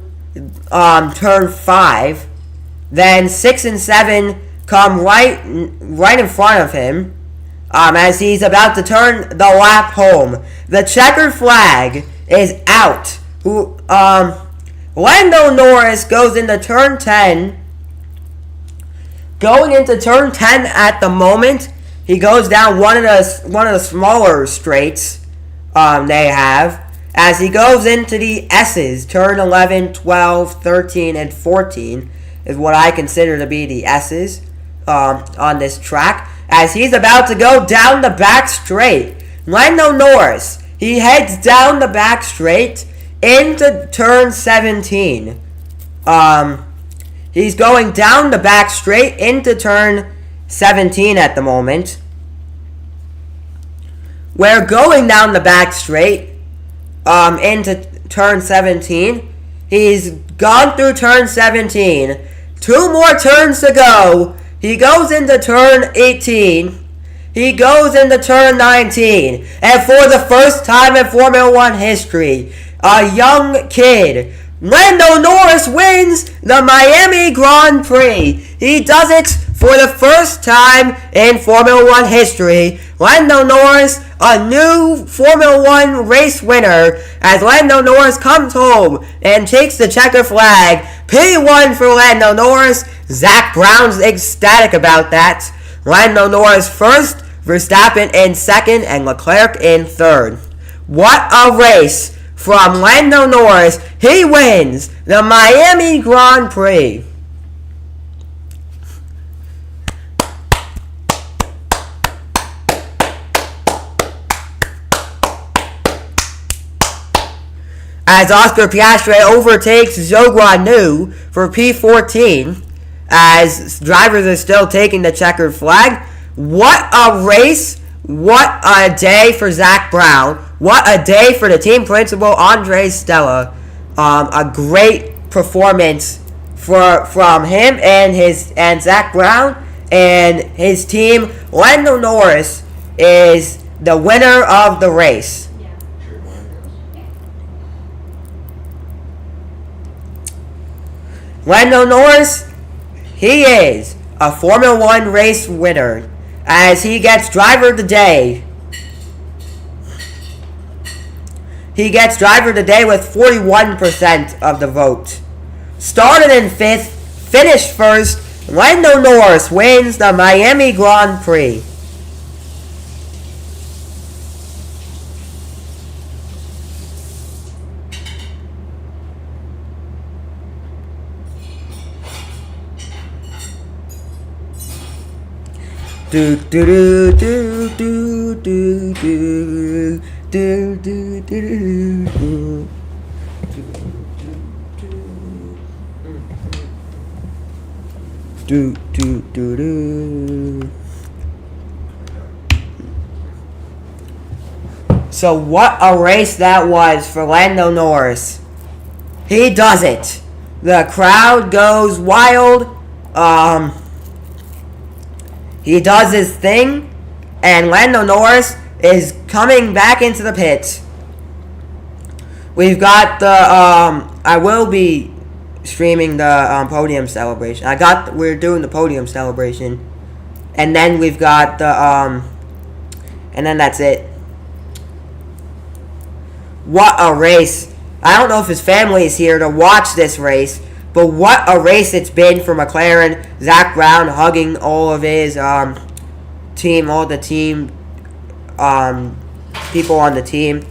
turn 5. Then 6 and 7 come right in front of him as he's about to turn the lap home. The checkered flag is out. Lando Norris goes into turn 10. Going into turn 10 at the moment, he goes down one of the smaller straights they have, as he goes into the S's. Turn 11, 12, 13, and 14 is what I consider to be the S's on this track, as he's about to go down the back straight. Lando Norris, he heads down the back straight into turn 17. He's going down the back straight into turn 17 at the moment. We're going down the back straight into turn 17. He's gone through turn 17. 2 more turns to go. He goes into turn 18. He goes into turn 19. And for the first time in Formula 1 history, a young kid, Lando Norris, wins the Miami Grand Prix. He does it for the first time in Formula 1 history. Lando Norris, a new Formula 1 race winner, as Lando Norris comes home and takes the checker flag. P1 for Lando Norris. Zach Brown's ecstatic about that. Lando Norris first, Verstappen in second, and Leclerc in third. What a race from Lando Norris. He wins the Miami Grand Prix. As Oscar Piastri overtakes Zhou Guanyu for P14, as drivers are still taking the checkered flag. What a race! What a day for Zach Brown! What a day for the team principal Andre Stella! A great performance from him and Zach Brown and his team. Lando Norris is the winner of the race. Lando Norris, he is a Formula 1 race winner, as he gets driver of the day. He gets driver of the day with 41% of the vote. Started in 5th, finished first. Lando Norris wins the Miami Grand Prix. Do do do do do do do do do do. Do do do do. So what a race that was for Lando Norris. He does it. The crowd goes wild. He does his thing, and Lando Norris is coming back into the pits. We've got the I will be streaming the podium celebration. We're doing the podium celebration And then we've got the and then that's it. What a race. I don't know if his family is here to watch this race, but what a race it's been for McLaren. Zach Brown hugging all of his team, all the team people on the team.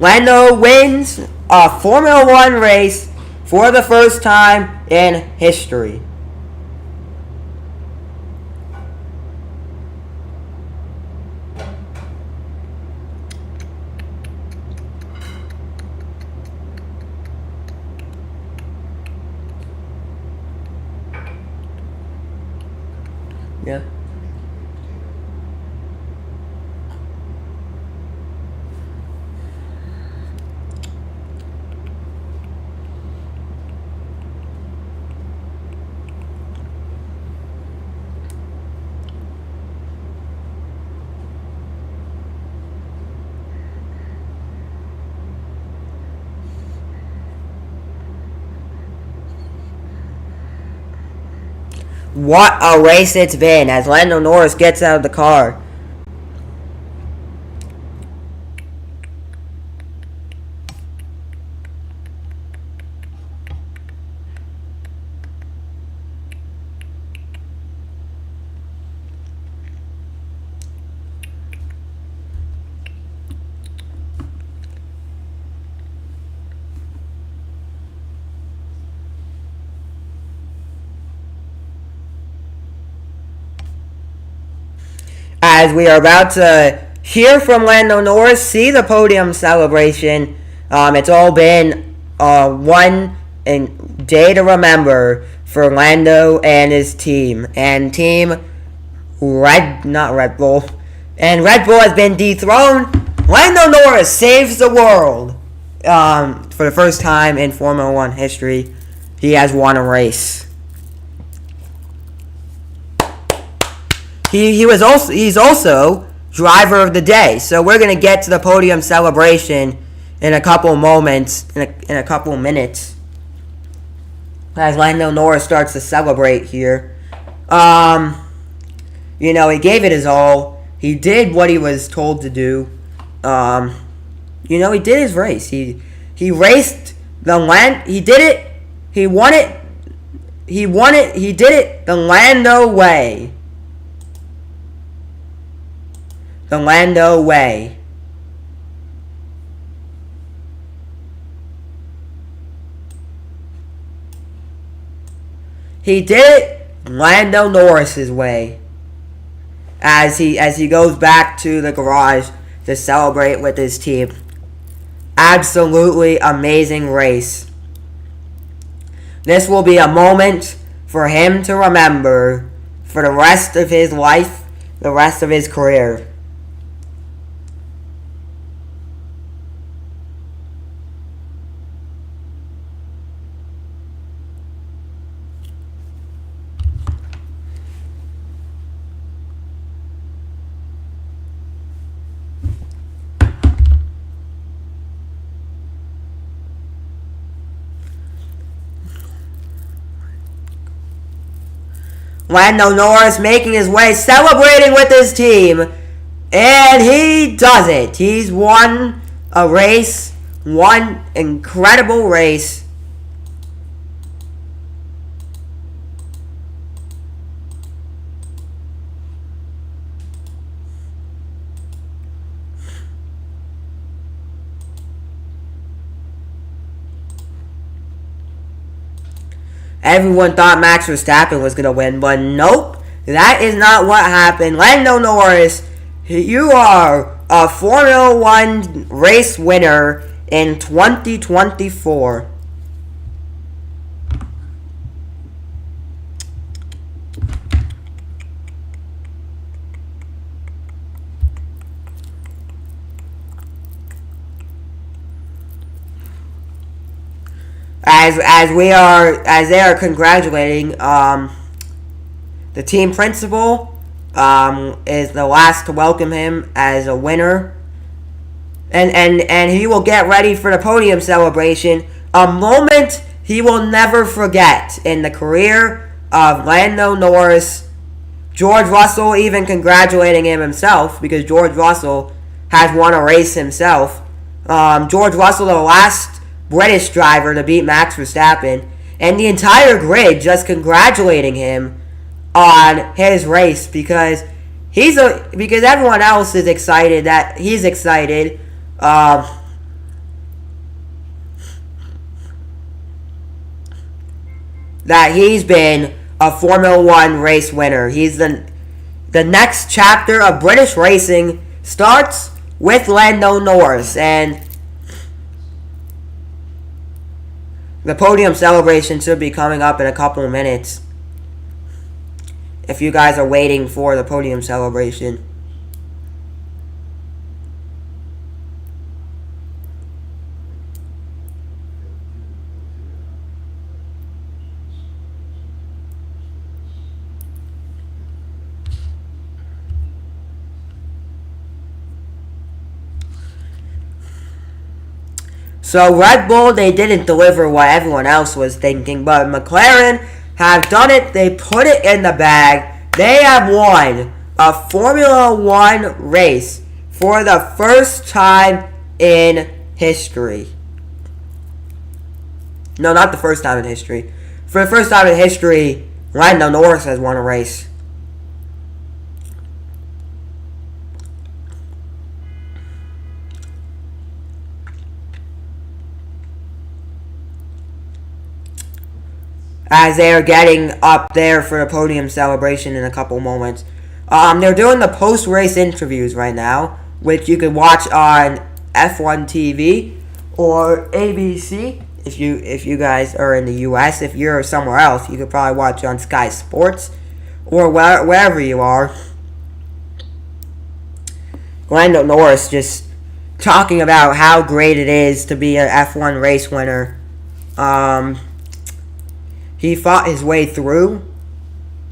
Lando wins a Formula One race for the first time in history. Yeah. What a race it's been as Lando Norris gets out of the car. As we are about to hear from Lando Norris, see the podium celebration. It's all been one day to remember for Lando and his team. And Team Red Bull. And Red Bull has been dethroned. Lando Norris saves the world. For the first time in Formula One history, he has won a race. He's also driver of the day. So we're gonna get to the podium celebration in a couple moments, in a couple minutes, as Lando Norris starts to celebrate here. He gave it his all. He did what he was told to do. He did his race. He raced the land. He did it. He won it. He won it. He did it the Lando way. The Lando way. He did it Lando Norris's way. As he goes back to the garage to celebrate with his team. Absolutely amazing race. This will be a moment for him to remember for the rest of his life, the rest of his career. Lando Norris making his way, celebrating with his team. And he does it. He's won a race. One incredible race. Everyone thought Max Verstappen was going to win, but nope. That is not what happened. Lando Norris, you are a Formula One race winner in 2024. As they are congratulating the team principal is the last to welcome him as a winner, and he will get ready for the podium celebration, a moment he will never forget in the career of Lando Norris, George Russell even congratulating him himself because George Russell has won a race himself. George Russell, the last British driver to beat Max Verstappen, and the entire grid just congratulating him on his race because because everyone else is excited that he's excited. That he's been a Formula One race winner. He's the next chapter of British racing starts with Lando Norris, and the podium celebration should be coming up in a couple of minutes. If you guys are waiting for the podium celebration. So Red Bull, they didn't deliver what everyone else was thinking, but McLaren have done it. They put it in the bag. They have won a Formula One race for the first time in history. No, not the first time in history. For the first time in history, Lando Norris has won a race. As they are getting up there for the podium celebration in a couple moments. They're doing the post-race interviews right now, which you can watch on F1 TV or ABC if you guys are in the US. If you're somewhere else, you could probably watch on Sky Sports or wherever you are. Lando Norris just talking about how great it is to be an F1 race winner. He fought his way through.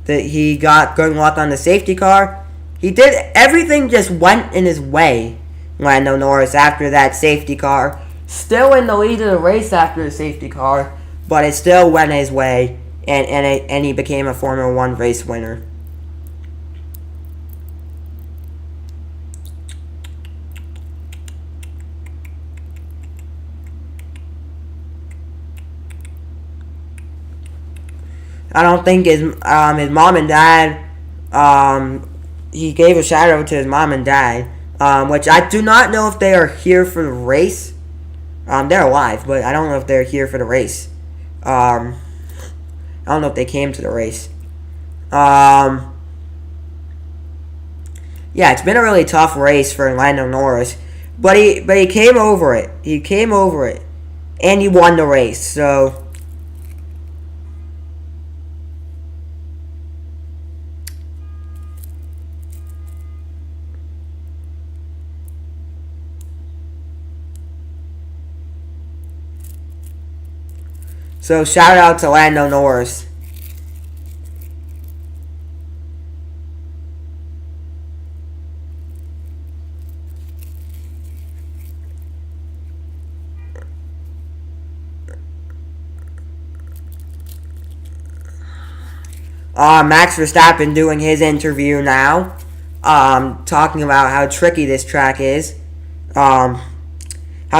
He got good luck on the safety car. He did everything, just went in his way. Lando Norris after that safety car, still in the lead of the race after the safety car, but it still went his way, and he became a Formula One race winner. I don't think his mom and dad, he gave a shout out to his mom and dad, which I do not know if they are here for the race. They're alive, but I don't know if they're here for the race. I don't know if they came to the race. Yeah, it's been a really tough race for Lando Norris, but he came over it. He came over it, and he won the race. So. So shout out to Lando Norris. Max Verstappen doing his interview now, talking about how tricky this track is. How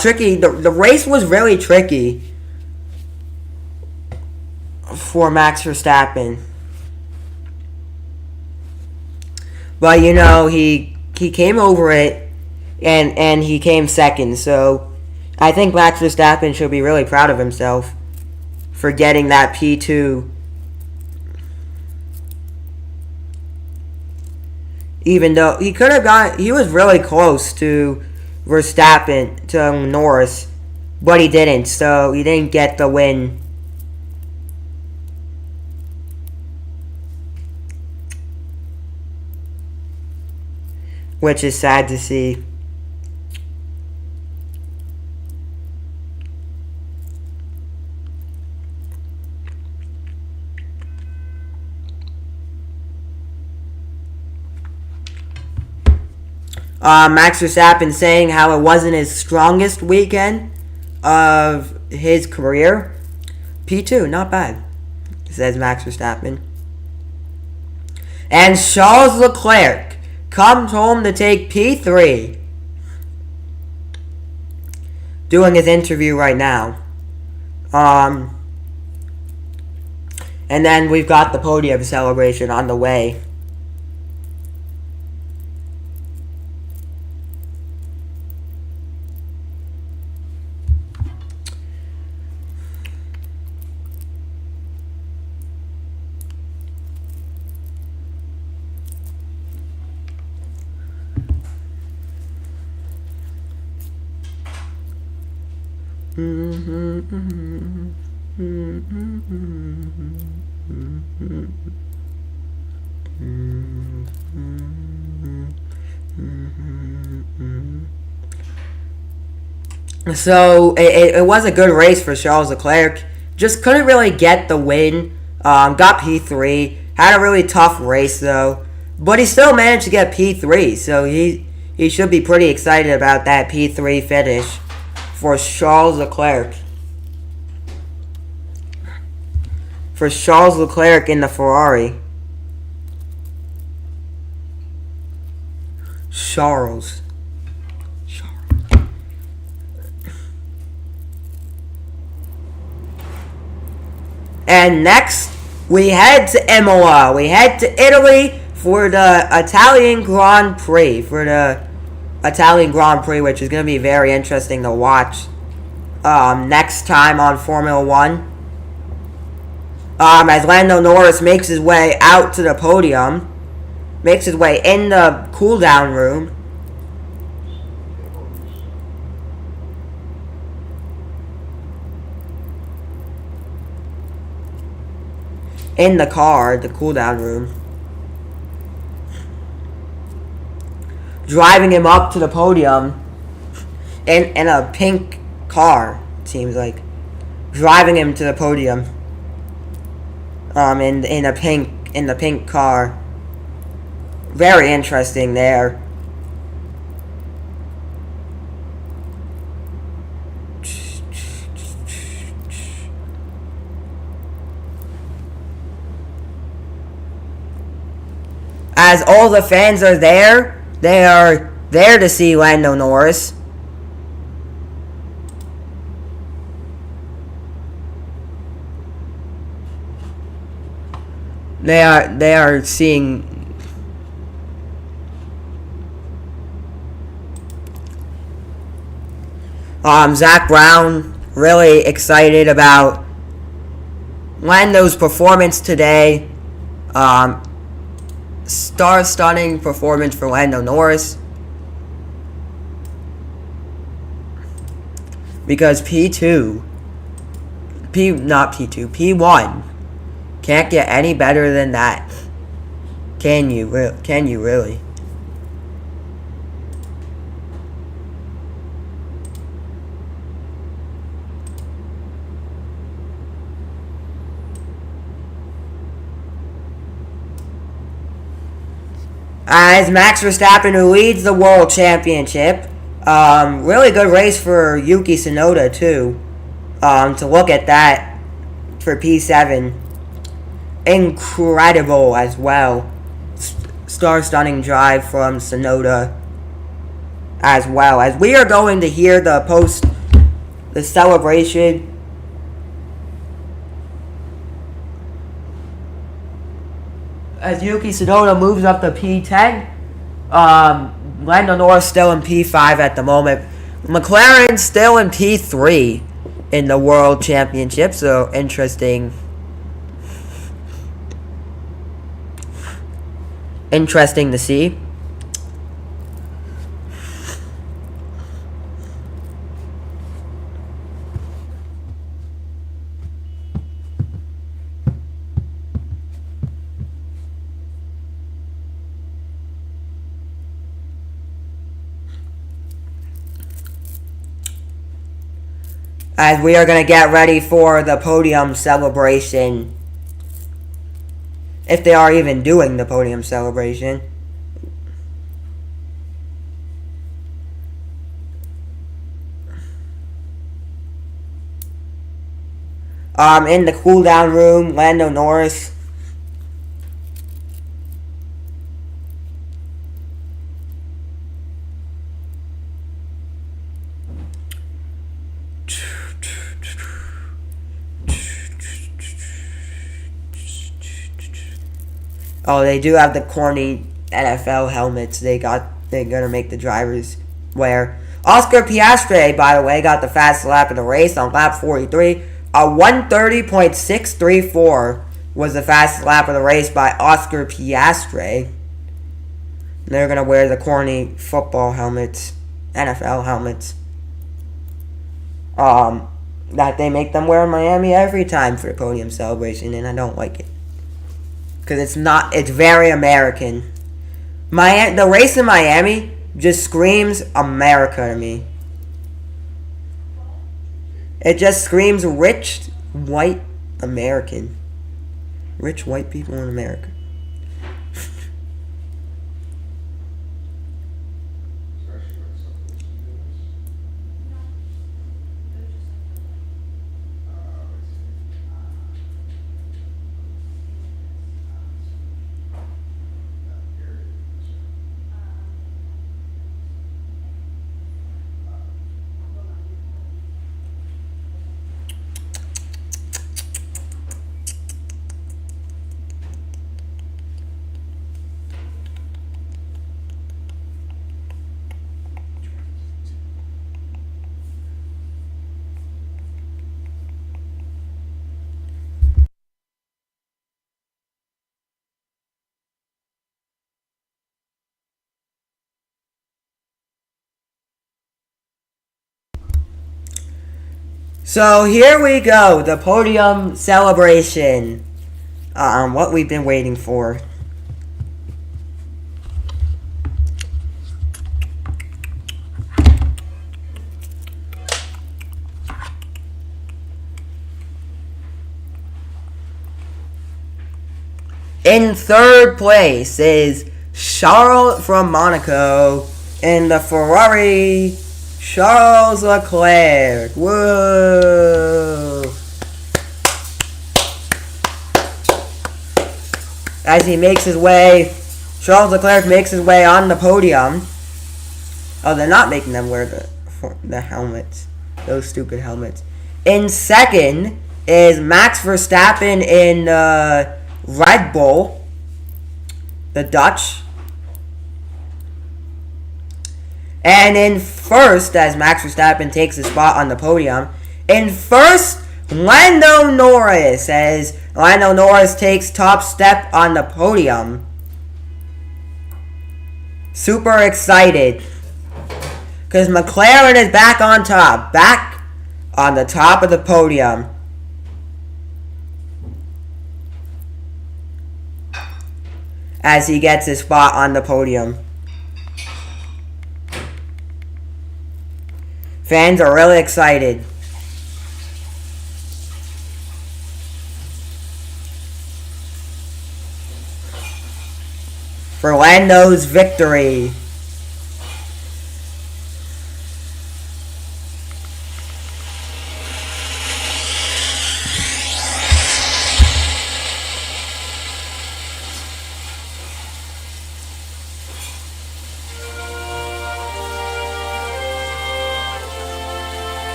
tricky, the race was really tricky for Max Verstappen. But, you know, he came over it, and he came second. So, I think Max Verstappen should be really proud of himself for getting that P2. Even though he could have he was really close to Verstappen, to Norris, but he didn't. So, he didn't get the win. Which is sad to see. Max Verstappen saying how it wasn't his strongest weekend of his career. P2, not bad. says Max Verstappen. And Charles Leclerc comes home to take P3. Doing his interview right now. And then we've got the podium celebration on the way. So it was a good race for Charles Leclerc. Just couldn't really get the win. Got P3. Had a really tough race though, but he still managed to get P3. So he should be pretty excited about that P3 finish for Charles Leclerc. For Charles Leclerc in the Ferrari. Charles. And next, we head to Imola. We head to Italy for the Italian Grand Prix. which is going to be very interesting to watch next time on Formula 1. As Lando Norris makes his way out to the podium. Makes his way in the cool-down room. In the car, the cool-down room. Driving him up to the podium in a pink car, it seems like. Driving him to the podium. In the pink car. Very interesting there. As all the fans are there, they are there to see Lando Norris. They are seeing Zach Brown really excited about Lando's performance today. Star-stunning performance for Lando Norris. Because P1 can't get any better than that. Can you really? As Max Verstappen, who leads the World Championship. Really good race for Yuki Tsunoda, too. To look at that for P7. Incredible as well. Star-stunning drive from Tsunoda as well. As we are going to hear the celebration. As Yuki Tsunoda moves up to P10. Lando Norris still in P5 at the moment. McLaren still in P3 in the World Championship. So, interesting. Interesting to see. As we are going to get ready for the podium celebration. If they are even doing the podium celebration. In the cool down room, Lando Norris. Oh, they do have the corny NFL helmets. They're gonna make the drivers wear. Oscar Piastri, by the way, got the fastest lap of the race on lap 43. A 1:30.634 was the fastest lap of the race by Oscar Piastri. They're gonna wear the corny football helmets, NFL helmets. That they make them wear in Miami every time for the podium celebration, and I don't like it. Because it's very American. The race in Miami just screams America to me. It just screams rich, white American. Rich white people in America. So here we go, the podium celebration. What we've been waiting for. In third place is Charles from Monaco in the Ferrari. Charles Leclerc. Whoa. As he makes his way, Charles Leclerc makes his way on the podium. Oh, they're not making them wear the helmets. Those stupid helmets. In second is Max Verstappen in Red Bull. The Dutch. And in first, as Max Verstappen takes his spot on the podium, in first, Lando Norris, as Lando Norris takes top step on the podium. Super excited. Because McLaren is back on top. Back on the top of the podium. As he gets his spot on the podium. Fans are really excited. For Lando's victory.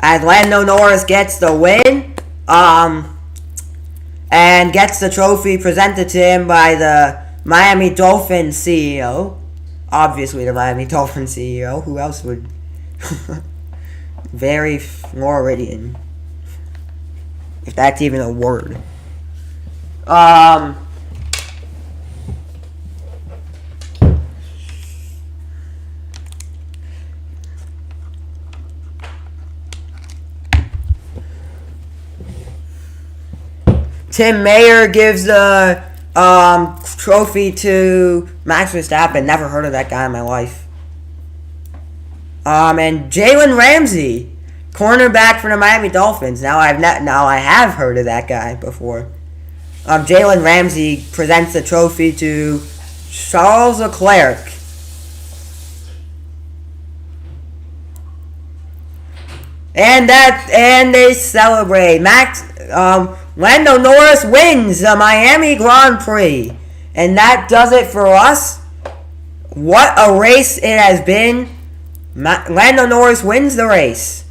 As Lando Norris gets the win, and gets the trophy presented to him by the Miami Dolphins CEO. Obviously the Miami Dolphins CEO. Who else would? Very Floridian. If that's even a word. Tim Mayer gives the trophy to Max Verstappen. Never heard of that guy in my life. And Jalen Ramsey, cornerback for the Miami Dolphins. Now I have heard of that guy before. Jalen Ramsey presents the trophy to Charles Leclerc. And they celebrate. Lando Norris wins the Miami Grand Prix. And that does it for us. What a race it has been. Lando Norris wins the race.